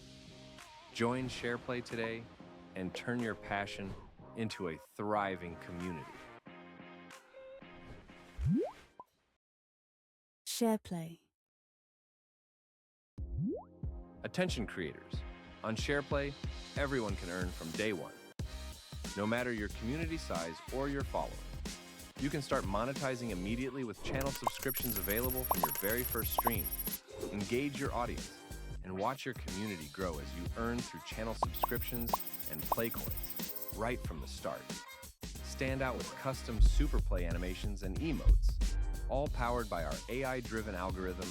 Join Shareplay today and turn your passion into a thriving community. Shareplay. Attention creators. On Shareplay, everyone can earn from day one, no matter your community size or your following. You can start monetizing immediately with channel subscriptions available from your very first stream. Engage your audience and watch your community grow as you earn through channel subscriptions and play coins right from the start. Stand out with custom super play animations and emotes, all powered by our AI-driven algorithm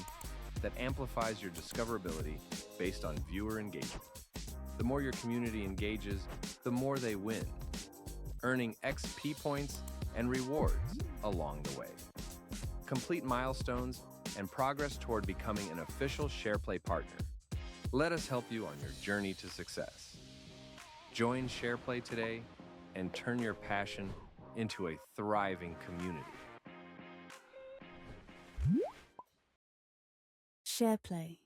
that amplifies your discoverability based on viewer engagement. The more your community engages, the more they win, earning XP points and rewards along the way. Complete milestones and progress toward becoming an official Shareplay partner. Let us help you on your journey to success. Join Shareplay today and turn your passion into a thriving community. Shareplay.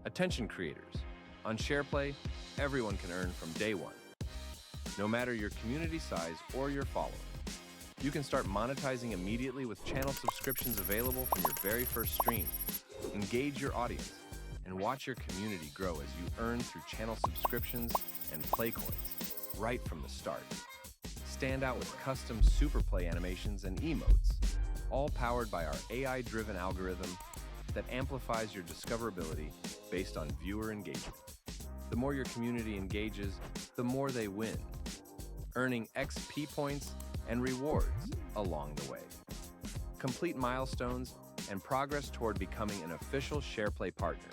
Attention creators. On Shareplay, everyone can earn from day one, no matter your community size or your following. You can start monetizing immediately with channel subscriptions available from your very first stream. Engage your audience and watch your community grow as you earn through channel subscriptions and play coins right from the start. Stand out with custom super play animations and emotes, all powered by our AI-driven algorithm that amplifies your discoverability based on viewer engagement. The more your community engages, the more they win, earning XP points and rewards along the way. Complete milestones and progress toward becoming an official Shareplay partner.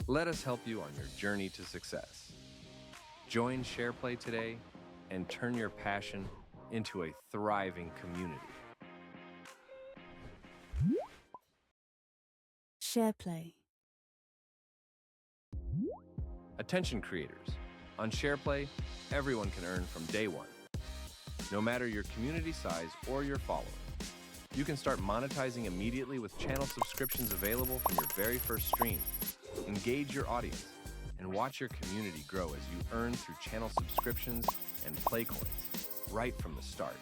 Let us help you on your journey to success. Join Shareplay today and turn your passion into a thriving community. Shareplay. Attention creators. On Shareplay, everyone can earn from day one, no matter your community size or your following. You can start monetizing immediately with channel subscriptions available from your very first stream. Engage your audience and watch your community grow as you earn through channel subscriptions and play coins right from the start.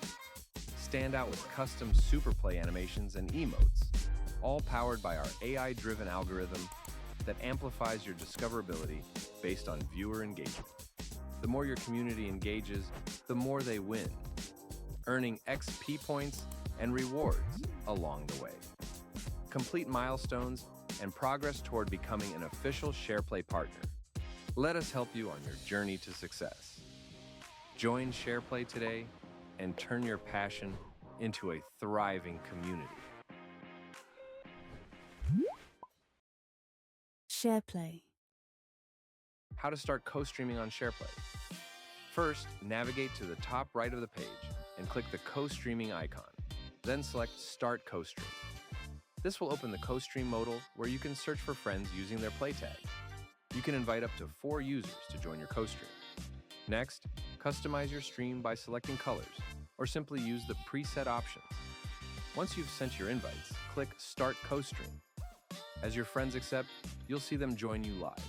Stand out with custom super play animations and emotes, all powered by our AI-driven algorithm that amplifies your discoverability based on viewer engagement. The more your community engages, the more they win, earning XP points and rewards along the way. Complete milestones and progress toward becoming an official SharePlay partner. Let us help you on your journey to success. Join SharePlay today and turn your passion into a thriving community. Shareplay. How to start co-streaming on SharePlay. First, navigate to the top right of the page and click the co-streaming icon. Then select Start Co-stream. This will open the co-stream modal where you can search for friends using their play tag. You can invite up to 4 users to join your co-stream. Next, customize your stream by selecting colors, or simply use the preset options. Once you've sent your invites, click Start Co-stream. As your friends accept, you'll see them join you live.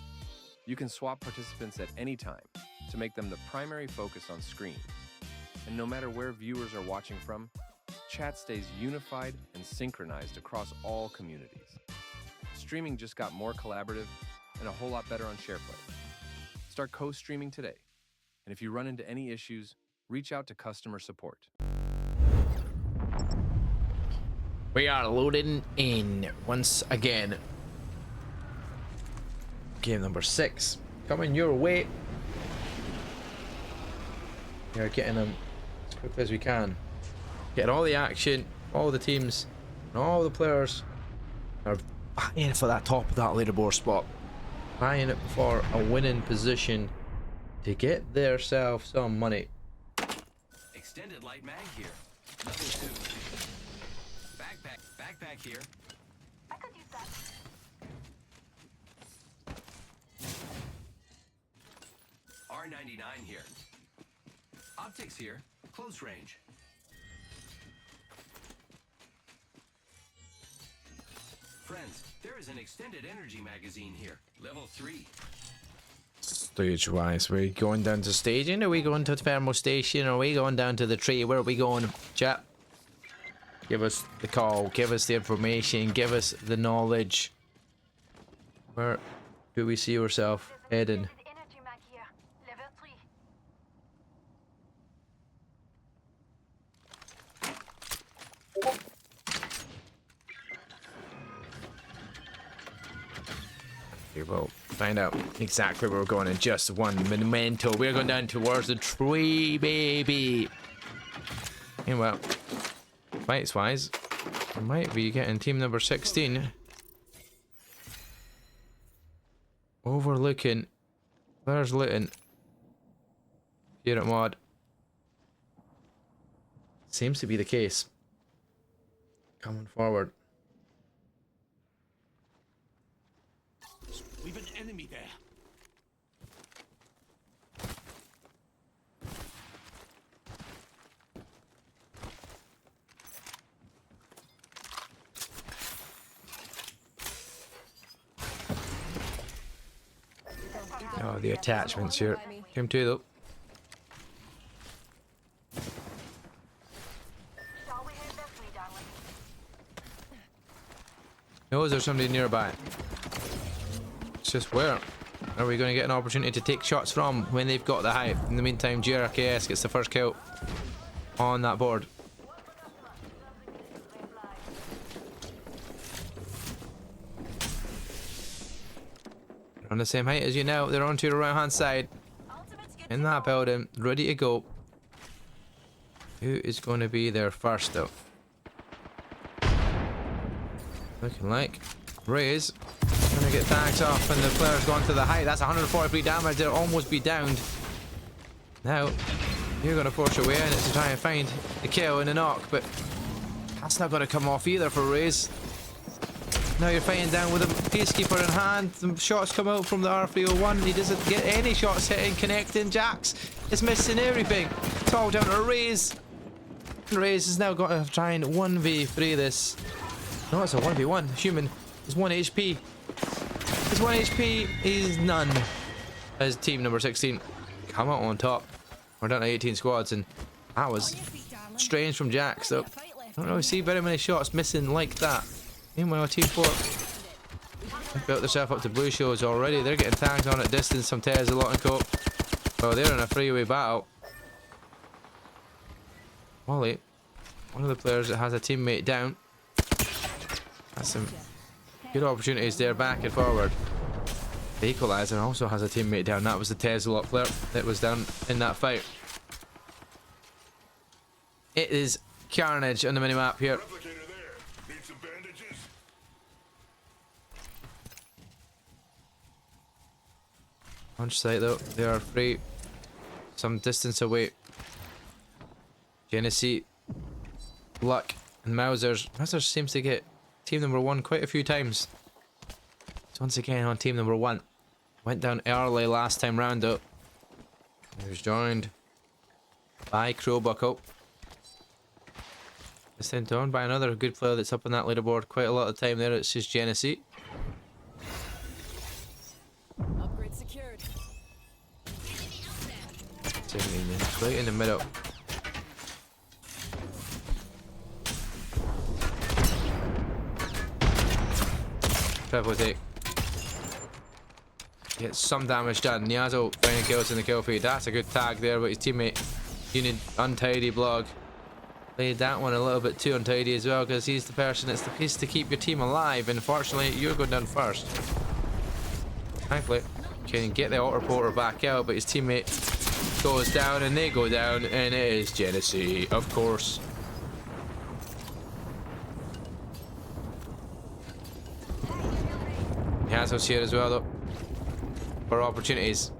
You can swap participants at any time to make them the primary focus on screen. And no matter where viewers are watching from, chat stays unified and synchronized across all communities. Streaming just got more collaborative and a whole lot better on SharePlay. Start co-streaming today. And if you run into any issues, reach out to customer support. We are loading in once again. Game number 6 coming your way. We are getting them as quickly as we can. Getting all the action, all the teams, and all the players are vying for that top of that leaderboard spot. Vying for a winning position to get themselves some money. Extended light mag here. Level 2. Backpack here. I could use that. R99 here. Optics here. Close range. Friends, there is an extended energy magazine here. Level 3. Stage wise, we going down to staging? Are we going to thermal station? Are we going down to the tree? Where are we going? Chat. Give us the call, give us the information, give us the knowledge. Where do we see ourselves heading? Energy mag here. Level 3. We will find out exactly where we're going in just one memento. We're going down towards the tree, baby. And well, fights wise, we might be getting team number 16 overlooking. There's Luton here at Mod. Seems to be the case. Coming forward. We've an enemy there. Oh, the attachments here. Him too, though. Shall we head this way, darling? No, is there somebody nearby? It's just where are we going to get an opportunity to take shots from when they've got the hype? In the meantime, GRKS gets the first kill on that board. They're on the same height as you now. They're onto your right hand side. In that building, ready to go. Who is going to be there first though? Looking like Raze gonna get tags off and the player's gone to the height. That's 143 damage. They'll almost be downed. Now you're gonna force your way in it to try and find the kill and the knock, but that's not gonna come off either for Raze. Now you're fighting down with a peacekeeper in hand. The shots come out from the R301. He doesn't get any shots hitting, connecting. Jax is missing everything. It's all down to Raze. Raze has now got to try and 1v3 this. No, it's a 1v1. Human is 1 HP. He's 1 HP. He's none. As team number 16 come out on top. We're down to 18 squads, and that was strange from Jax. So I don't really see very many shots missing like that. Meanwhile, team 4 have built themselves up to blue shows already. They're getting tagged on at distance. Some Tez, a lot and Co. Well, they're in a freeway battle. Wally one of the players that has a teammate down. That's some good opportunities there, back and forward. The equalizer also has a teammate down. That was the Tesla player that was down in that fight. It is carnage on the minimap here. Launch site though, they are free. Some distance away. Genesee, Luck, and Mausers. Mausers seems to get team number 1 quite a few times. So once again on team number 1. Went down early last time round though. He was joined by Crowbuckle. It's then joined by another good player that's up on that leaderboard quite a lot of the time there. It's just Genesee. Upgrade secured. 17 minutes, right in the middle. Triple take. Gets some damage done. Niazo finding kills in the kill feed. That's a good tag there with his teammate. You need untidy blog. Played that one a little bit too untidy as well, because he's the person that's the piece to keep your team alive. And unfortunately, you're going down first. Thankfully, can get the auto porter back out, but his teammate goes down and they go down, and it is Genesee, of course. Niazo's here as well though, for opportunities.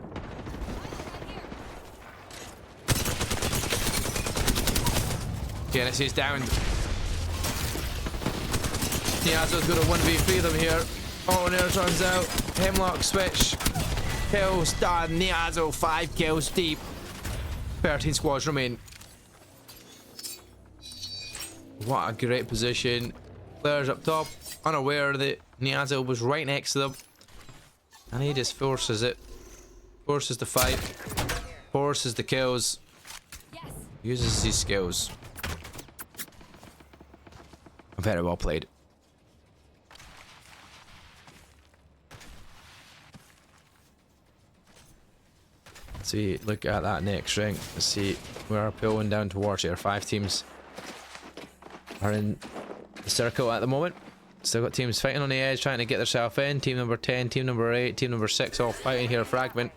Genesee's down. Niazo's got a 1v3 them here. Oh, and there runs out. Hemlock switch. Kills done. Niazo 5 kills deep. 13 squads remain. What a great position. Players up top, unaware that Niazo was right next to them. And he just forces it. Forces the fight. Forces the kills. Uses his skills. Very well played. Let's see, look at that next ring. Let's see, we're pulling down towards here. 5 teams are in the circle at the moment. Still got teams fighting on the edge, trying to get themselves in. Team number 10, team number 8, team number 6 all fighting here. Fragment.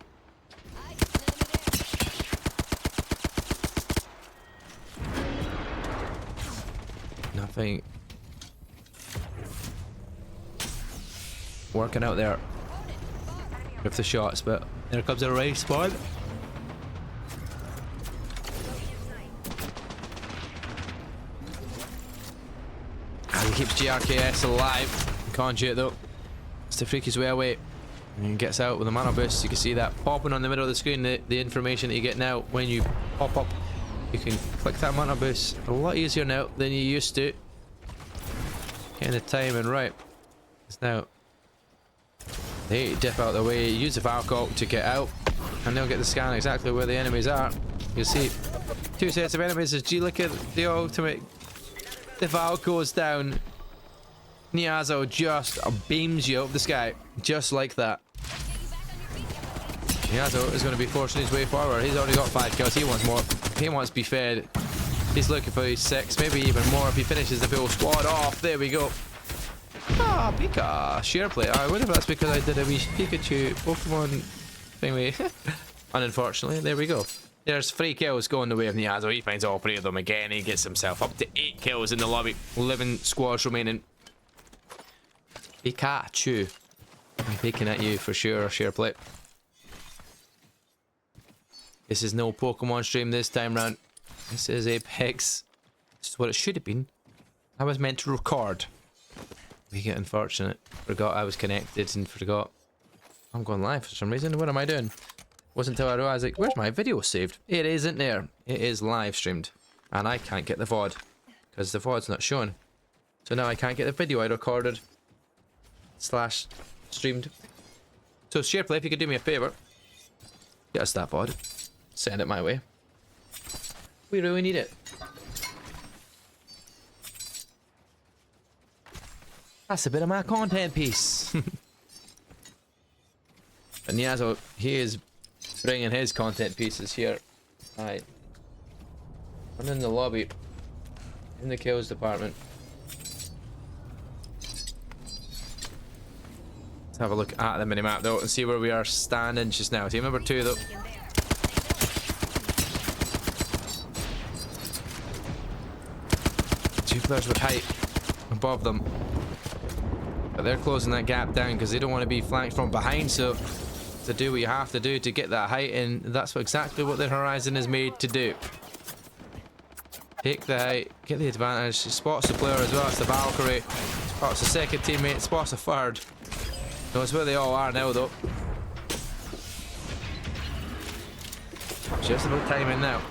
Nothing working out there with the shots, but there comes a race spawn. And he keeps GRKS alive. Conjure though. It's the freak his way away. And he gets out with a mana boost. You can see that popping on the middle of the screen, the information that you get now when you pop up. You can click that mana boost a lot easier now than you used to. Getting the timing right. It's now they dip out the way, use the Valkyrie to get out, and they'll get the scan exactly where the enemies are. You see 2 sets of enemies as G look at the ultimate. The Valkyrie goes down. Niazo just beams you up the sky, just like that. Niazo is going to be forcing his way forward. He's already got 5 kills. He wants more. He wants to be fed. He's looking for his 6, maybe even more if he finishes the full squad off. There we go. Ah, Pika. Shareplay. I wonder if that's because I did a wee Pikachu Pokemon thingy. And unfortunately, there we go. There's 3 kills going the way of Niazo. He finds all 3 of them again. He gets himself up to 8 kills in the lobby. 11 squads remaining. Pikachu. I'm peeking at you for sure, Shareplay. This is no Pokemon stream this time round. This is Apex. This is what it should have been. I was meant to record. We get unfortunate. Forgot I was connected and forgot. I'm going live for some reason. What am I doing? Wasn't until I realized, like, where's my video saved? It isn't there. It is live streamed. And I can't get the VOD. Because the VOD's not shown. So now I can't get the video I recorded. / streamed. So Shareplay, if you could do me a favour. Get us that VOD. Send it my way. We really need it. That's a bit of my content piece. And Niazo, he is bringing his content pieces here. Right. I'm in the lobby. in the kills department. Let's have a look at the minimap though and see where we are standing just now. Team number 2 though. Two players with height above them. But they're closing that gap down because they don't want to be flanked from behind, so to do what you have to do to get that height, and that's exactly what the Horizon is made to do. Take the height, get the advantage, spots the player as well, it's the Valkyrie, spots the second teammate, spots the third. Knows where they all are now though. Just about timing now.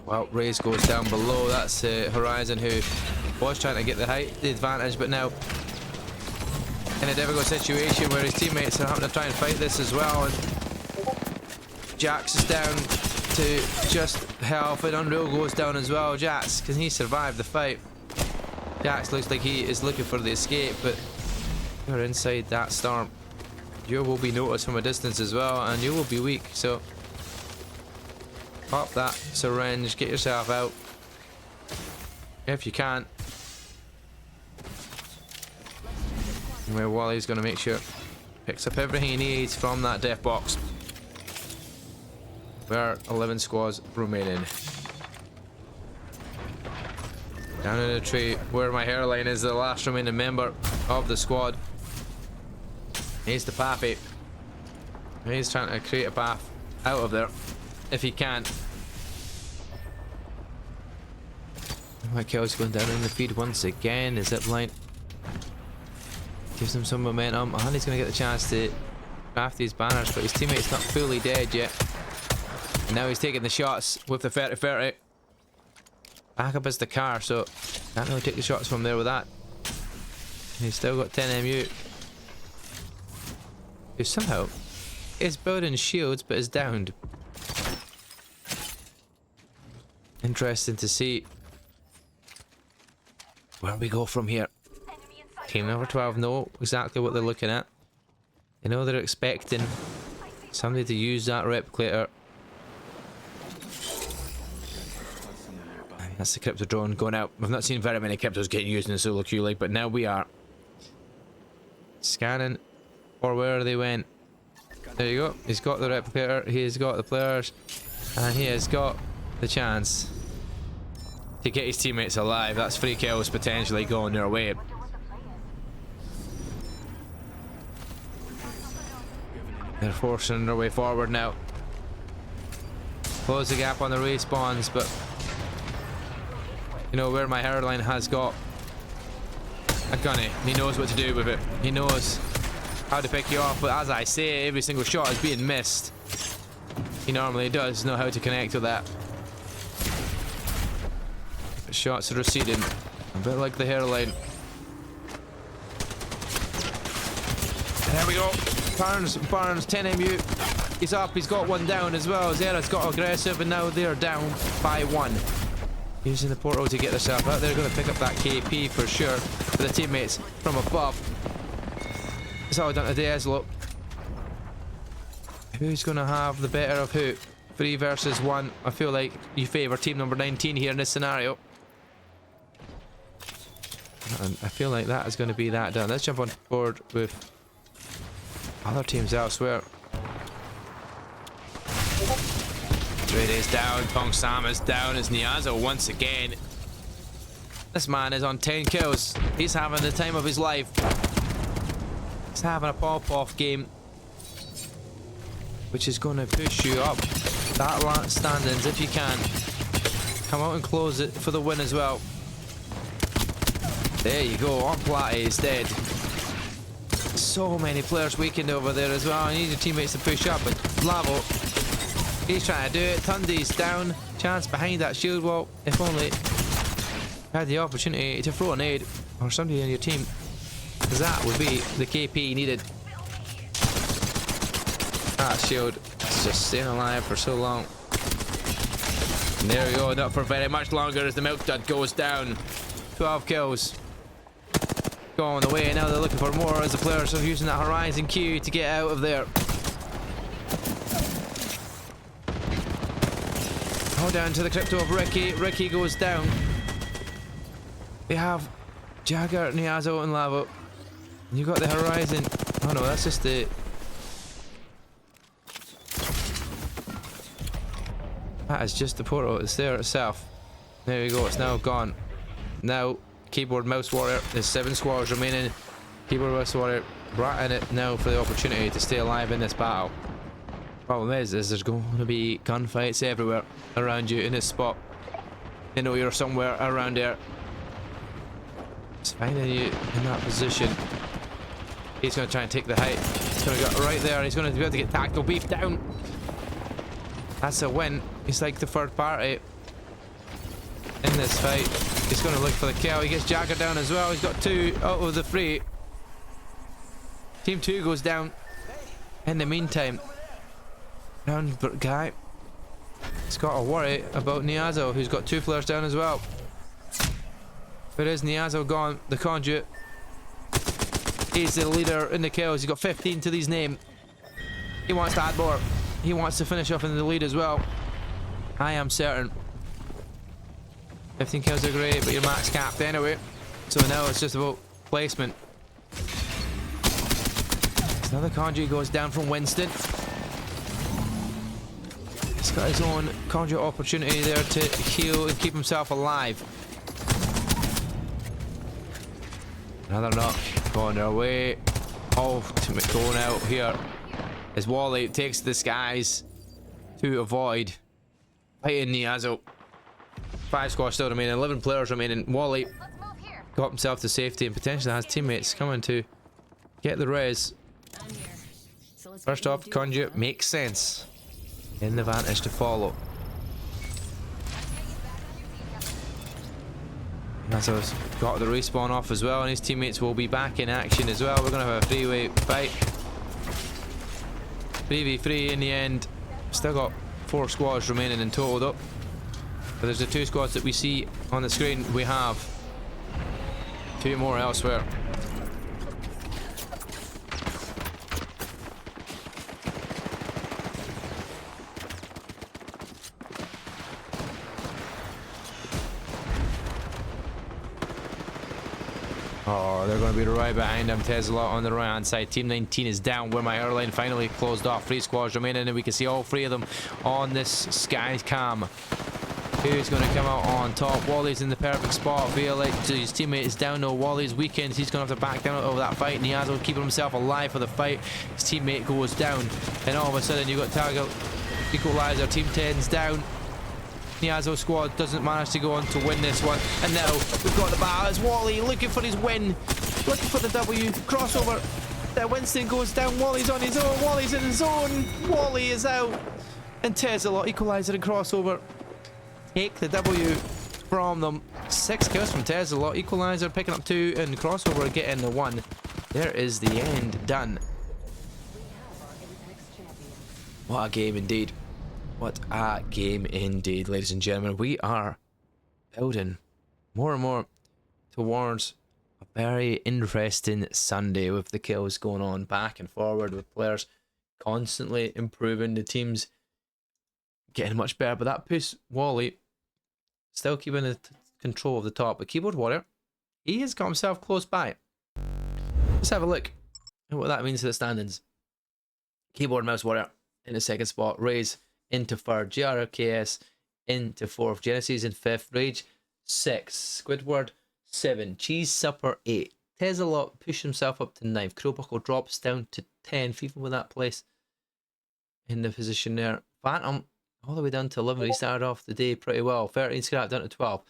Well, Raze goes down below. That's Horizon, who was trying to get the height, the advantage, but now in a difficult situation where his teammates are having to try and fight this as well. And Jax is down to just health, and Unreal goes down as well. Jax, can he survive the fight? Jax looks like he is looking for the escape, but you're inside that storm. You will be noticed from a distance as well, and you will be weak, so pop that syringe, get yourself out if you can. Where Wally's going to make sure picks up everything he needs from that death box. There are 11 squads remaining. Down in the tree where my hairline is the last remaining member of the squad. He's the Pappy. He's trying to create a path out of there if he can. My kill's going down in the feed once again. The zip line gives him some momentum, and he's going to get the chance to craft these banners, but his teammate's not fully dead yet. And now he's taking the shots with the 30-30. Back up is the car, so can't really take the shots from there with that. He's still got 10 MU. Who somehow is building shields but is downed. Interesting to see where we go from here. Team number 12 know exactly what they're looking at. They know they're expecting somebody to use that replicator. That's the crypto drone going out. We've not seen very many cryptos getting used in the solo queue league, but now we are. Scanning for where they went. There you go. He's got the replicator, he's got the players, and he has got the chance to get his teammates alive. That's 3 kills potentially going their way. They're forcing their way forward now. Close the gap on the respawns, but you know where my hairline has got a gunny. He knows what to do with it. He knows how to pick you off, but as I say, every single shot is being missed. He normally does know how to connect with that. But shots are receding, a bit like the hairline. There we go. Barnes, 10 MU. He's up, he's got one down as well. Zera's got aggressive, and now they're down by 1. Using the portal to get themselves out. They're going to pick up that KP for sure. For the teammates from above. It's all down to Deslo. Who's going to have the better of who? 3 versus 1. I feel like you favour team number 19 here in this scenario. And I feel like that is going to be that done. Let's jump on board with other teams elsewhere. Trade is down, Pong Sam is down, as Niazo once again. This man is on 10 kills. He's having the time of his life. He's having a pop-off game, which is going to push you up that last standings if you can. Come out and close it for the win as well. There you go, on Platy is dead. So many players weakened over there as well. I need your teammates to push up, but Lavo, he's trying to do it. Tundi's down. Chance behind that shield wall. If only you had the opportunity to throw a nade or somebody in your team, because that would be the KP needed. That shield is just staying alive for so long. And there we go, not for very much longer as the Milk Dud goes down. 12 kills. on the way. Now they're looking for more as the players are using that Horizon Q to get out of there. Oh, down to the crypto of Ricky. Ricky goes down. We have Jagger, Niazo, and Lavo. And you got the Horizon. Oh no, that's just the... That is just the portal. It's there itself. There you go. It's now gone. Now, Keyboard Mouse Warrior. There's 7 squads remaining. Keyboard Mouse Warrior right in it now for the opportunity to stay alive in this battle. Problem is there's going to be gunfights everywhere around you in this spot. They know you're somewhere around there. It's finding you in that position. He's going to try and take the height. He's going to get right there. He's going to be able to get Tactical Beef down. That's a win. He's like the third party in this fight. He's going to look for the kill. He gets Jagger down as well. He's got 2 out of the 3. Team 2 goes down. In the meantime, round guy. He's got to worry about Niazo, who's got 2 players down as well. Where is Niazo gone? The conduit. He's the leader in the kills. He's got 15 to his name. He wants to add more. He wants to finish off in the lead as well. I am certain. 15 kills are great, but you're max capped anyway. So now it's just about placement. So now the conduit goes down from Winston. He's got his own conduit opportunity there to heal and keep himself alive. Another knock going their way. Ultimate going out here as Wally takes the skies to avoid fighting Niazo. 5 squads still remaining, 11 players remaining. Wally got himself to safety and potentially has teammates coming to get the res. First off, conduit makes sense. In the vantage to follow. Niazo's got the respawn off as well, and his teammates will be back in action as well. We're going to have a 3-way fight. 3v3 in the end. Still got 4 squads remaining in total though. But there's the 2 squads that we see on the screen. We have 2 more elsewhere. Oh, they're going to be right behind him. Tesla on the right hand side. Team 19 is down where my airline finally closed off. 3 squads remaining, and we can see all 3 of them on this sky cam. Who's going to come out on top? Wally's in the perfect spot. His teammate is down though. Wally's weakened. He's going to have to back down over that fight. Niazo keeping himself alive for the fight. His teammate goes down, and all of a sudden you've got target equalizer. Team 10's down. Niazo squad doesn't manage to go on to win this one, and now we've got the battle. It's Wally looking for his win, looking for the W crossover. There, Winston goes down. Wally's on his own. Wally's in his own. Wally is out, and Tesla equalizer and crossover take the W from them. 6 kills from Tesla, equalizer picking up 2, and crossover getting the 1. There is the end done. What a game indeed. What a game indeed, ladies and gentlemen. We are building more and more towards a very interesting Sunday with the kills going on back and forward, with players constantly improving, the teams getting much better. But that puts Wally still keeping the control of the top. But Keyboard Warrior, he has got himself close by. Let's have a look at what that means to the standings. Keyboard Mouse Warrior in the 2nd spot. Raze into 3rd, GRKS into 4th, Genesis in 5th, Rage 6th, Squidward 7, Cheese Supper 8, Tesla pushed himself up to 9th, Crowbuckle drops down to 10th, even with that place in the position there. Phantom all the way down to 11th. He started off the day pretty well. 13 Scrap down to 12.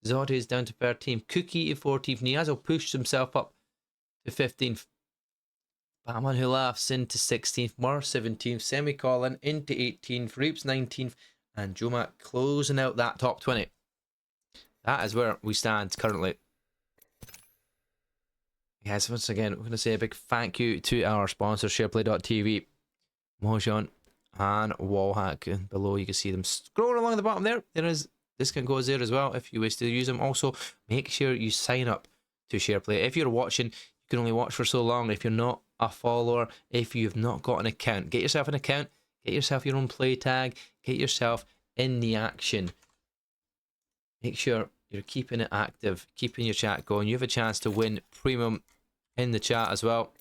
Zodi is down to 13th. Cookie to 14th. Niazo pushed himself up to 15th. Batman Who Laughs into 16th. Mar 17th. Semicolon into 18th. Reaps 19th. And Jomac closing out that top 20. That is where we stand currently. Yes, once again, we're going to say a big thank you to our sponsor, Shareplay.tv, Mojon, and Wallhack. And below you can see them scrolling along the bottom there. There is discount codes there as well if you wish to use them. Also, make sure you sign up to SharePlay. If you're watching, you can only watch for so long. If you're not a follower, if you've not got an account, get yourself an account, get yourself your own play tag, get yourself in the action. Make sure you're keeping it active, keeping your chat going. You have a chance to win premium in the chat as well,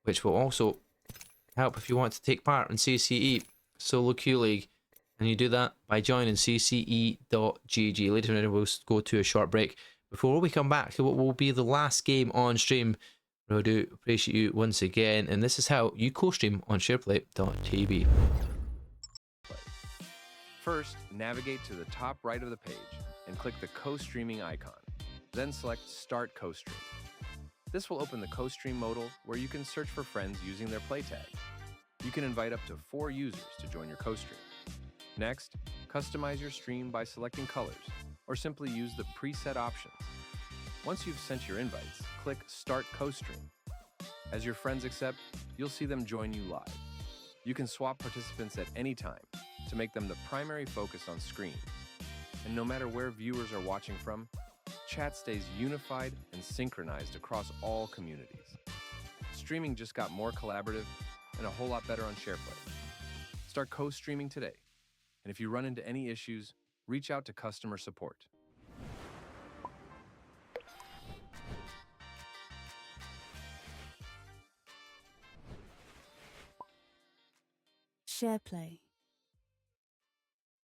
which will also help if you want to take part in CCE Solo Queue League. And you do that by joining cce.gg. Ladies and gentlemen, we'll go to a short break before we come back to what will be the last game on stream. I do appreciate you once again, and this is how you co-stream on shareplay.tv. First, navigate to the top right of the page and click the co-streaming icon. Then select Start Co-Stream. This will open the co-stream modal where you can search for friends using their play tag. You can invite up to 4 users to join your co-stream. Next, customize your stream by selecting colors, or simply use the preset options. Once you've sent your invites, click Start Co-Stream. As your friends accept, you'll see them join you live. You can swap participants at any time to make them the primary focus on screen. And no matter where viewers are watching from, chat stays unified and synchronized across all communities. Streaming just got more collaborative and a whole lot better on SharePlay. Start co-streaming today. And if you run into any issues, reach out to customer support. SharePlay.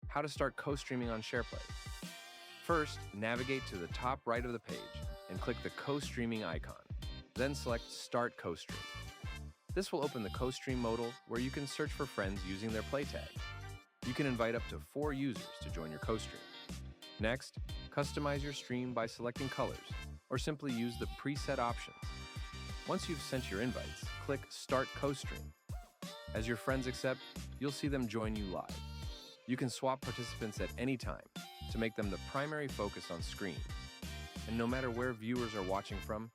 How to start co-streaming on SharePlay. First, navigate to the top right of the page and click the co-streaming icon. Then select Start Co-Stream. This will open the co-stream modal where you can search for friends using their play tag. You can invite up to 4 users to join your co-stream. Next, customize your stream by selecting colors, or simply use the preset options. Once you've sent your invites, click Start Co-Stream. As your friends accept, you'll see them join you live. You can swap participants at any time to make them the primary focus on screen. And no matter where viewers are watching from,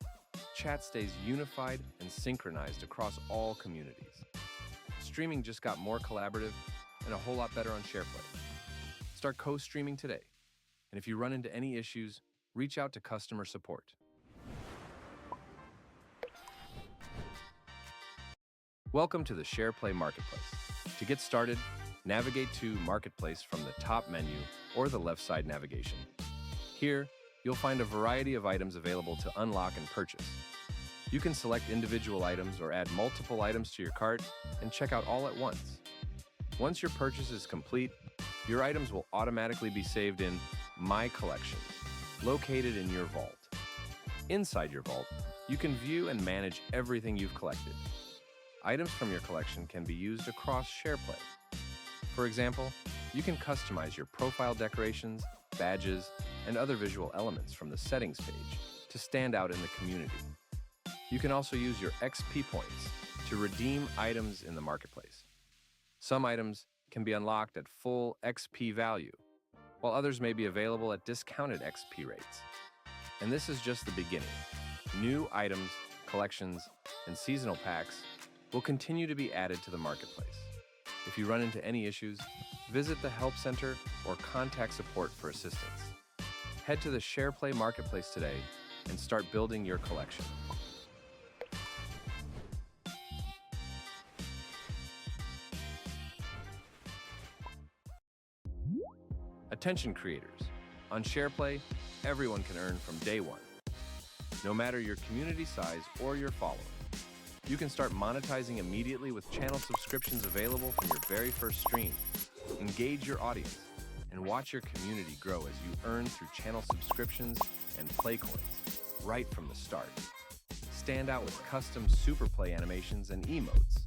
chat stays unified and synchronized across all communities. Streaming just got more collaborative and a whole lot better on SharePlay. Start co-streaming today. And if you run into any issues, reach out to customer support. Welcome to the Shareplay Marketplace. To get started, navigate to Marketplace from the top menu or the left side navigation. Here, you'll find a variety of items available to unlock and purchase. You can select individual items or add multiple items to your cart and check out all at once. Once your purchase is complete, your items will automatically be saved in My Collections, located in your vault. Inside your vault, you can view and manage everything you've collected. Items from your collection can be used across SharePlay. For example, you can customize your profile decorations, badges, and other visual elements from the settings page to stand out in the community. You can also use your XP points to redeem items in the marketplace. Some items can be unlocked at full XP value, while others may be available at discounted XP rates. And this is just the beginning. New items, collections, and seasonal packs will continue to be added to the marketplace. If you run into any issues, visit the Help Center or contact support for assistance. Head to the SharePlay Marketplace today and start building your collection. Attention creators. On SharePlay, everyone can earn from day one, no matter your community size or your following. You can start monetizing immediately with channel subscriptions available from your very first stream. Engage your audience and watch your community grow as you earn through channel subscriptions and play coins right from the start. Stand out with custom super play animations and emotes,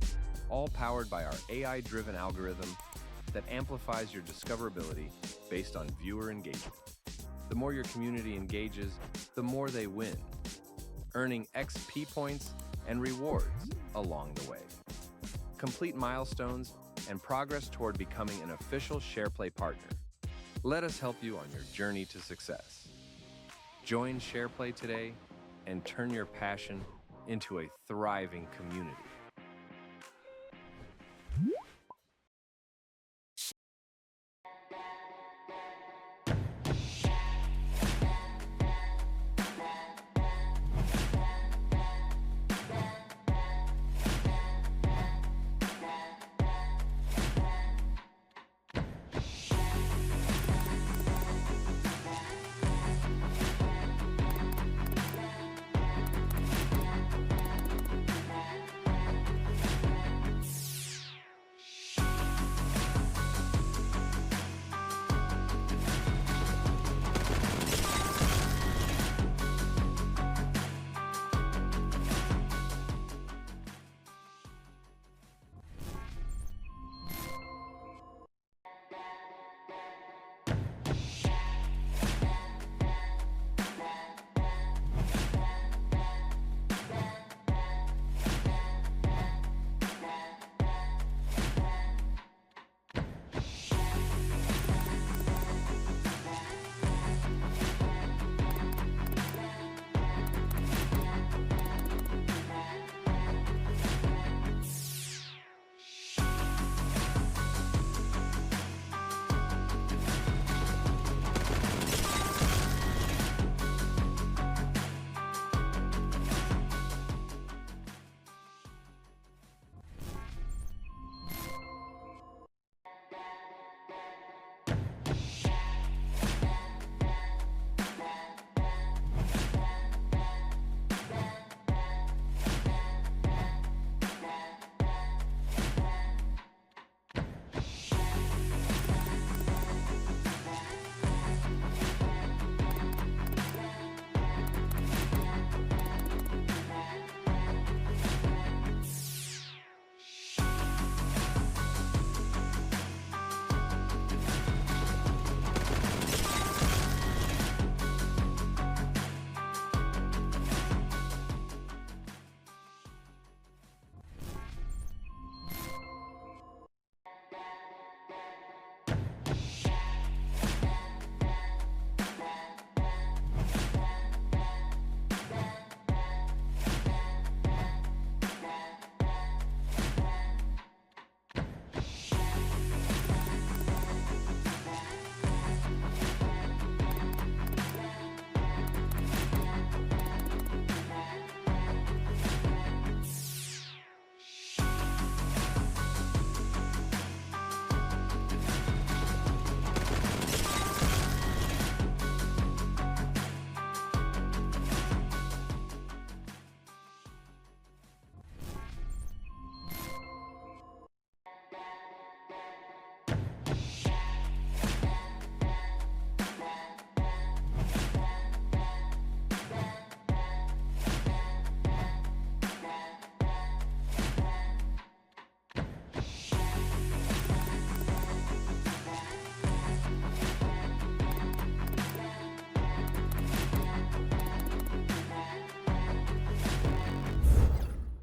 all powered by our AI-driven algorithm that amplifies your discoverability based on viewer engagement. The more your community engages, the more they win, earning XP points and rewards along the way. Complete milestones and progress toward becoming an official SharePlay partner. Let us help you on your journey to success. Join SharePlay today and turn your passion into a thriving community.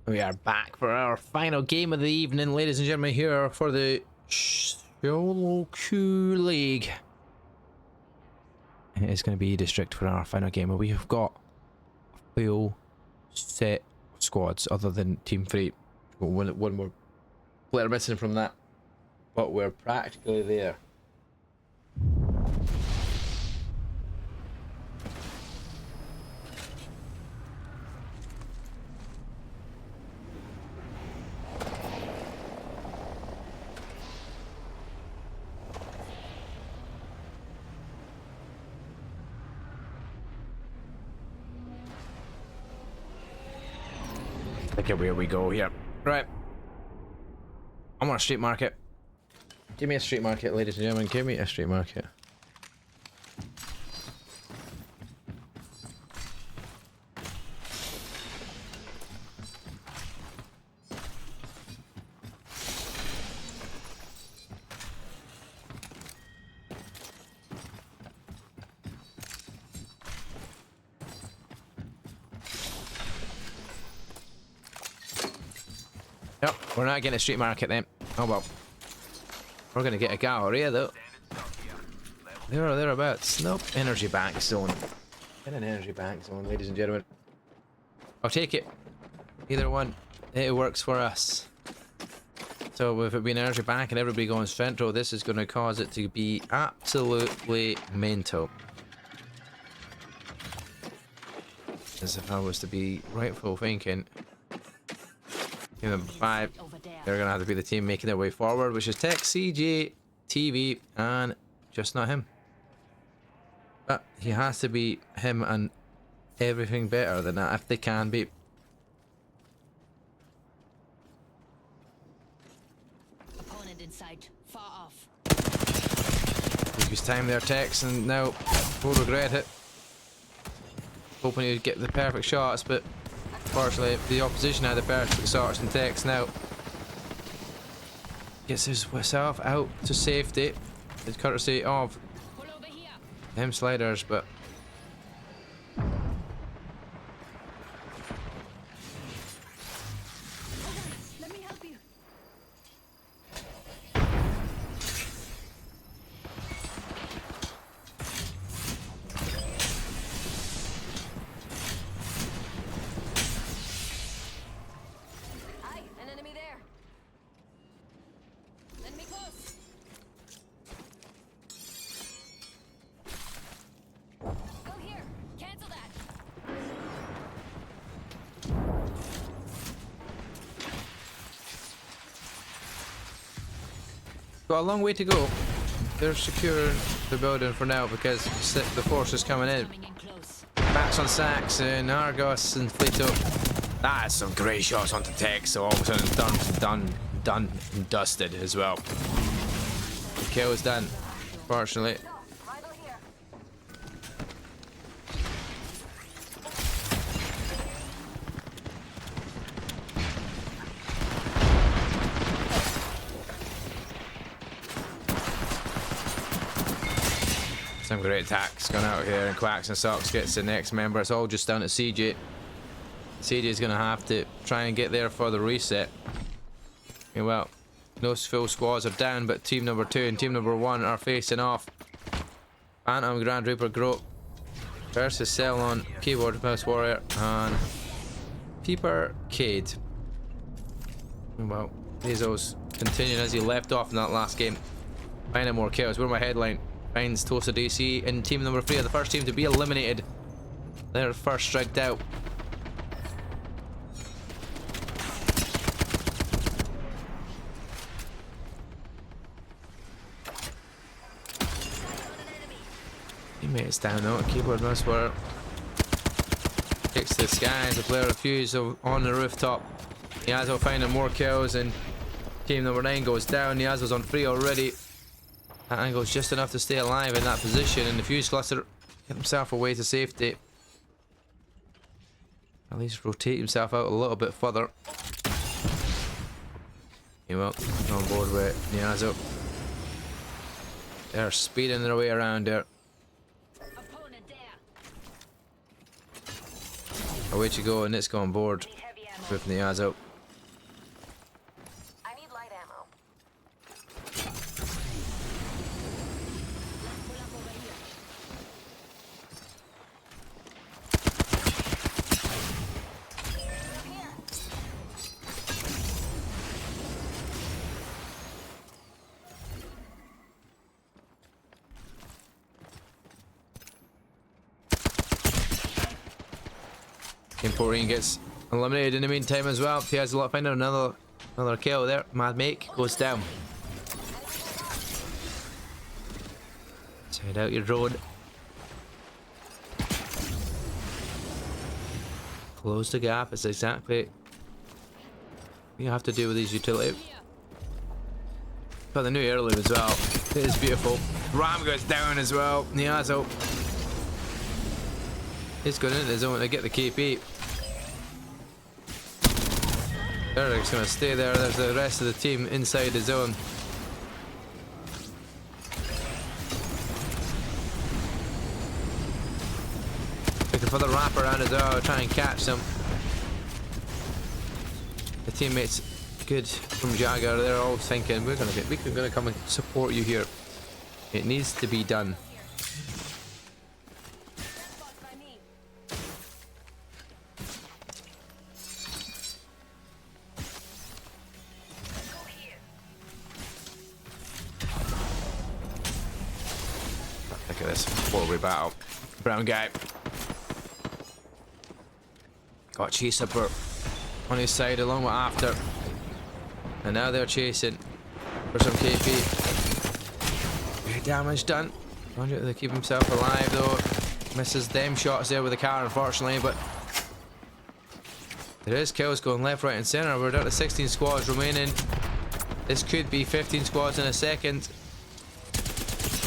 We are back for our final game of the evening, ladies and gentlemen, here for the Solo Queue League. It is going to be District for our final game, and we have got a full set of squads other than Team 3. We've got one more player missing from that, but we're practically there. Look at where we go here. Right. I'm on a street market. Give me a street market, ladies and gentlemen. Give me a street market. Yep, we're not getting a street market then. Oh well. We're gonna get a galleria though. There or thereabouts. Nope. Energy bank zone. Get an energy bank zone, ladies and gentlemen. I'll take it. Either one. It works for us. So with it being energy bank and everybody going central, this is gonna cause it to be absolutely mental. As if I was to be rightful thinking. Team number 5, they're going to have to be the team making their way forward, which is Tech, CJ, TV, and just not him. But he has to be him and everything better than that if they can be. Opponent in sight, far off. Took his time there, Tex, and now will regret it. Hoping he'd get the perfect shots, but unfortunately, the opposition had the perfect shots and Tex now gets himself out to safety. It's courtesy of them sliders, but Let me help you. Aye, an enemy there. Enemy close. Go here. Cancel that. got a long way to go. They're securing the building for now because the force is coming in. Coming in close. Backs on Saxon, Argos and Fleeto. That's some great shots onto Tex, so all of a sudden done and dusted as well. The kill is done, fortunately. Rival here. Some great attacks going out here, and Quacks and Socks gets the next member. It's all just down to CJ. CJ's going to have to try and get there for the reset. Yeah, well, no full squads are down, but team number 2 and team number 1 are facing off. Phantom, Grand Reaper, Grope versus Cellon, Keyboard Mouse Warrior, and Peeper Cade. Well, Bezos continuing as he left off in that last game. Finding more kills. Where my headline? Finds Tosa DC in team number 3 are the first team to be eliminated. They're first striked out. Teammates down though. Keyboard mouse were kicks to the skies. The player refused on the rooftop. Niazo finding more kills, and team number 9 goes down. Niazo's on 3 already. That angle's just enough to stay alive in that position, and the fuse cluster get himself away to safety. At least rotate himself out a little bit further. He will on board with Niazo. They're speeding their way around there. Opponent there. Away you go, and it's gone board. Heavy Moving the eyes out. I need light ammo. Team 14 gets eliminated in the meantime as well. He has a lot finding another kill there. Mad Make goes down. Side out your road. Close the gap. It's exactly what you have to do with these utility. Got the new heirloom as well. It is beautiful. Ram goes down as well. Niazo. He's going into the zone to get the KP. Eric's going to stay there. There's the rest of the team inside the zone. Looking for the wraparound as well, try and catch them. The teammates good from Jagger, they're all thinking we're gonna come and support you here. It needs to be done. Look at this 4-way battle. Brown guy. Got Chase Upper on his side along with After. And now they're chasing for some KP. Great damage done. Wonder if they keep himself alive though. Misses them shots there with the car unfortunately, but there is kills going left, right and centre. We're down to 16 squads remaining. This could be 15 squads in a second.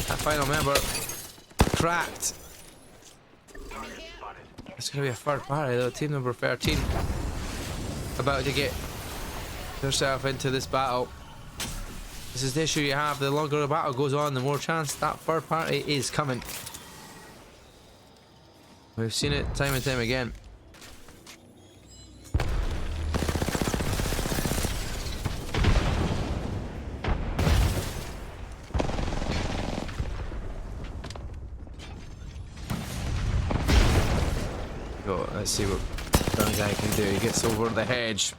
That final member cracked. It's going to be a third party though. Team number 13 about to get herself into this battle. This is the issue you have. The longer the battle goes on, the more chance that third party is coming. We've seen it time and time again. Go, let's see what that guy can do. He gets over the hedge.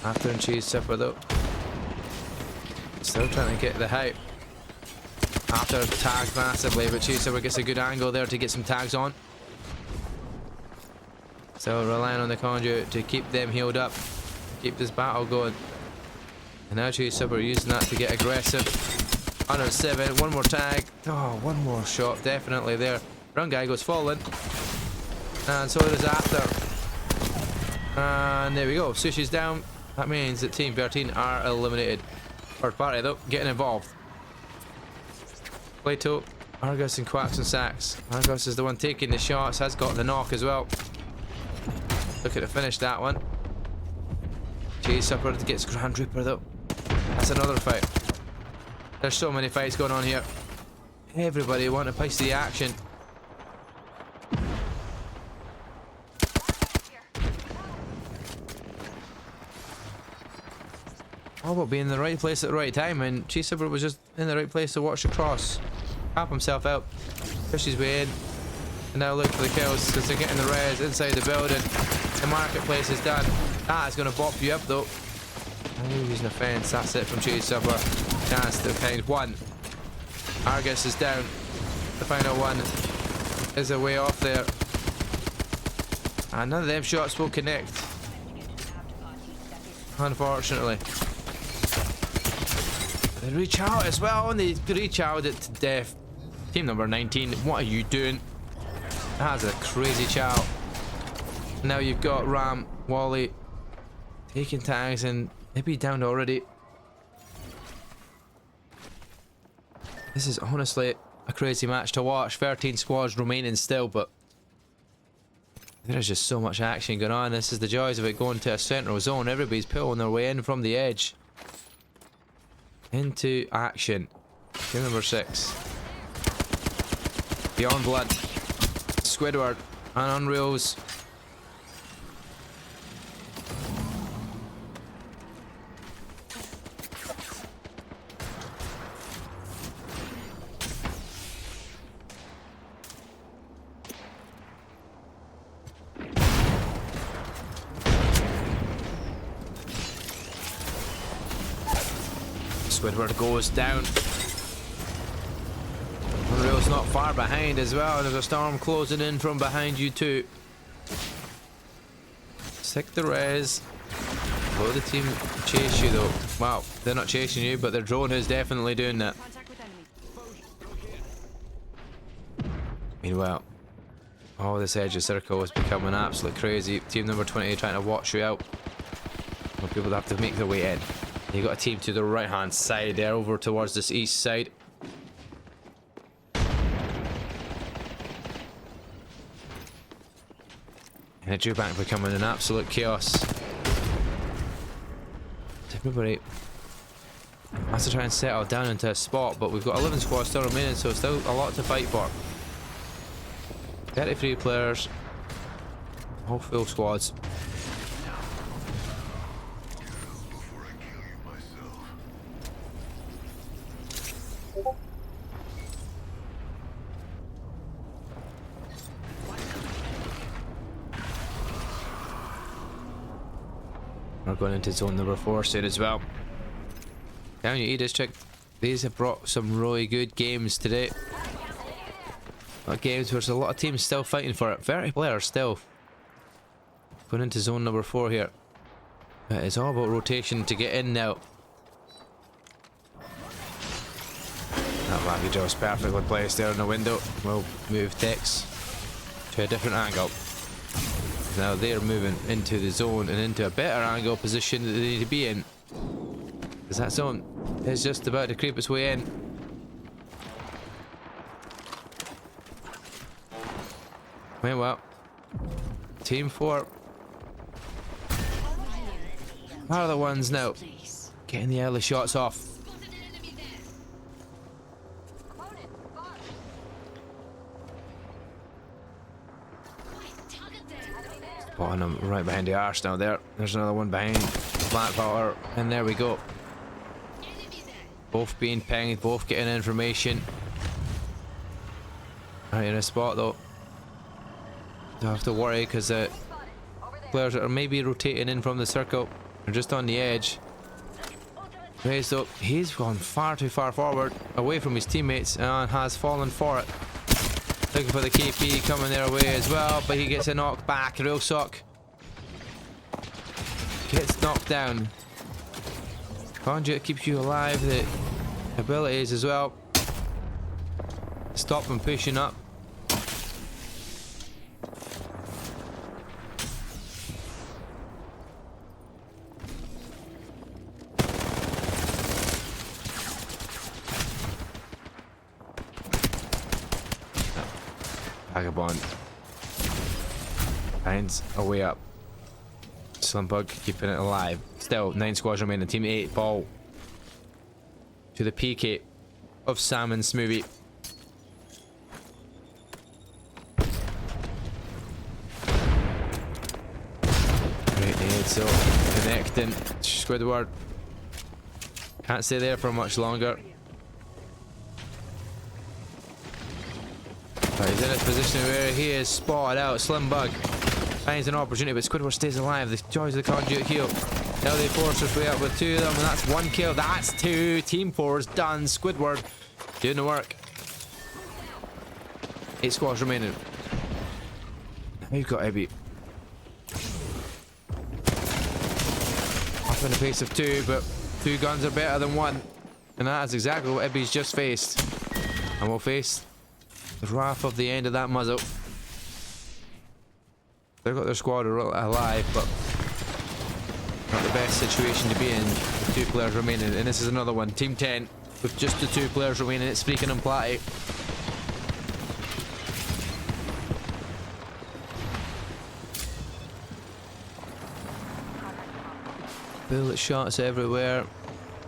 After and Cheese Supper though. Still trying to get the height. After tagged massively, but Cheese Supper gets a good angle there to get some tags on. So relying on the conduit to keep them healed up. Keep this battle going. And now Cheese Supper using that to get aggressive. 107, one more tag. Oh, one more shot definitely there. Run guy goes falling. And so does After. And there we go. Sushi's down. That means that Team 13 are eliminated. Third party though, getting involved. Plato, Argus and Quacks and Sacks. Argus is the one taking the shots, has got the knock as well. Looking to finish that one. Chase Supper gets Grand Reaper though. That's another fight. There's so many fights going on here. Everybody want a piece of the action. All about being in the right place at the right time, and Chase Supper was just in the right place to watch the cross. Cap himself out, push his way in, and now look for the kills because they're getting the res inside the building. The marketplace is done. That is going to bop you up though. Using a fence, that's it from Chase Supper. Chance to find one. Argus is down. The final one is a way off there. And none of them shots will connect. Unfortunately. They reach out as well, and they reach out it to death. Team number 19, what are you doing? That's a crazy chow. Now you've got Ram, Wally taking tags, and maybe down already. This is honestly a crazy match to watch. 13 squads remaining still, but there's just so much action going on. This is the joys of it going to a central zone. Everybody's pulling their way in from the edge. Into action. Team number 6. Beyond Blood. Squidward and Unreals. Squidward goes down. Unreal's not far behind as well. There's a storm closing in from behind you too. Stick the res. Will the team chase you though? Wow, they're not chasing you, but their drone is definitely doing that. Contact with enemy. Meanwhile, oh, this edge of circle is becoming absolutely crazy. Team number 20 trying to watch you out. Well, people have to make their way in. You got a team to the right hand side there, over towards this east side. And the Bank becoming an absolute chaos. Everybody has to try and settle down into a spot, but we've got 11 squads still remaining, so still a lot to fight for. 33 players, all full squads. We're going into zone number 4 soon as well. Down your E district, these have brought some really good games today. A lot of games where there's a lot of teams still fighting for it. 30 players still. Going into zone number 4 here. It's all about rotation to get in now. That Lavi Joe's perfectly placed there in the window. We'll move Tex to a different angle. Now they're moving into the zone and into a better angle position that they need to be in. Because that zone is just about to creep its way in. Well, Team 4 are the ones now getting the early shots off. Spotting them right behind the arse now there. There's another one behind Blackwater, and there we go. Both being pinged, both getting information. Right in a spot though. Don't have to worry because the players that are maybe rotating in from the circle are just on the edge. Raised up, he's gone far too far forward, away from his teammates, and has fallen for it. Looking for the KP coming their way as well, but he gets a knock back. Real suck. Gets knocked down. Conduit keeps you alive. The abilities as well. Stop them pushing up. Vagabond finds a way up. Slumbug keeping it alive. Still 9 squads remaining. Team 8 ball to the PK of Salmon Smoothie. Great nade, so connecting. Squidward can't stay there for much longer. But he's in a position where he is spotted out. Slumbug finds an opportunity, but Squidward stays alive. The joys of the conduit heal. Now they force their way up with 2 of them, and that's 1 kill. That's 2. Team 4's done. Squidward doing the work. 8 squads remaining. Now you've got Ebby. Off in the pace of 2, but 2 guns are better than 1. And that is exactly what Ebby's just faced. And we'll face the wrath of the end of that muzzle. They've got their squad alive, but not the best situation to be in. 2 players remaining, and this is another one. Team 10 with just the 2 players remaining. It's Freaking and Platty. Bullet shots everywhere.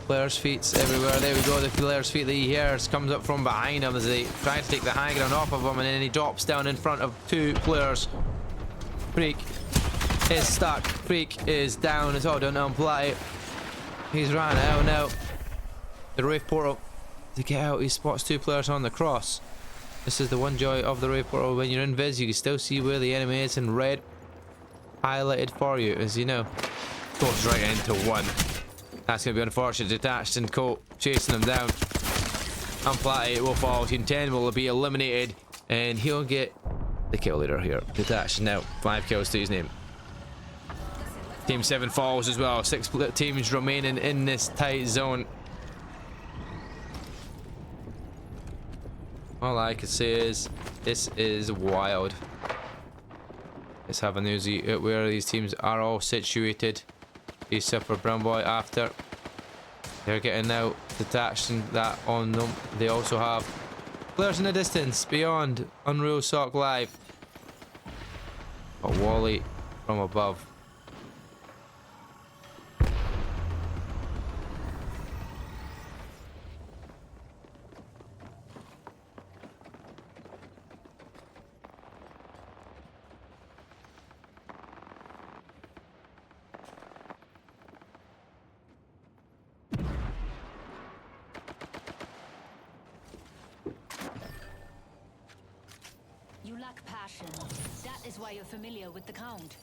Players' feet everywhere. There we go. The player's feet that he hears comes up from behind him as they try to take the high ground off of him, and then he drops down in front of 2 players. Freak is stuck. Freak is down. It's all done on play. He's ran out now. The rave portal to get out. He spots 2 players on the cross. This is the one joy of the rave portal. When you're in vis, you can still see where the enemy is in red, highlighted for you, as you know. Goes right into 1. That's going to be unfortunate. Detached and Colt chasing him down. And Platty will fall. Team 10 will be eliminated. And he'll get the kill leader here. Detached now. 5 kills to his name. Team 7 falls as well. 6 teams remaining in this tight zone. All I can say is this is wild. Let's have a nosy at where these teams are all situated. He's Super Brown Boy after. They're getting now detached and that on them. They also have players in the distance beyond Unreal Sock Live. Got Wally from above. You lack passion. That is why you're familiar with the count.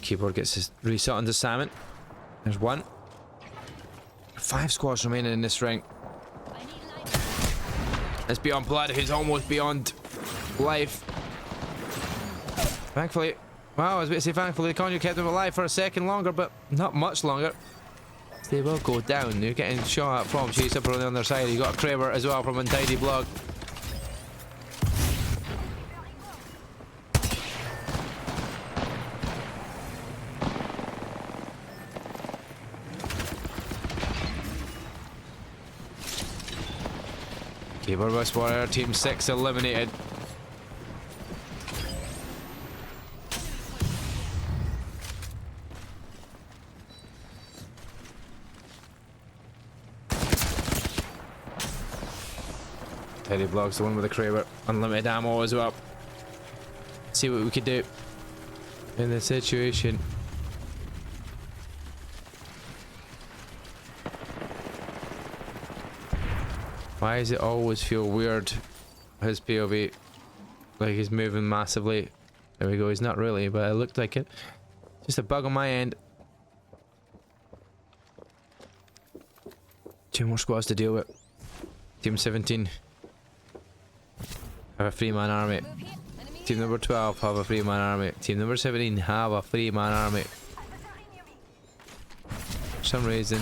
Keyboard gets his reset onto Salmon. There's one. 5 squads remaining in this ring. I need light. It's beyond blood. He's almost beyond life. Thankfully, well, I was about to say thankfully, the Conjure kept him alive for a second longer, but not much longer. They will go down. You're getting shot at from Chase up on the other side. You got a Kraber as well from Untidy Blog. Keyboard West Warrior, Team 6 eliminated. Teddy Blog's the one with the Kraber. Unlimited ammo as well. See what we could do in this situation. Why does it always feel weird? His POV, like he's moving massively. There we go. He's not really, but it looked like it. Just a bug on my end. 2 more squads to deal with. Team 17 have a 3-man army. Team number 12 have a 3-man army. Team number 17 have a 3-man army. For some reason,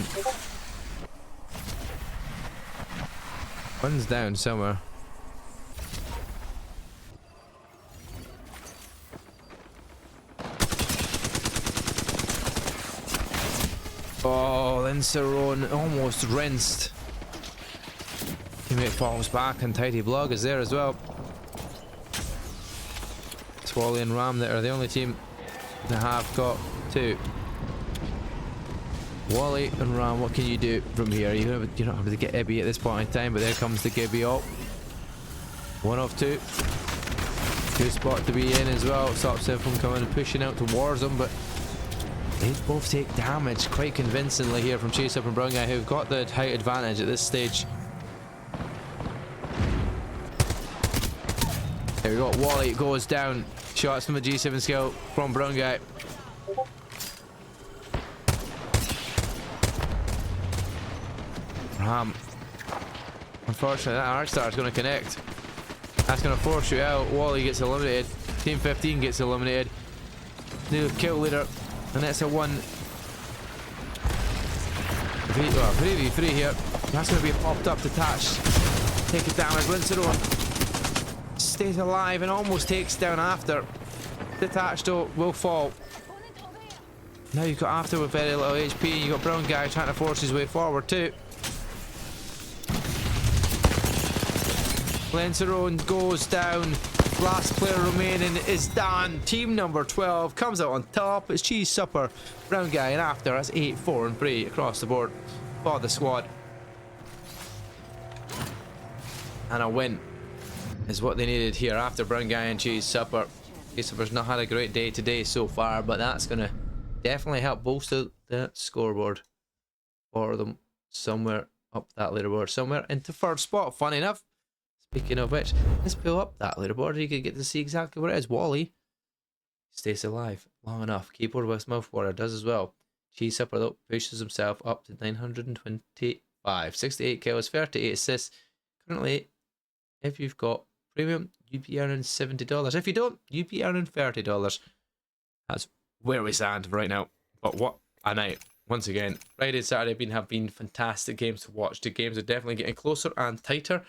one's down somewhere. Oh, then Cerrone almost rinsed. Teammate falls back and Tidy Blog is there as well. Swally and Ram that are the only team that have got 2. Wally and Ram, what can you do from here? You're not able to get Ebby at this point in time, but there comes the Gibby up. 1 of 2. Good spot to be in as well. Stops him from coming and pushing out towards them, but they both take damage quite convincingly here from Chase Up and Brown Guy, who've got the height advantage at this stage. There we go. Wally goes down. Shots from a G7 skill from Brown Guy. Ram. Unfortunately, that arc star is going to connect. That's going to force you out. Wally gets eliminated. Team 15 gets eliminated. New kill leader. And that's a 3v3 here. That's going to be popped up, detached. Take it damage. Rinse it on. Stays alive and almost takes down after. Detached though will fall. Now you've got after with very little HP, and you've got Brown Guy trying to force his way forward too. Lencerone goes down. Last player remaining is Dan. Team number 12 comes out on top. It's Cheese Supper, Brown Guy, and after that's 8, 4, and 3 across the board for the squad. And a win is what they needed here after Brown Guy and Cheese Supper. Cheese Supper's not had a great day today so far, but that's gonna definitely help bolster the scoreboard for them somewhere up that leaderboard, somewhere into 3rd spot. Funny enough. Speaking of which, let's pull up that leaderboard. You can get to see exactly where it is. Wally Stays alive long enough. Keyboard with mouthwater does as well. Cheese Supper though pushes himself up to 925. 68 kills, 38 assists. Currently, if you've got premium, you'd be earning $70. If you don't, you'd be earning $30. That's where we stand right now. But what a night. Once again, Friday and Saturday have been fantastic games to watch. The games are definitely getting closer and tighter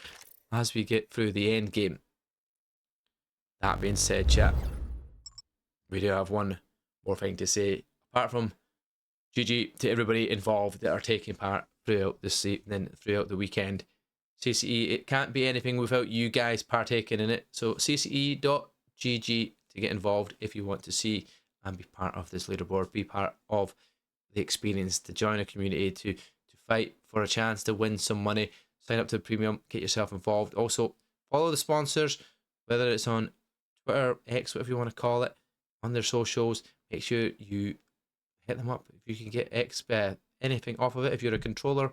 as we get through the end game. That being said, chat, we do have one more thing to say. Apart from GG to everybody involved that are taking part throughout this evening, throughout the weekend. CCE, it can't be anything without you guys partaking in it. So cce.gg to get involved if you want to see and be part of this leaderboard, be part of the experience, to join a community, to fight for a chance to win some money. Sign up to the premium, get yourself involved. Also, follow the sponsors, whether it's on Twitter, X, whatever you want to call it, on their socials. Make sure you hit them up. If you can get anything off of it, if you're a controller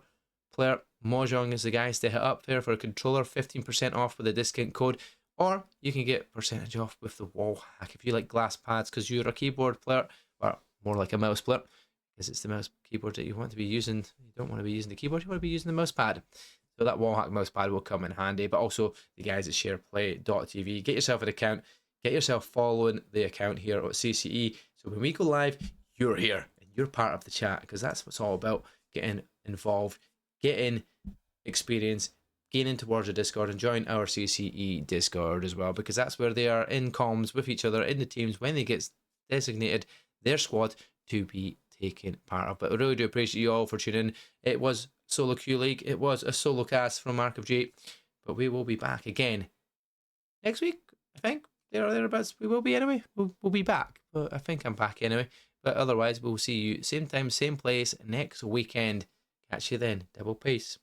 player, Mojang is the guys to hit up there for a controller. 15% off with a discount code, or you can get percentage off with the wall hack if you like glass pads, because you're a keyboard player, or more like a mouse player, because it's the mouse keyboard that you want to be using. You don't want to be using the keyboard, you want to be using the mouse pad. So that wall hack mouse pad will come in handy. But also the guys at Shareplay.tv, get yourself an account, get yourself following the account here at CCE. So when we go live, you're here and you're part of the chat, because that's what it's all about. Getting involved, getting experience, gaining towards the Discord, and join our CCE Discord as well, because that's where they are in comms with each other in the teams when they get designated their squad to be taken part of. But I really do appreciate you all for tuning in. It was Solo Q League, it was a solo cast from Mark of J, but we will be back again next week, I think. There or thereabouts, we will be anyway. We'll be back, but I think I'm back anyway. But otherwise, we'll see you same time, same place next weekend. Catch you then. Double peace.